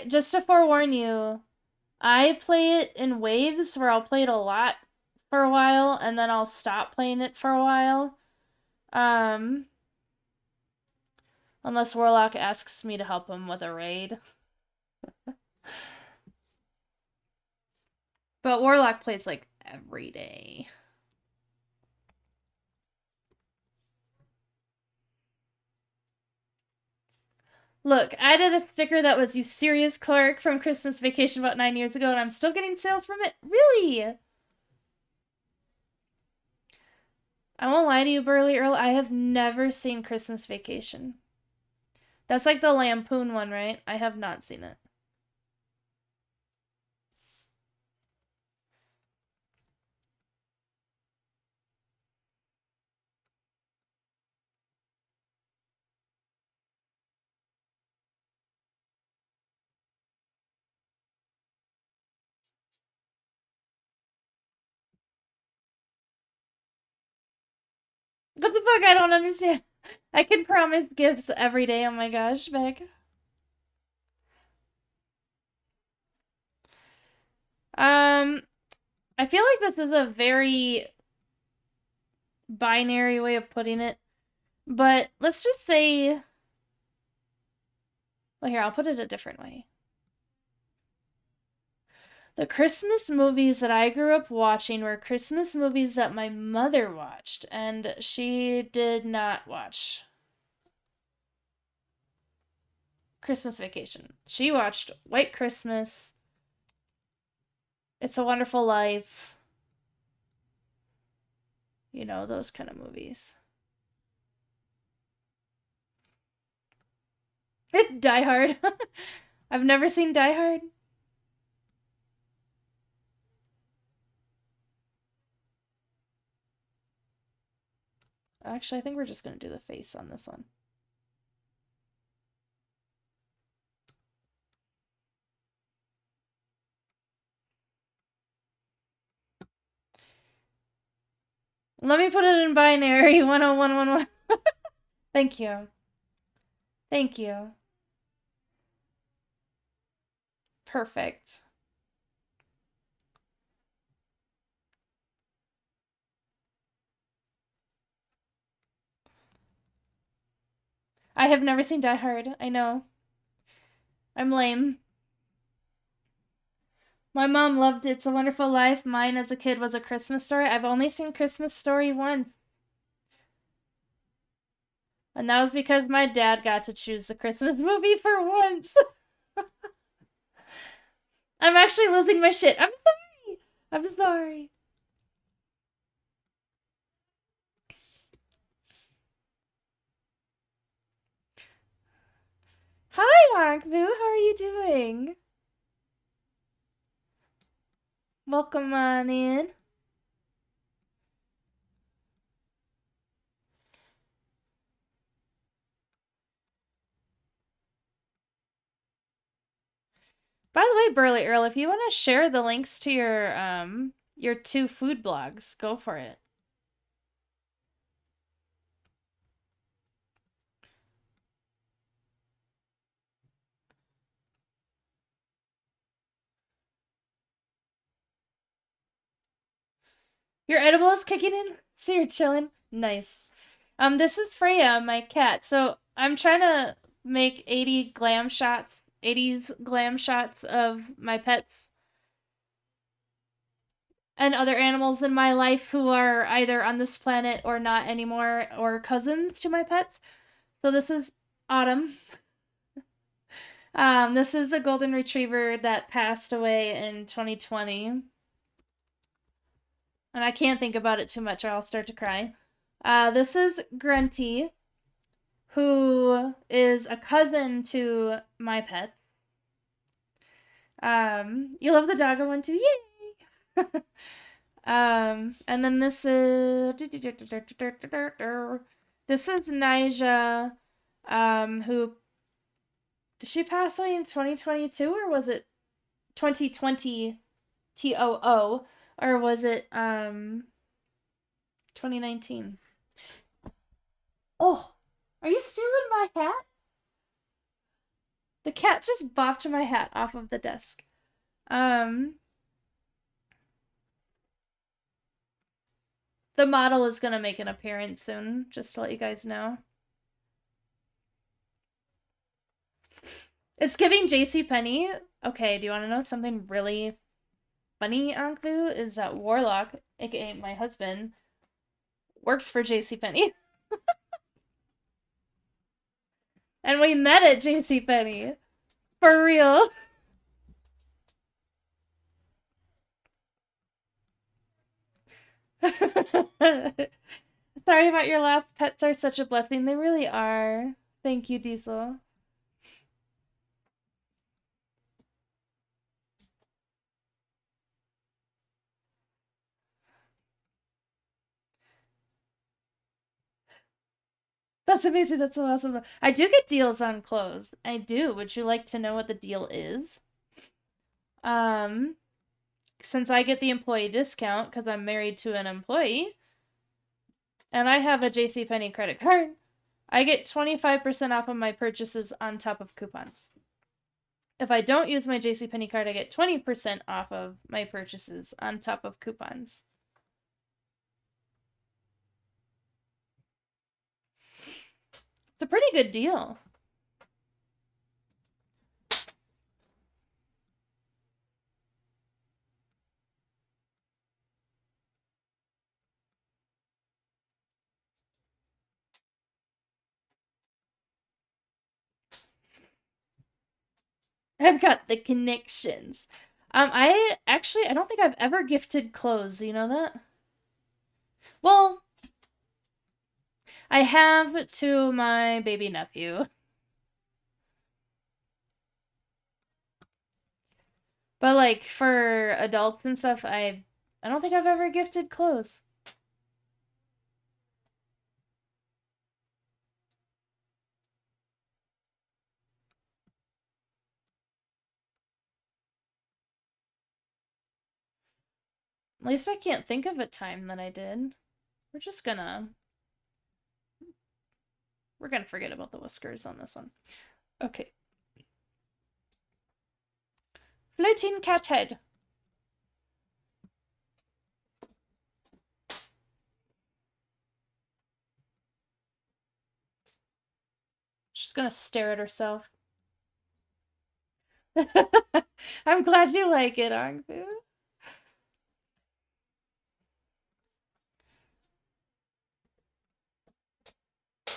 Just to forewarn you, I play it in waves where I'll play it a lot for a while and then I'll stop playing it for a while. Um, unless Warlock asks me to help him with a raid. But Warlock plays like every day. Look, I did a sticker that was "You Serious Clark" from Christmas Vacation about 9 years ago, and I'm still getting sales from it. Really? I won't lie to you, Burly Earl. I have never seen Christmas Vacation. That's like the Lampoon one, right? I have not seen it. What the fuck? I don't understand. I can promise gifts every day. Oh my gosh, Beck. I feel like this is a very binary way of putting it, but let's just say, well, here, I'll put it a different way. The Christmas movies that I grew up watching were Christmas movies that my mother watched, and she did not watch Christmas Vacation. She watched White Christmas, It's a Wonderful Life, you know, those kind of movies. Die Hard. I've never seen Die Hard. Actually, I think we're just gonna do the face on this one. Let me put it in binary 10111. Thank you. Thank you. Perfect. I have never seen Die Hard. I know. I'm lame. My mom loved It's a Wonderful Life. Mine as a kid was A Christmas Story. I've only seen Christmas Story once. And that was because my dad got to choose the Christmas movie for once. I'm actually losing my shit. I'm sorry. I'm sorry. Hi, Ankbu. How are you doing? Welcome on in. By the way, Burly Earl, if you want to share the links to your 2 food blogs, go for it. Your edible is kicking in? So you're chilling? Nice. This is Freya, my cat. So I'm trying to make 80 glam shots, 80s glam shots of my pets and other animals in my life who are either on this planet or not anymore or cousins to my pets. So this is Autumn. This is a golden retriever that passed away in 2020. And I can't think about it too much or I'll start to cry. This is Grunty, who is a cousin to my pets. You love the doggo one too, yay! And then this is Nija, who did she pass away in 2022 or was it 2020 TOO or was it 2019? Oh, are you stealing my hat? The cat just bopped my hat off of the desk. The model is gonna make an appearance soon, just to let you guys know. It's giving JCPenney. Okay, do you want to know something really funny, Anku? Is that Warlock, aka my husband, works for JCPenney. And we met at JCPenney. For real. Sorry about your last pets are such a blessing. They really are. Thank you, Diesel. That's amazing. That's so awesome. I do get deals on clothes. I do. Would you like to know what the deal is? Since I get the employee discount because I'm married to an employee and I have a JCPenney credit card, I get 25% off of my purchases on top of coupons. If I don't use my JCPenney card, I get 20% off of my purchases on top of coupons. It's a pretty good deal. I've got the connections. I don't think I've ever gifted clothes. You know that? Well, I have to my baby nephew. But like for adults and stuff, I don't think I've ever gifted clothes. At least I can't think of a time that I did. We're just gonna... We're gonna forget about the whiskers on this one. Okay. Floating cat head. She's gonna stare at herself. I'm glad you like it, Angfu.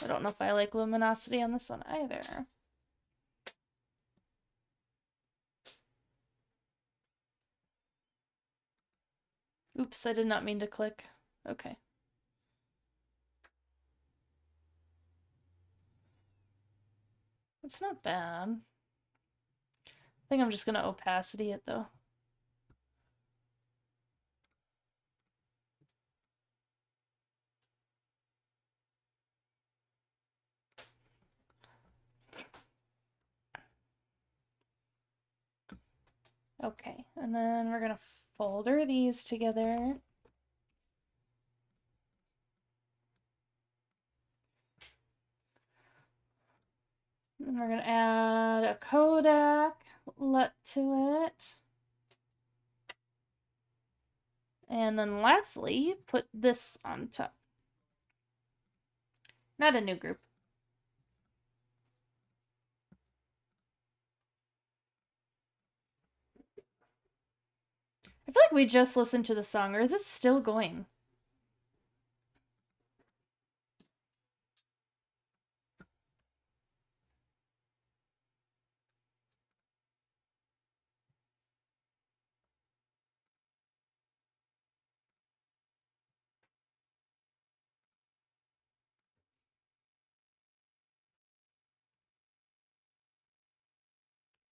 I don't know if I like luminosity on this one either. Oops, I did not mean to click. Okay. It's not bad. I think I'm just gonna opacity it though. Okay, and then we're gonna folder these together. And we're gonna add a Kodak LUT to it. And then lastly, put this on top. Not a new group. I feel like we just listened to the song, or is it still going?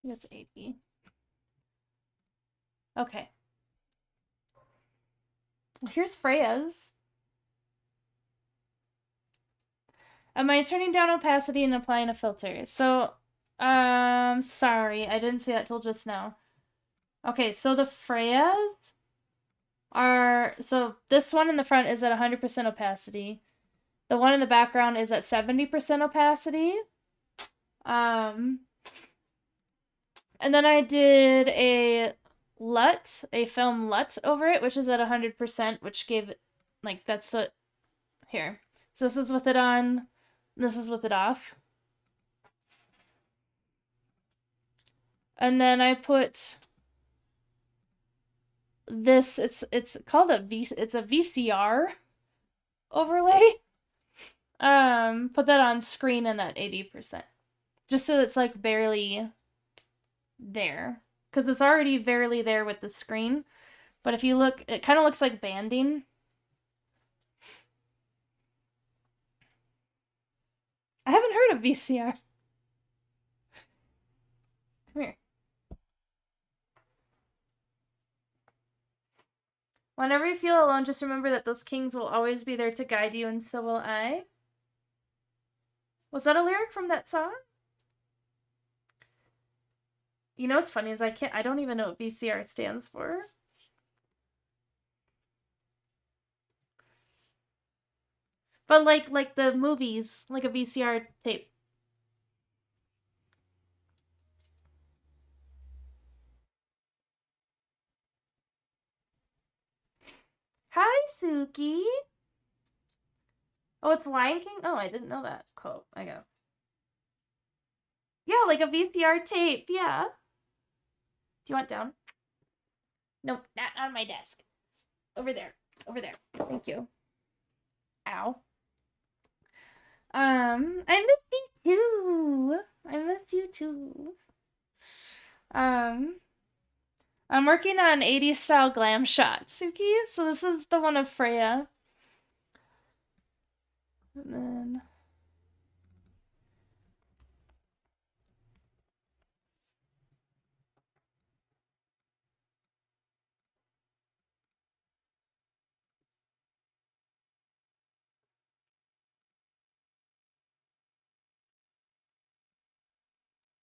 That's 80. Okay. Here's Freya's. Am I turning down opacity and applying a filter? So, sorry, I didn't see that till just now. Okay, so the Freyas are, so this one in the front is at 100% opacity. The one in the background is at 70% opacity. And then I did a LUT, a film LUT over it, which is at 100%, which gave it, like, that's what, here. So this is with it on, this is with it off. And then I put this, it's called it's a VCR overlay. Put that on screen and at 80%. Just so it's like barely there. Because it's already barely there with the screen. But if you look, it kind of looks like banding. I haven't heard of VCR. Come here. Whenever you feel alone, just remember that those kings will always be there to guide you, and so will I. Was that a lyric from that song? You know what's funny is I don't even know what VCR stands for. But like the movies, like a VCR tape. Hi, Suki. Oh, it's Lion King? Oh, I didn't know that quote, I guess. Yeah, like a VCR tape, yeah. Do you want down? Nope, not on my desk. Over there. Over there. Thank you. Ow. I miss you too. I miss you too. Um, I'm working on 80s style glam shots, Suki. So this is the one of Freya. And then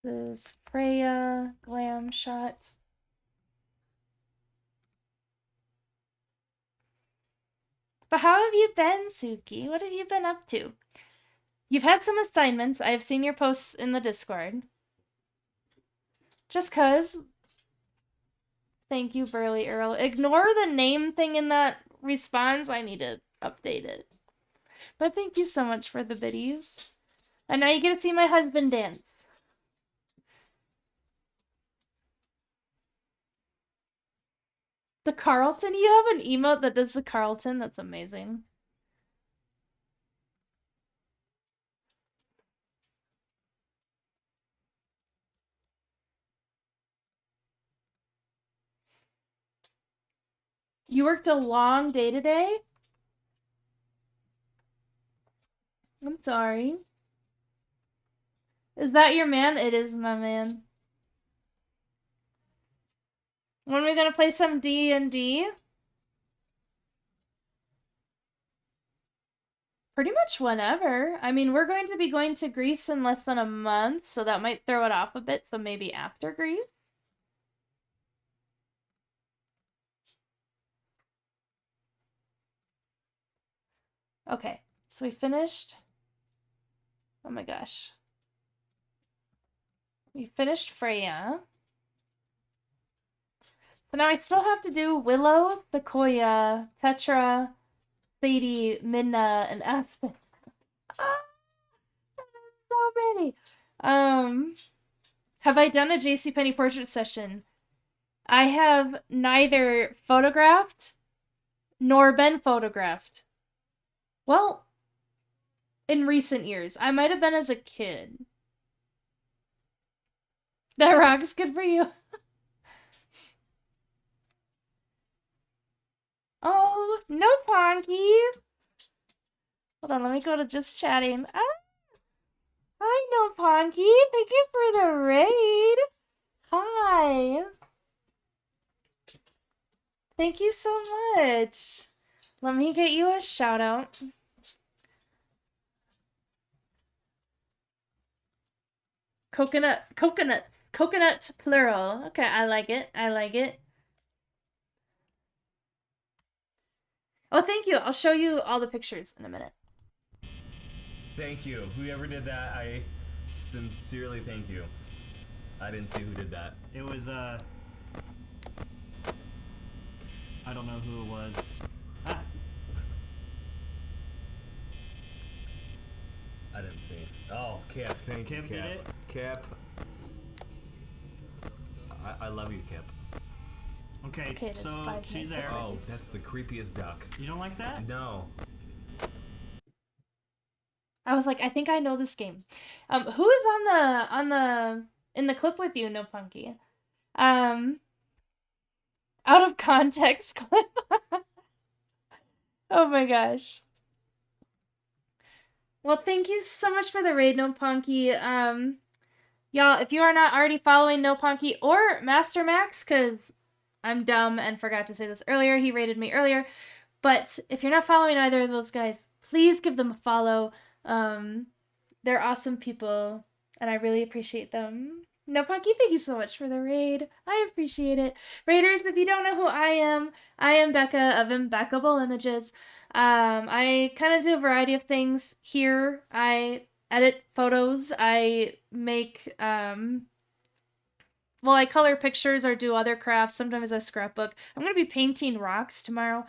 this Freya glam shot. But how have you been, Suki? What have you been up to? You've had some assignments. I've seen your posts in the Discord. Just 'cause. Thank you, Burly Earl. Ignore the name thing in that response. I need to update it. But thank you so much for the biddies. And now you get to see my husband dance. The Carlton? You have an emote that does the Carlton? That's amazing. You worked a long day today? I'm sorry. Is that your man? It is my man. When are we gonna play some D&D? Pretty much whenever. I mean, we're going to be going to Greece in less than a month, so that might throw it off a bit, so maybe after Greece? Okay, so we finished. Oh my gosh. We finished Freya. So now I still have to do Willow, Sequoia, Tetra, Sadie, Midna, and Aspen. Ah, so many. Have I done a JCPenney portrait session? I have neither photographed nor been photographed. Well, in recent years. I might have been as a kid. That rock's good for you. Oh, no Ponky. Hold on, let me go to just chatting. Ah, hi, no Ponky. Thank you for the raid. Hi. Thank you so much. Let me get you a shout out. Coconut plural. Okay, I like it. I like it. Oh, thank you. I'll show you all the pictures in a minute. Thank you. Whoever did that, I sincerely thank you. I didn't see who did that. It was, I don't know who it was. Ah! I didn't see. Oh, Kip. Thank you, Kip Kip. did it? Kip. I love you, Kip. Okay, Okay, it is so 5 she's minutes. there. Oh, that's the creepiest duck. You don't like that? No. I was like, I think I know this game. Who is in the clip with you, no Punky? Out of context clip. Oh my gosh. Well, thank you so much for the raid, no Punky. Y'all, if you are not already following no Punky or Master Max, because I'm dumb and forgot to say this earlier, he raided me earlier. But if you're not following either of those guys, please give them a follow. They're awesome people, and I really appreciate them. No, Punky, thank you so much for the raid. I appreciate it. Raiders, if you don't know who I am Becca of Impeccable Images. I kind of do a variety of things here. I edit photos. I make, well, I color pictures or do other crafts. Sometimes I scrapbook. I'm going to be painting rocks tomorrow.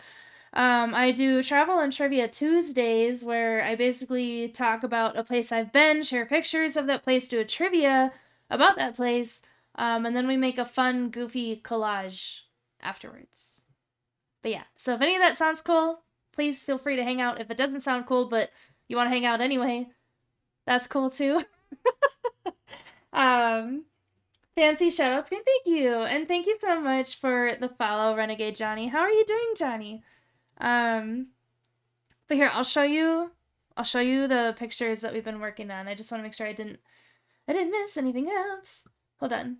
I do travel and trivia Tuesdays where I basically talk about a place I've been, share pictures of that place, do a trivia about that place, and then we make a fun, goofy collage afterwards. But yeah, so if any of that sounds cool, please feel free to hang out. If it doesn't sound cool, but you want to hang out anyway, that's cool too. Fancy shoutouts, thank you, and thank you so much for the follow, Renegade Johnny. How are you doing, Johnny? But here, I'll show you the pictures that we've been working on. I just want to make sure I didn't miss anything else. Hold on.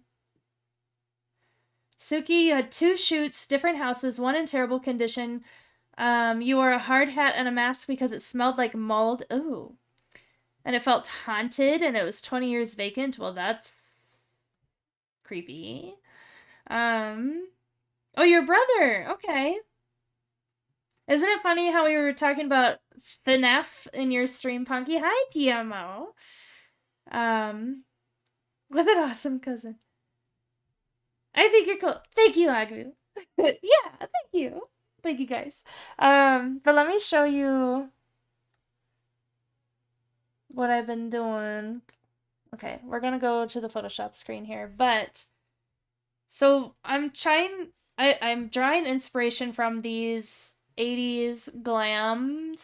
Suki, you had 2 shoots, different houses, one in terrible condition. You wore a hard hat and a mask because it smelled like mold. Ooh. And it felt haunted and it was 20 years vacant. Well, that's creepy. Oh, your brother. Okay. Isn't it funny how we were talking about FNAF in your stream, Punky? Hi, PMO. With an awesome cousin. I think you're cool. Thank you, Agru. Yeah, thank you. Thank you, guys. But let me show you what I've been doing. Okay, we're gonna go to the Photoshop screen here, but so I'm drawing inspiration from these 80s glam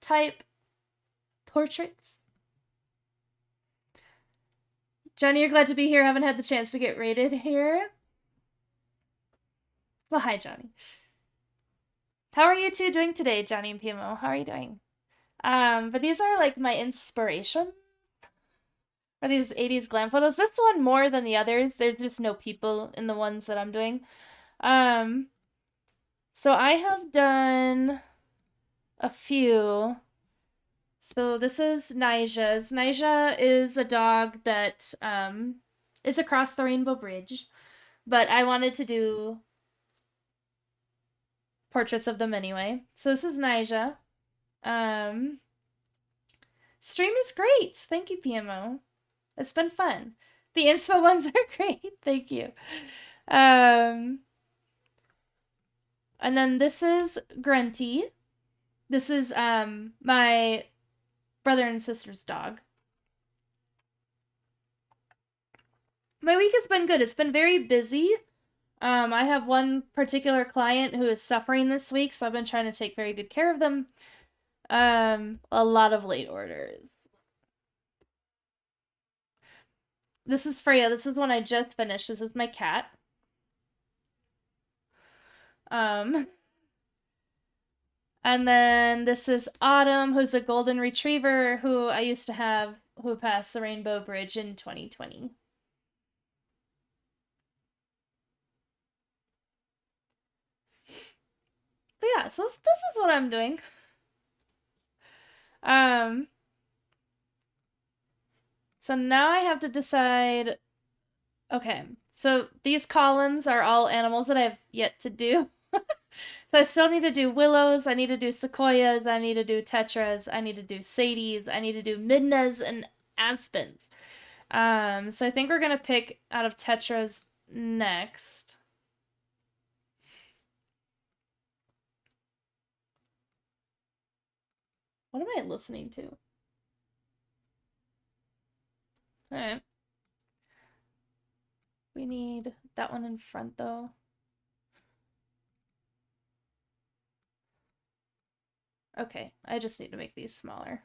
type portraits. Johnny, you're glad to be here. Haven't had the chance to get rated here. Well, hi, Johnny. How are you two doing today, Johnny and PMO? How are you doing? But these are like my inspiration for these 80s glam photos. This one more than the others. There's just no people in the ones that I'm doing. So I have done a few. So this is Nija's. Nija is a dog that is across the Rainbow Bridge, but I wanted to do portraits of them anyway. So this is Nija. Stream is great. Thank you, PMO. It's been fun. The inspo ones are great. Thank you. And then this is Grunty. This is my brother and sister's dog. My week has been good. It's been very busy. I have one particular client who is suffering this week, so I've been trying to take very good care of them. A lot of late orders. This is Freya. This is one I just finished. This is my cat. And then this is Autumn, who's a golden retriever who I used to have, who passed the Rainbow Bridge in 2020. But yeah, so this is what I'm doing. So now I have to decide. Okay, so these columns are all animals that I've yet to do. So I still need to do willows, I need to do sequoias, I need to do tetras, I need to do sadies, I need to do midnas and aspens. So I think we're gonna pick out of tetras next. What am I listening to? Alright. We need that one in front though. Okay, I just need to make these smaller.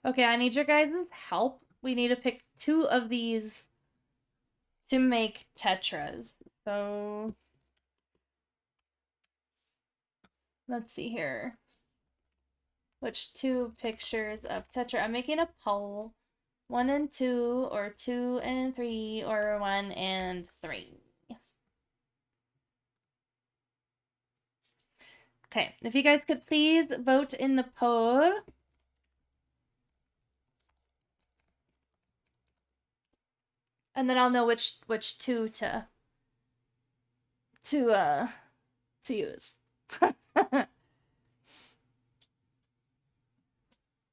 Okay, I need your guys' help. We need to pick 2 of these to make tetras. So let's see here. Which 2 pictures of tetra? I'm making a poll. 1 and 2, or 2 and 3, or 1 and 3. Okay, if you guys could please vote in the poll. And then I'll know which 2 to use.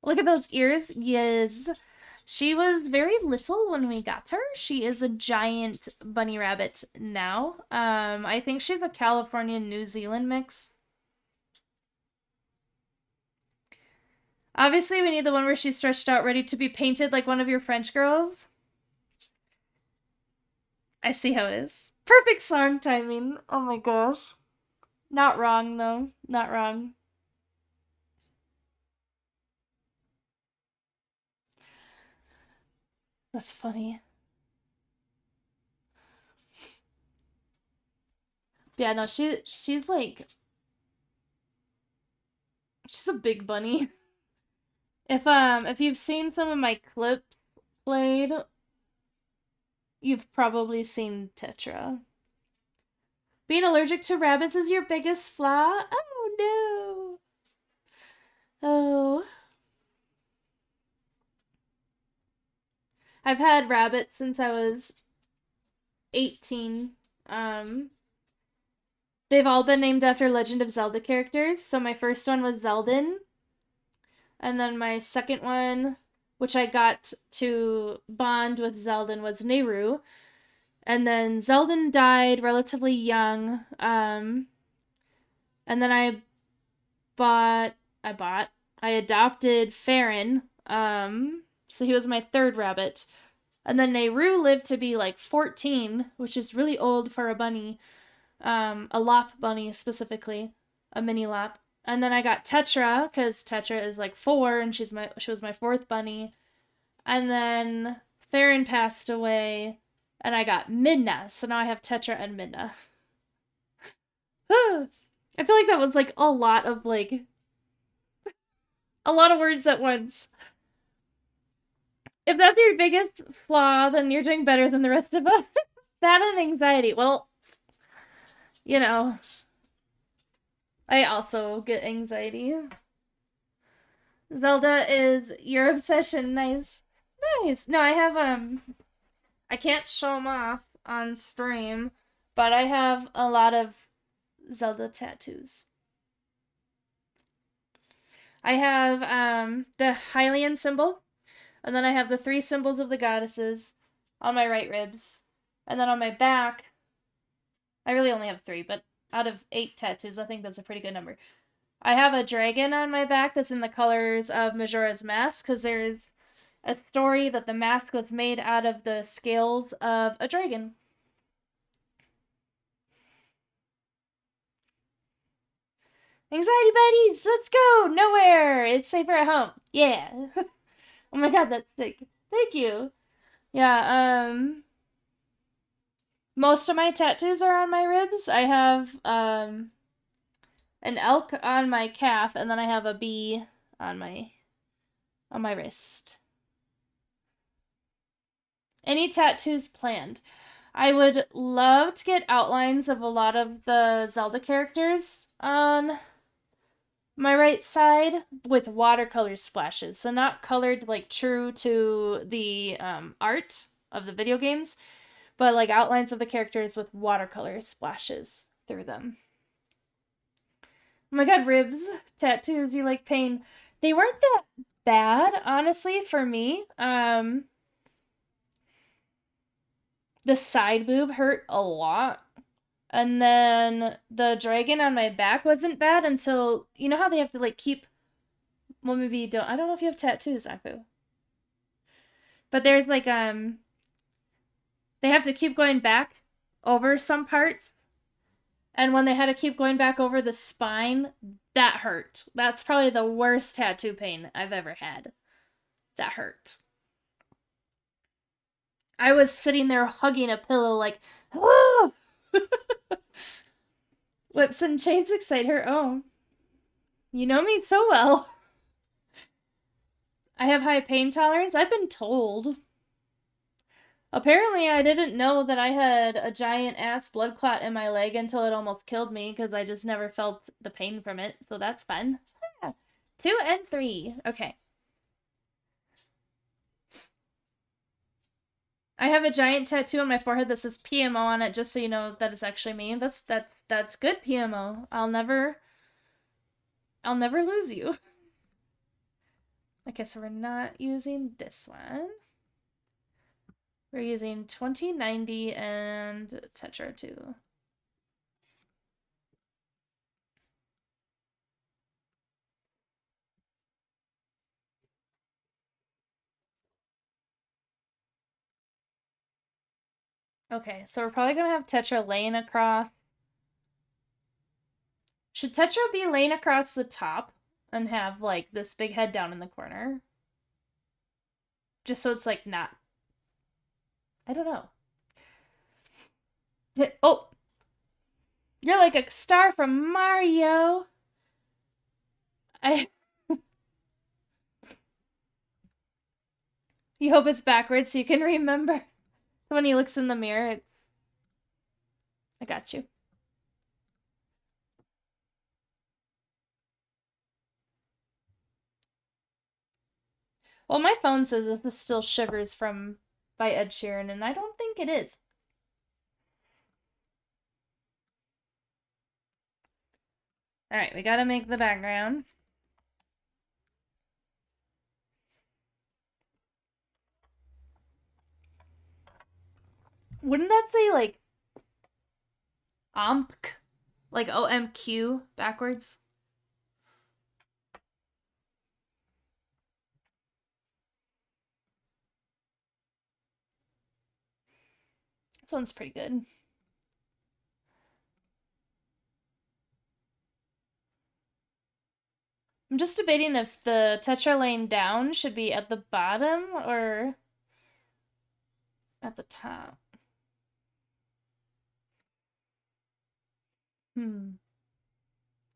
Look at those ears. Yes. She was very little when we got her. She is a giant bunny rabbit now. I think she's a California New Zealand mix. Obviously, we need the one where she's stretched out, ready to be painted like one of your French girls. I see how it is. Perfect song timing. Oh my gosh. Not wrong, though. Not wrong. That's funny. Yeah, no, she's like... She's a big bunny. If you've seen some of my clips played, you've probably seen Tetra. Being allergic to rabbits is your biggest flaw? Oh no. Oh. I've had rabbits since I was 18. Um, they've all been named after Legend of Zelda characters. So my first one was Zeldin, and then my second one, which I got to bond with Zeldin, was Nehru. And then Zeldin died relatively young. And then bought, I bought, I adopted Farron. So he was my third rabbit. And then Nehru lived to be like 14, which is really old for a bunny. A lop bunny specifically, a mini lop. And then I got Tetra because Tetra is like 4, and she was my fourth bunny. And then Farron passed away, and I got Midna. So now I have Tetra and Midna. I feel like that was like a lot of words at once. If that's your biggest flaw, then you're doing better than the rest of us. That and anxiety. Well, you know, I also get anxiety. Zelda is your obsession. Nice. Nice. No, I have, I can't show them off on stream, but I have a lot of Zelda tattoos. I have, the Hylian symbol, and then I have the 3 symbols of the goddesses on my right ribs. And then on my back, I really only have 3, but out of 8 tattoos, I think that's a pretty good number. I have a dragon on my back that's in the colors of Majora's Mask, because there's a story that the mask was made out of the scales of a dragon. Anxiety buddies, let's go! Nowhere! It's safer at home. Yeah. Oh my god, that's sick. Thank you. Yeah, most of my tattoos are on my ribs. I have, an elk on my calf, and then I have a bee on my wrist. Any tattoos planned? I would love to get outlines of a lot of the Zelda characters on my right side with watercolor splashes. So not colored like true to the art of the video games, but like outlines of the characters with watercolor splashes through them. Oh my god, ribs, tattoos, you like pain. They weren't that bad, honestly, for me. The side boob hurt a lot. And then the dragon on my back wasn't bad until, you know how they have to like keep, well, maybe you don't. I don't know if you have tattoos, Aku. But there's like, they have to keep going back over some parts. And when they had to keep going back over the spine, that hurt. That's probably the worst tattoo pain I've ever had. That hurt. I was sitting there hugging a pillow like, oh! Whips and chains excite her. Oh. You know me so well. I have high pain tolerance. I've been told. Apparently, I didn't know that I had a giant ass blood clot in my leg until it almost killed me because I just never felt the pain from it. So that's fun. 2 and 3. Okay. I have a giant tattoo on my forehead that says PMO on it, just so you know that it's actually me. That's good, PMO. I'll never lose you. Okay, so we're not using this one. We're using 2090 and Tetra 2. Okay, so we're probably gonna have Tetra laying across. Should Tetra be laying across the top and have like this big head down in the corner? Just so it's like not. I don't know. Oh! You're like a star from Mario! You hope it's backwards so you can remember. So when he looks in the mirror, it's... I got you. Well, my phone says this still shivers from by Ed Sheeran, and I don't think it is. Alright, we gotta make the background. Wouldn't that say, like, OMQ? Like OMQ backwards? This one's pretty good. I'm just debating if the Tetra laying down should be at the bottom or at the top.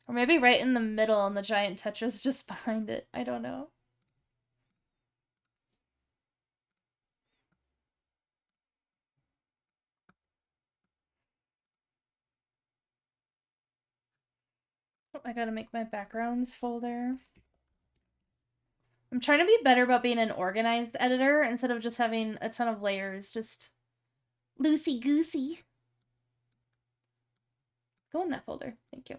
Or maybe right in the middle and the giant Tetra's just behind it. I don't know. Oh, I gotta make my backgrounds folder. I'm trying to be better about being an organized editor instead of just having a ton of layers, just loosey-goosey. Go in that folder. Thank you.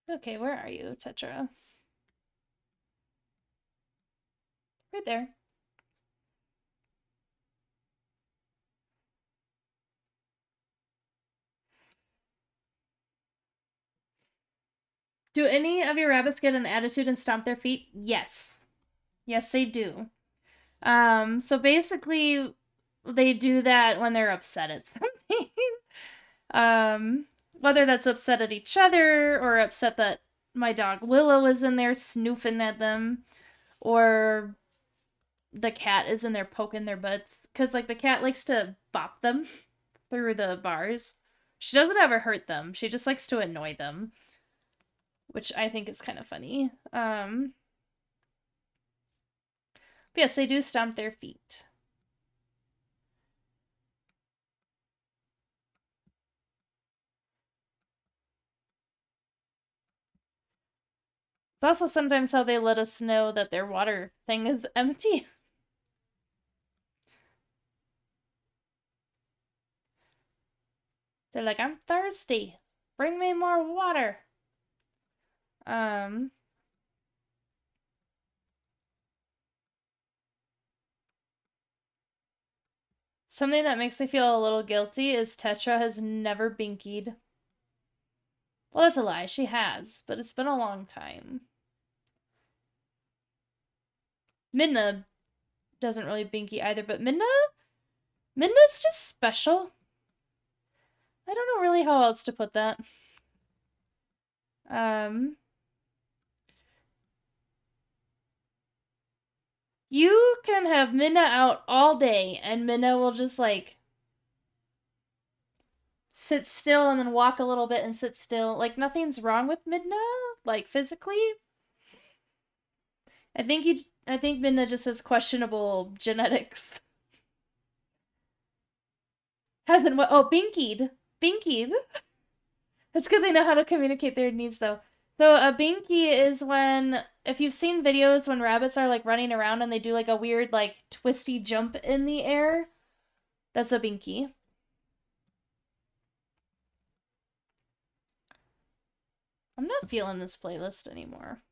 Okay, where are you, Tetra? Right there. Do any of your rabbits get an attitude and stomp their feet? Yes. Yes, they do. So basically, they do that when they're upset at something. Whether that's upset at each other or upset that my dog Willow is in there snoofing at them, or the cat is in there poking their butts. Because, like, the cat likes to bop them through the bars. She doesn't ever hurt them. She just likes to annoy them, which I think is kind of funny. But yes, they do stomp their feet. It's also sometimes how they let us know that their water thing is empty. They're like, I'm thirsty. Bring me more water. Something that makes me feel a little guilty is Tetra has never binkied. Well, that's a lie. She has, but it's been a long time. Midna doesn't really binky either, but Midna's just special. I don't know really how else to put that. You can have Midna out all day, and Midna will just, like, sit still and then walk a little bit and sit still. Like, nothing's wrong with Midna, like, physically. I think Midna just has questionable genetics. Hasn't what? Oh, binkied. Binkied. It's good they know how to communicate their needs, though. So a binky is when, if you've seen videos when rabbits are, like, running around and they do, like, a weird, like, twisty jump in the air, that's a binky. I'm not feeling this playlist anymore.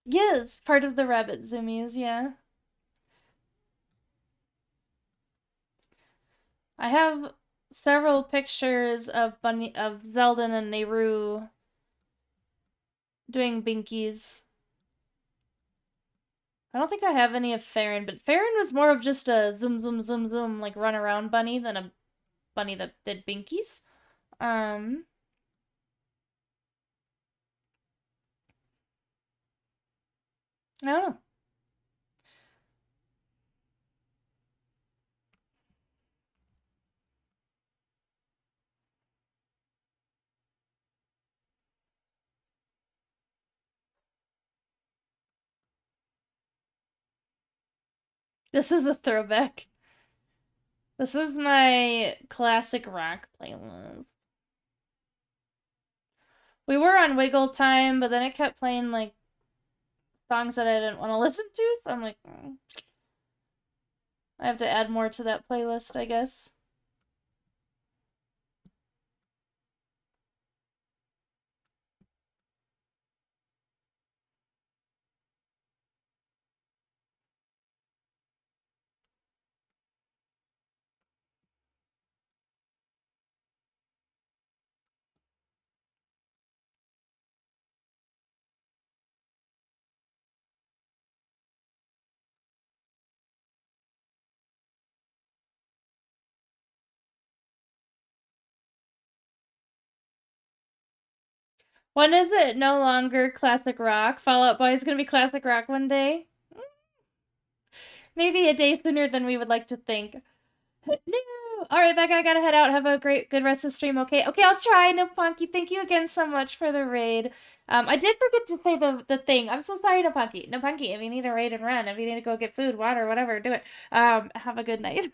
Yes, part of the rabbit zoomies, yeah. I have several pictures of Zeldin and Nehru doing binkies. I don't think I have any of Farron, but Farron was more of just a zoom, zoom, zoom, zoom, like run around bunny than a bunny that did binkies. I don't know. This is a throwback. This is my classic rock playlist. We were on Wiggle Time, but then it kept playing like songs that I didn't want to listen to, so I'm like, I have to add more to that playlist, I guess. When is it no longer classic rock? Fall Out Boy is gonna be classic rock one day? Maybe a day sooner than we would like to think. No! Alright, Becca, I gotta head out. Have a good rest of the stream, okay? Okay, I'll try. No Punky. Thank you again so much for the raid. I did forget to say the thing. I'm so sorry, No Punky. No Punky, if you need a raid and run, if you need to go get food, water, whatever, do it. Have a good night.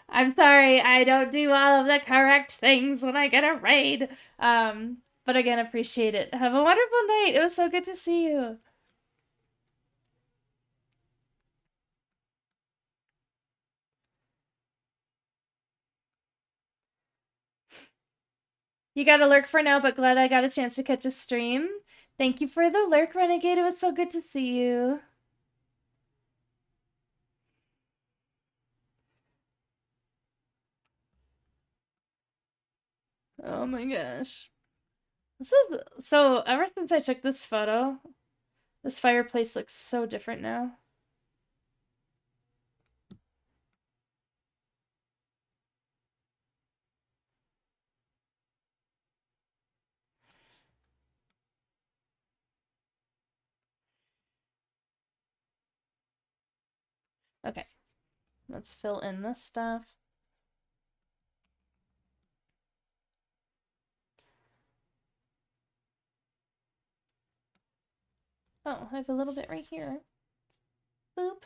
I'm sorry, I don't do all of the correct things when I get a raid. But again, appreciate it. Have a wonderful night. It was so good to see you. You got a lurk for now, but glad I got a chance to catch a stream. Thank you for the lurk, Renegade. It was so good to see you. Oh my gosh. This is so ever since I took this photo, this fireplace looks so different now. Okay. Let's fill in this stuff. Oh, I have a little bit right here. Boop.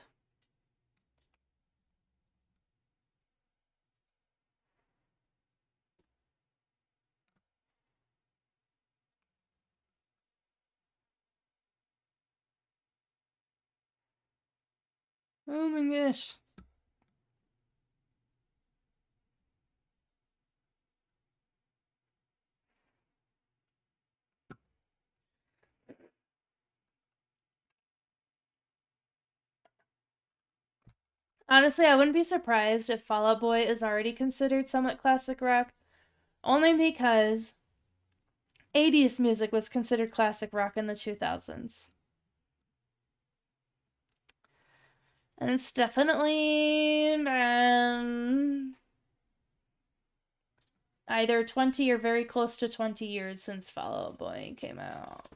Oh my gosh. Honestly, I wouldn't be surprised if Fall Out Boy is already considered somewhat classic rock, only because 80s music was considered classic rock in the 2000s. And it's definitely either 20 or very close to 20 years since Fall Out Boy came out.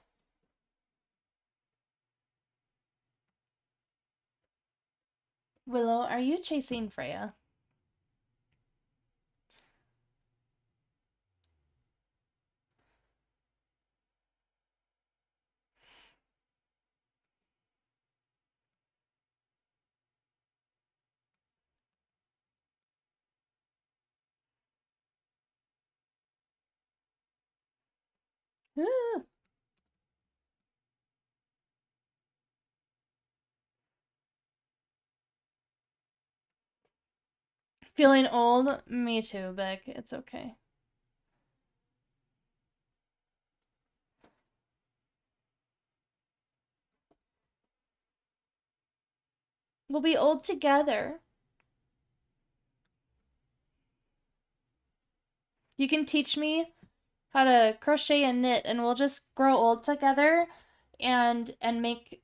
Willow, are you chasing Freya? Ooh. Feeling old? Me too, Beck. It's okay. We'll be old together. You can teach me how to crochet and knit, and we'll just grow old together and make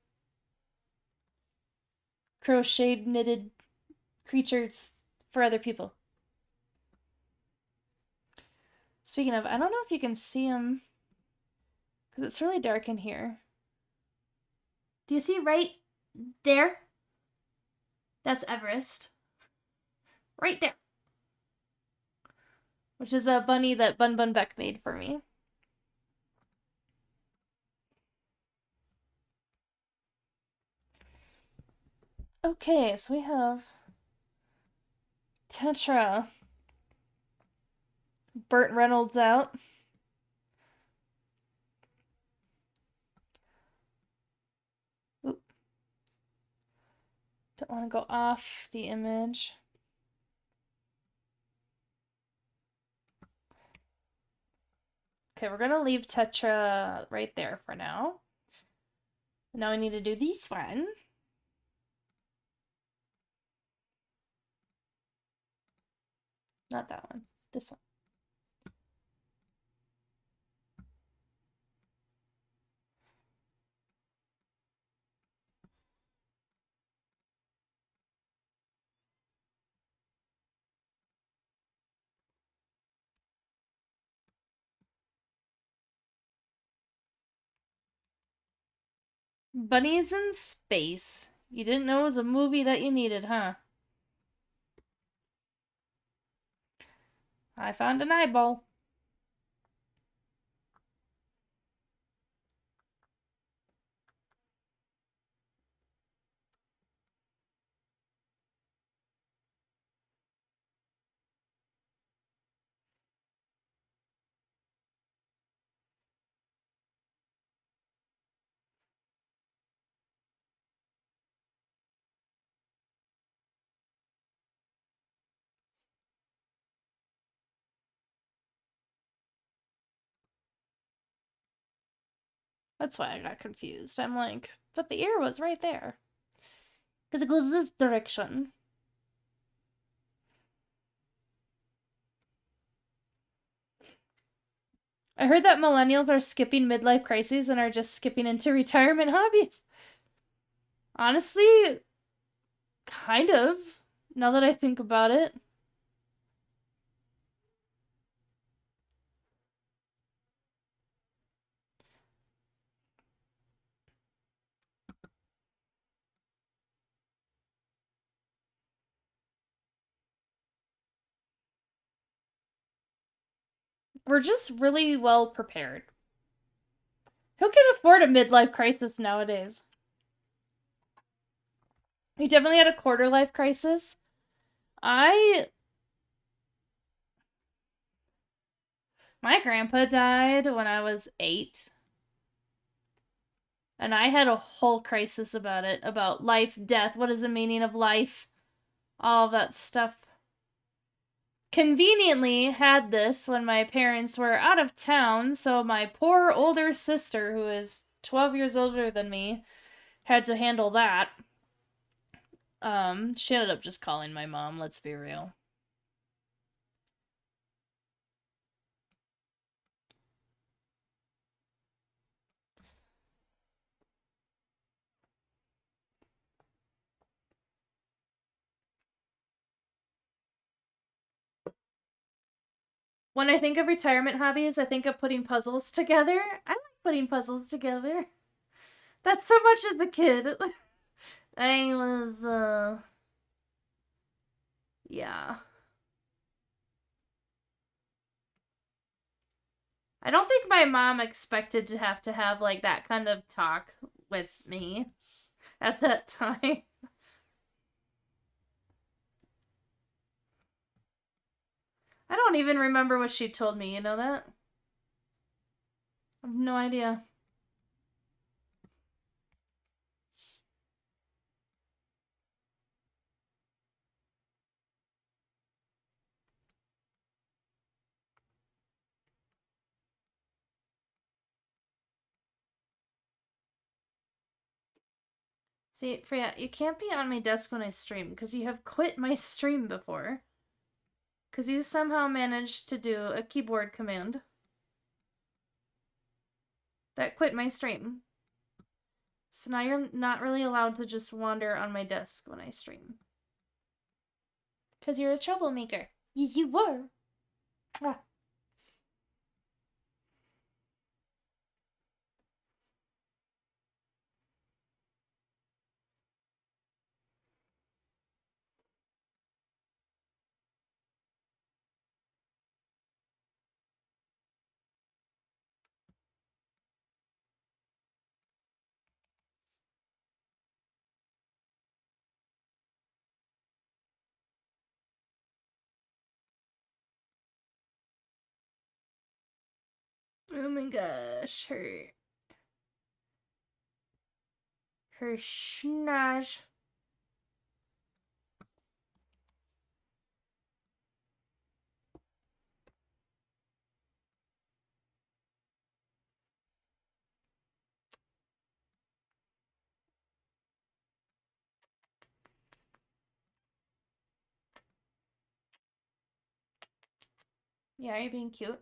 crocheted knitted creatures for other people. Speaking of, I don't know if you can see them because it's really dark in here. Do you see right there? That's Everest. Right there. Which is a bunny that Bun Bun Beck made for me. Okay, so we have Tetra. Burt Reynolds out. Oop. Don't want to go off the image. Okay, we're gonna leave Tetra right there for now. Now we need to do this one. Not that one. This one. Bunnies in Space. You didn't know it was a movie that you needed, huh? I found an eyeball. That's why I got confused. I'm like, but the ear was right there. Because it goes this direction. I heard that millennials are skipping midlife crises and are just skipping into retirement hobbies. Honestly, kind of, now that I think about it. We're just really well prepared. Who can afford a midlife crisis nowadays? We definitely had a quarter life crisis. My grandpa died when I was 8. And I had a whole crisis about it, about life, death, what is the meaning of life, all of that stuff. Conveniently had this when my parents were out of town, so my poor older sister, who is 12 years older than me, had to handle that. She ended up just calling my mom, let's be real. When I think of retirement hobbies, I think of putting puzzles together. I like putting puzzles together. That's so much as a kid. I was, yeah. I don't think my mom expected to have like that kind of talk with me at that time. I don't even remember what she told me, you know that? I have no idea. See, Freya, you can't be on my desk when I stream, because you have quit my stream before. Because you somehow managed to do a keyboard command that quit my stream. So now you're not really allowed to just wander on my desk when I stream. Because you're a troublemaker. You were. Ah. Oh my gosh, her schnoz. Yeah, are you being cute?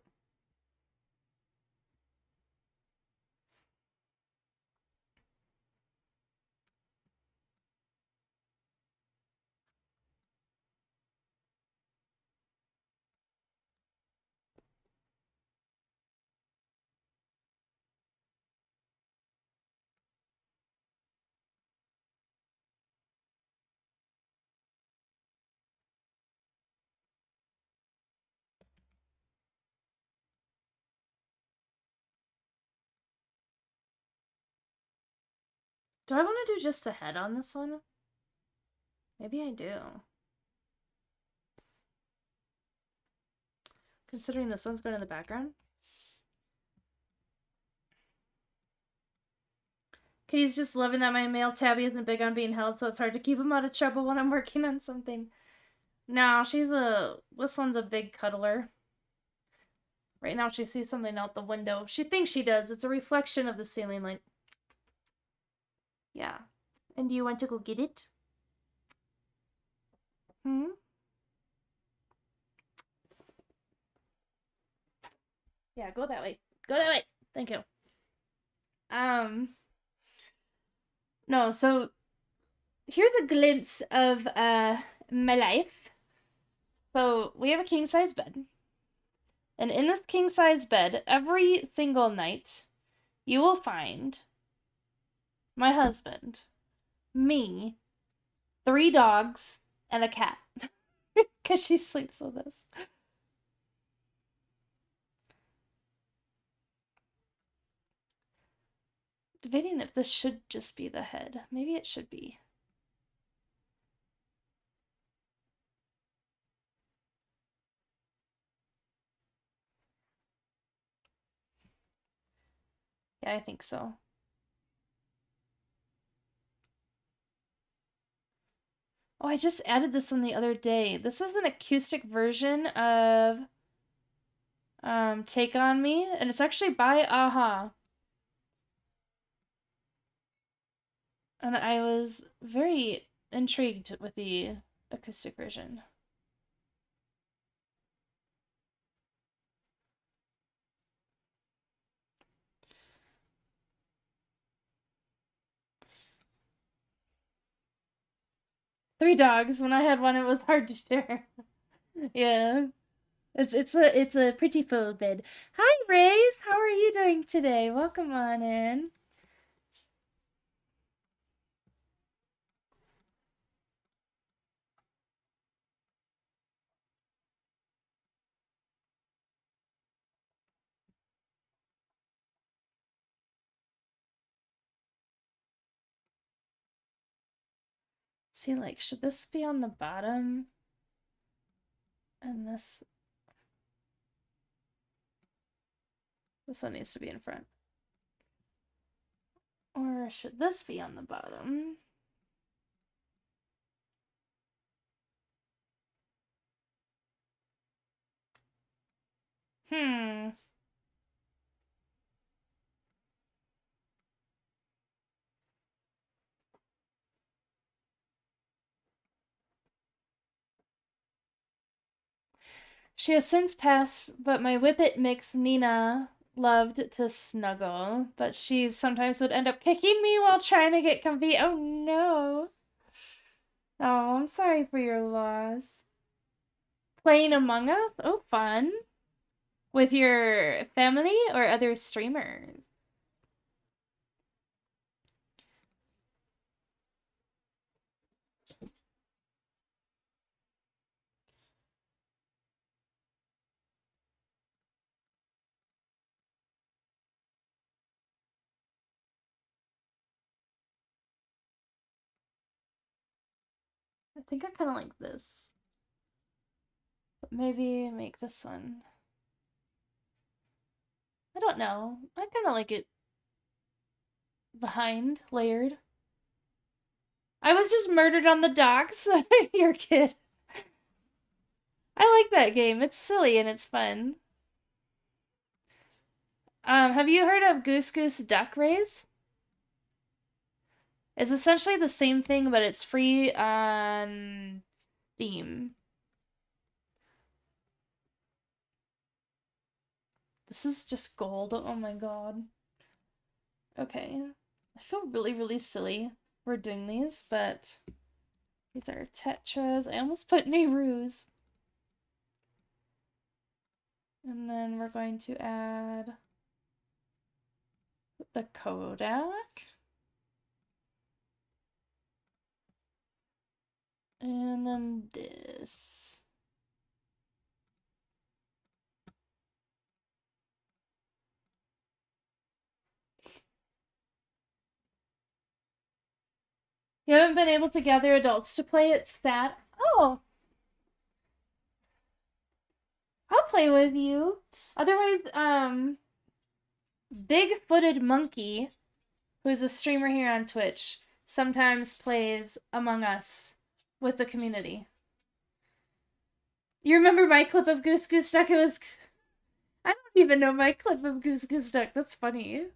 Do I want to do just the head on this one? Maybe I do. Considering this one's going in the background. Kitty's just loving that my male tabby isn't big on being held, so it's hard to keep him out of trouble when I'm working on something. No, this one's a big cuddler. Right now she sees something out the window. She thinks she does. It's a reflection of the ceiling light. Yeah. And do you want to go get it? Hmm? Yeah, go that way. Go that way. Thank you. No, so here's a glimpse of my life. So we have a king size bed. And in this king size bed, every single night, you will find my husband, me, 3 dogs, and a cat. Because she sleeps with us. Debating if this should just be the head. Maybe it should be. Yeah, I think so. Oh, I just added this one the other day. This is an acoustic version of Take On Me, and it's actually by Aha. And I was very intrigued with the acoustic version. Three dogs. When I had one, it was hard to share. Yeah. It's a pretty full bed. Hi, Rays. How are you doing today? Welcome on in. See, like, should this be on the bottom? And this one needs to be in front. Or should this be on the bottom? Hmm. She has since passed, but my Whippet mix Nina loved to snuggle, but she sometimes would end up kicking me while trying to get comfy. Oh no. Oh, I'm sorry for your loss. Playing Among Us? Oh, fun. With your family or other streamers? I think I kind of like this. But maybe make this one. I don't know. I kind of like it behind, layered. I was just murdered on the docks. You're a kid. I like that game. It's silly and it's fun. Have you heard of Goose Goose Duck Race? It's essentially the same thing, but it's free on Steam. This is just gold. Oh my god. Okay. I feel really, really silly for doing these, but these are Tetras. I almost put Nehru's. And then we're going to add the Kodak. And then this. You haven't been able to gather adults to play? It's sad. Oh, I'll play with you. Otherwise, Big-Footed Monkey, who's a streamer here on Twitch, sometimes plays Among Us with the community. You remember my clip of Goose Goose Duck? It was... I don't even know my clip of Goose Goose Duck. That's funny.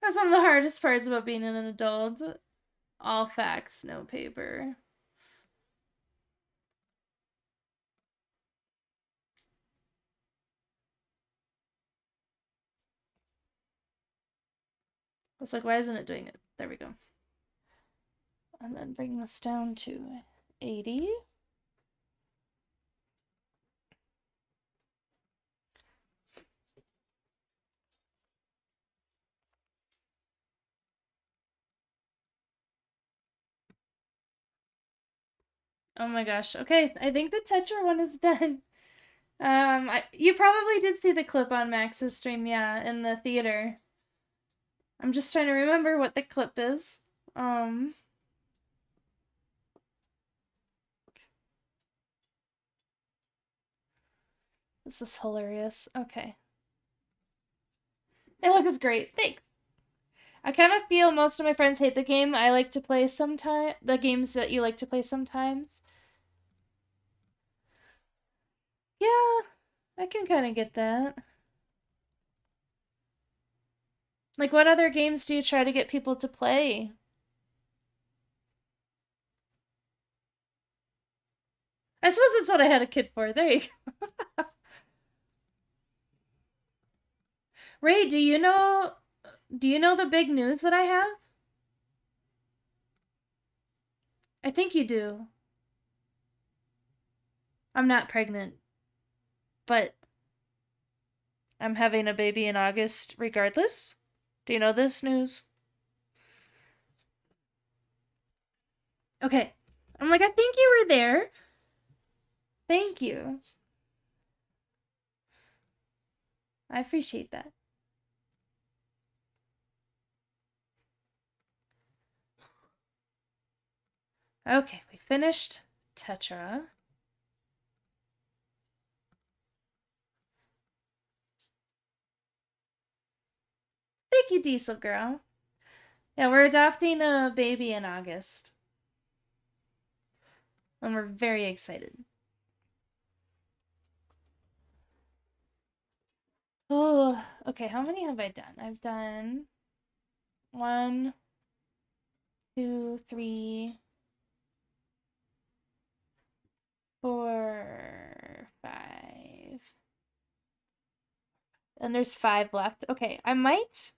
That's one of the hardest parts about being an adult. All facts, no paper. I was like, why isn't it doing it? There we go. And then bring this down to 80. Oh my gosh. Okay, I think the Tetra one is done. You probably did see the clip on Max's stream, yeah, in the theater. I'm just trying to remember what the clip is. This is hilarious. Okay. It looks great. Thanks. I kind of feel most of my friends hate the game I like to play sometimes. The games that you like to play sometimes. Yeah, I can kind of get that. Like, what other games do you try to get people to play? I suppose that's what I had a kid for. There you go. Ray, do you know the big news that I have? I think you do. I'm not pregnant, but I'm having a baby in August regardless. Do you know this news? Okay. I'm like, I think you were there. Thank you. I appreciate that. Okay, we finished Tetra. Thank you, Diesel Girl. Yeah, we're adopting a baby in August. And we're very excited. Oh, okay, how many have I done? I've done 1, 2, 3, 4, 5. And there's 5 left. Okay, I might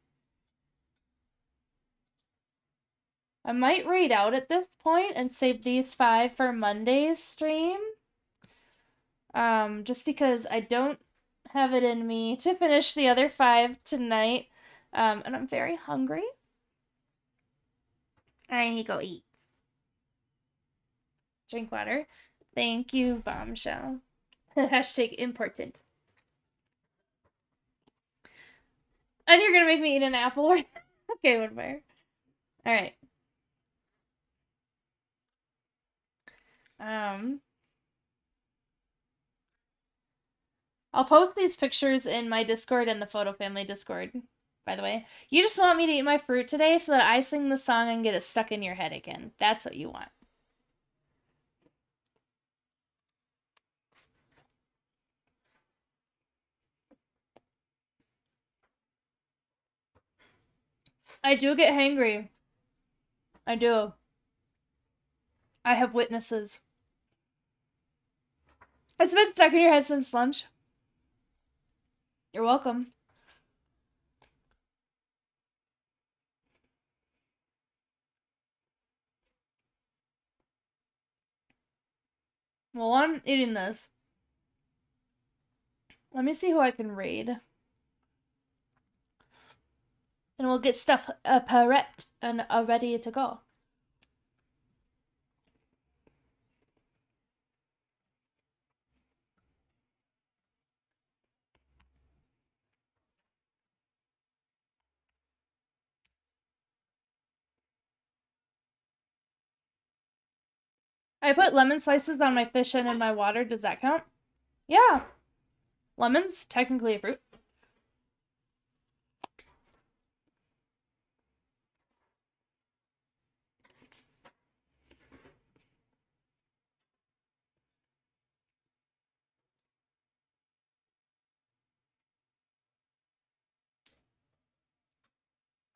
raid out at this point and save these 5 for Monday's stream. Just because I don't have it in me to finish the other 5 tonight. And I'm very hungry. I need to go eat. Drink water. Thank you, Bombshell. Hashtag important. And you're gonna make me eat an apple? Okay, Woodfire. Alright. I'll post these pictures in my Discord and the Photo Family Discord, by the way. You just want me to eat my fruit today so that I sing the song and get it stuck in your head again. That's what you want. I do get hangry. I do. I have witnesses. It's been stuck in your head since lunch. You're welcome. Well, I'm eating this. Let me see who I can raid. And we'll get stuff prepped and ready to go. I put lemon slices on my fish and in my water. Does that count? Yeah. Lemon's technically a fruit.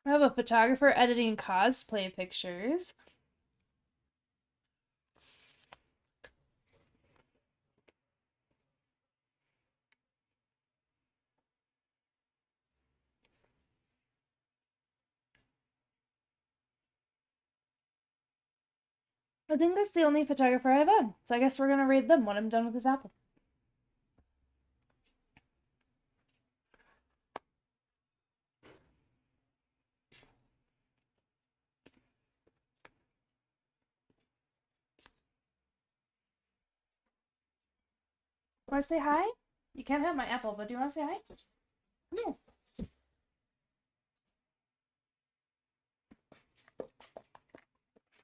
I have a photographer editing cosplay pictures. I think that's the only photographer I've had. So I guess we're gonna raid them when I'm done with this apple. Want to say hi? You can't have my apple, but do you want to say hi? Come here.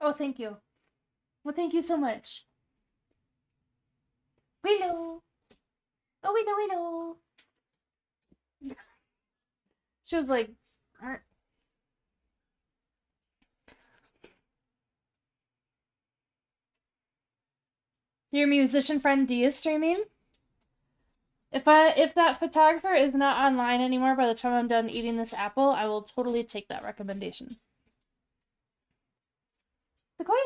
Oh, thank you. Well, thank you so much. Willow. Oh, Willow. She was like, your musician friend D is streaming. If that photographer is not online anymore by the time I'm done eating this apple, I will totally take that recommendation. Sequoia.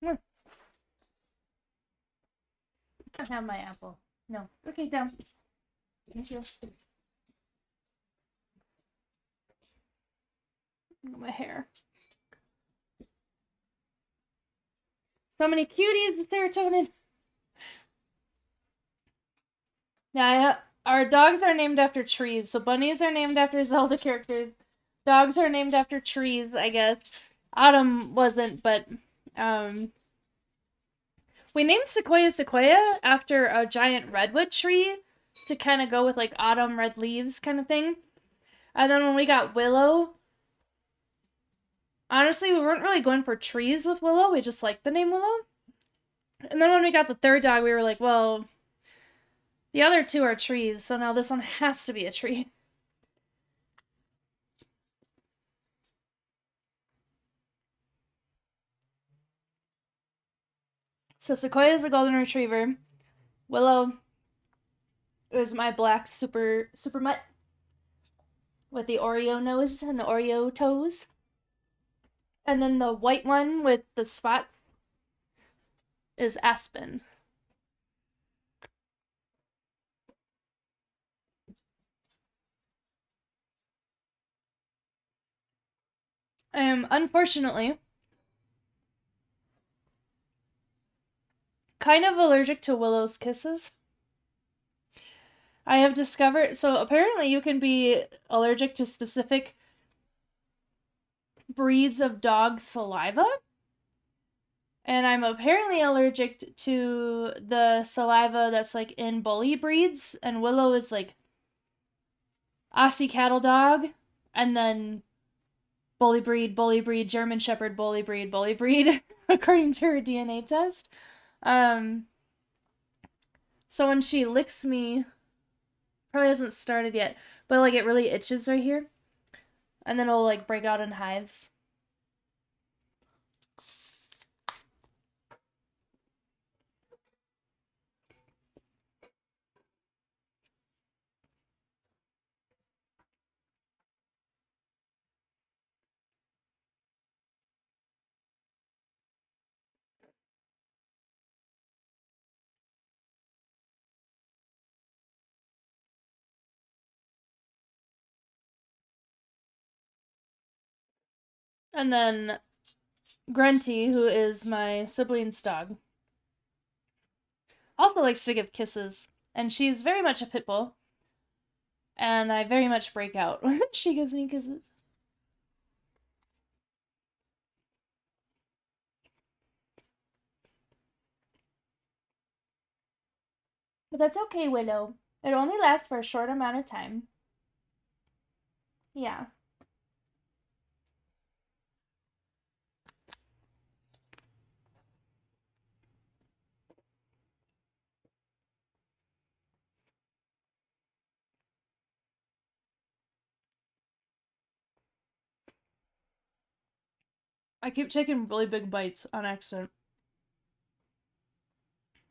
Come on. You can't have my apple. No. Okay, down. Thank you. My hair. So many cuties, the serotonin. Yeah, our dogs are named after trees. So bunnies are named after Zelda characters. Dogs are named after trees, I guess. Autumn wasn't, but we named Sequoia after a giant redwood tree to kind of go with like autumn red leaves kind of thing. And then when we got Willow, honestly, we weren't really going for trees with Willow. We just liked the name Willow. And then when we got the third dog, we were like, well, the other two are trees, so now this one has to be a tree. So Sequoia is a golden retriever. Willow is my black super mutt with the Oreo nose and the Oreo toes. And then the white one with the spots is Aspen. I am unfortunately kind of allergic to Willow's kisses. I have discovered, so apparently you can be allergic to specific breeds of dog saliva. And I'm apparently allergic to the saliva that's like in bully breeds, and Willow is like Aussie cattle dog, and then bully breed, German Shepherd, bully breed, according to her DNA test. So when she licks me, probably hasn't started yet, but like it really itches right here, and then it'll like break out in hives. And then Grunty, who is my sibling's dog, also likes to give kisses, and she's very much a pit bull. And I very much break out when she gives me kisses. But that's okay, Willow. It only lasts for a short amount of time. Yeah. I keep taking really big bites on accident.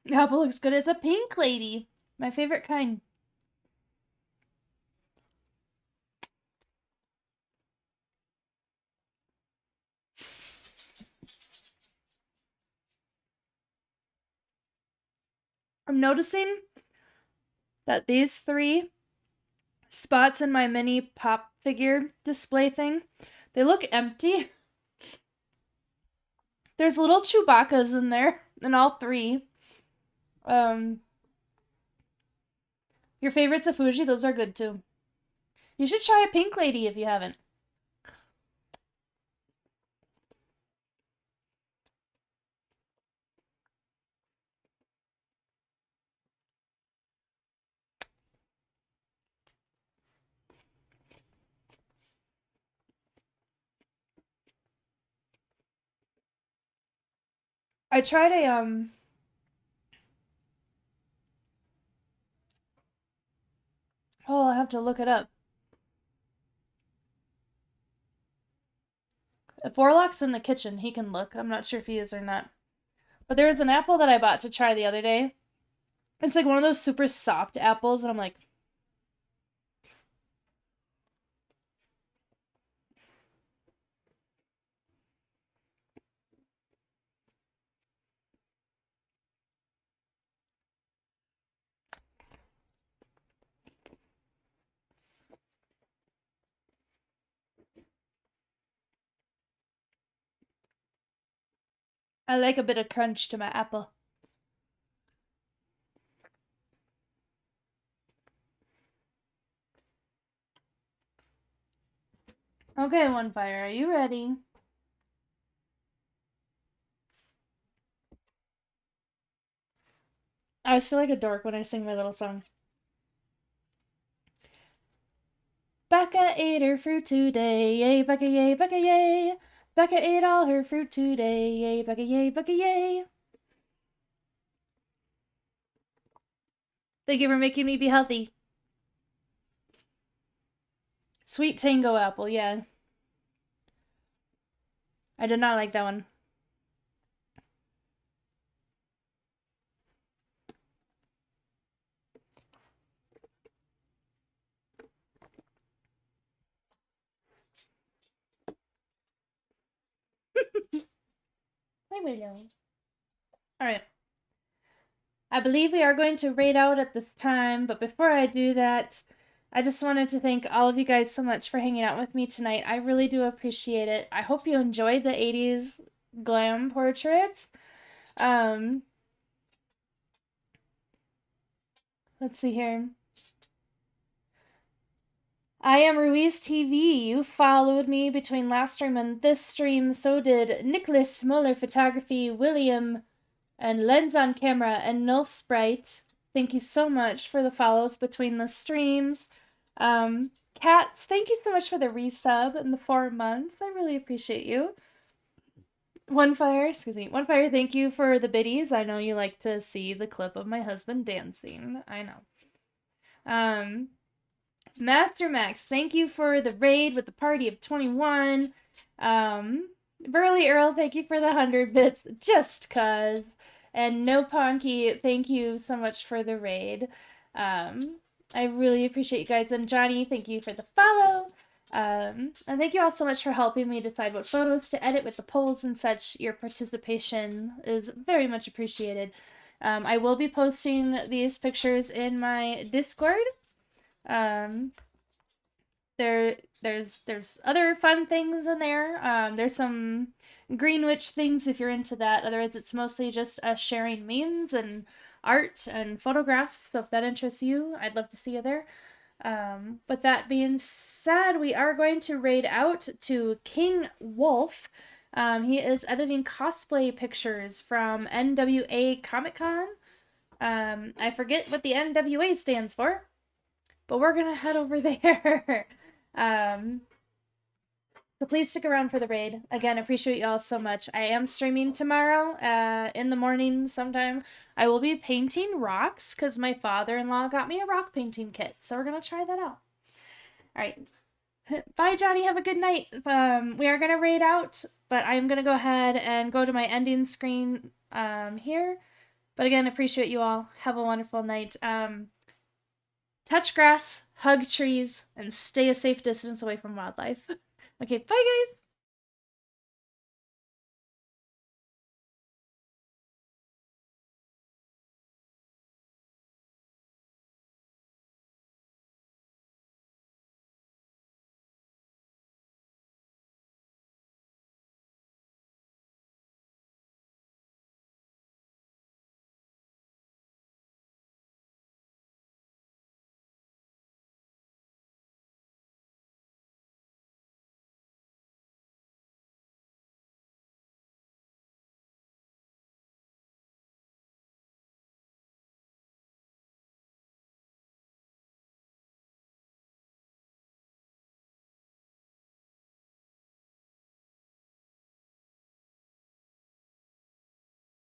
The apple looks good. It's a pink lady. My favorite kind. I'm noticing that these 3 spots in my mini pop figure display thing, they look empty. There's little Chewbacca's in there, in all 3. Your favorites of Fuji, those are good too. You should try a pink lady if you haven't. I tried a oh, I'll have to look it up. If Warlock's in the kitchen, he can look. I'm not sure if he is or not. But there was an apple that I bought to try the other day. It's like one of those super soft apples, and I'm like, I like a bit of crunch to my apple. Okay, One Fire, are you ready? I always feel like a dork when I sing my little song. Becca ate her fruit today, yay, Becca, yay, Becca, yay. Becca ate all her fruit today, yay, Becca, yay, Becca, yay. Thank you for making me be healthy. Sweet Tango apple, yeah. I did not like that one. Hi, Willow. Alright. I believe we are going to raid out at this time, but before I do that, I just wanted to thank all of you guys so much for hanging out with me tonight. I really do appreciate it. I hope you enjoyed the 80s glam portraits. Let's see here. I am Ruiz TV. You followed me between last stream and this stream. So did Nicholas Muller Photography, William, and Lens on Camera, and Null Sprite. Thank you so much for the follows between the streams. Cats, thank you so much for the resub and the 4 months. I really appreciate you. One Fire, thank you for the biddies. I know you like to see the clip of my husband dancing. I know. Master Max, thank you for the raid with the party of 21. Burly Earl, thank you for the 100 bits, just cuz. And No Ponky, thank you so much for the raid. I really appreciate you guys. And Johnny, thank you for the follow. And thank you all so much for helping me decide what photos to edit with the polls and such. Your participation is very much appreciated. I will be posting these pictures in my Discord. There's other fun things in there. There's some Greenwich things if you're into that. Otherwise, it's mostly just us sharing memes and art and photographs. So if that interests you, I'd love to see you there. But that being said, we are going to raid out to King Wolf. He is editing cosplay pictures from NWA Comic Con. I forget what the NWA stands for, but we're gonna head over there. So please stick around for the raid. Again, appreciate you all so much. I am streaming tomorrow in the morning sometime. I will be painting rocks because my father-in-law got me a rock painting kit. So we're going to try that out. All right. Bye, Johnny. Have a good night. We are going to raid out, but I'm going to go ahead and go to my ending screen here. But again, appreciate you all. Have a wonderful night. Touch grass, hug trees, and stay a safe distance away from wildlife. Okay, bye, guys.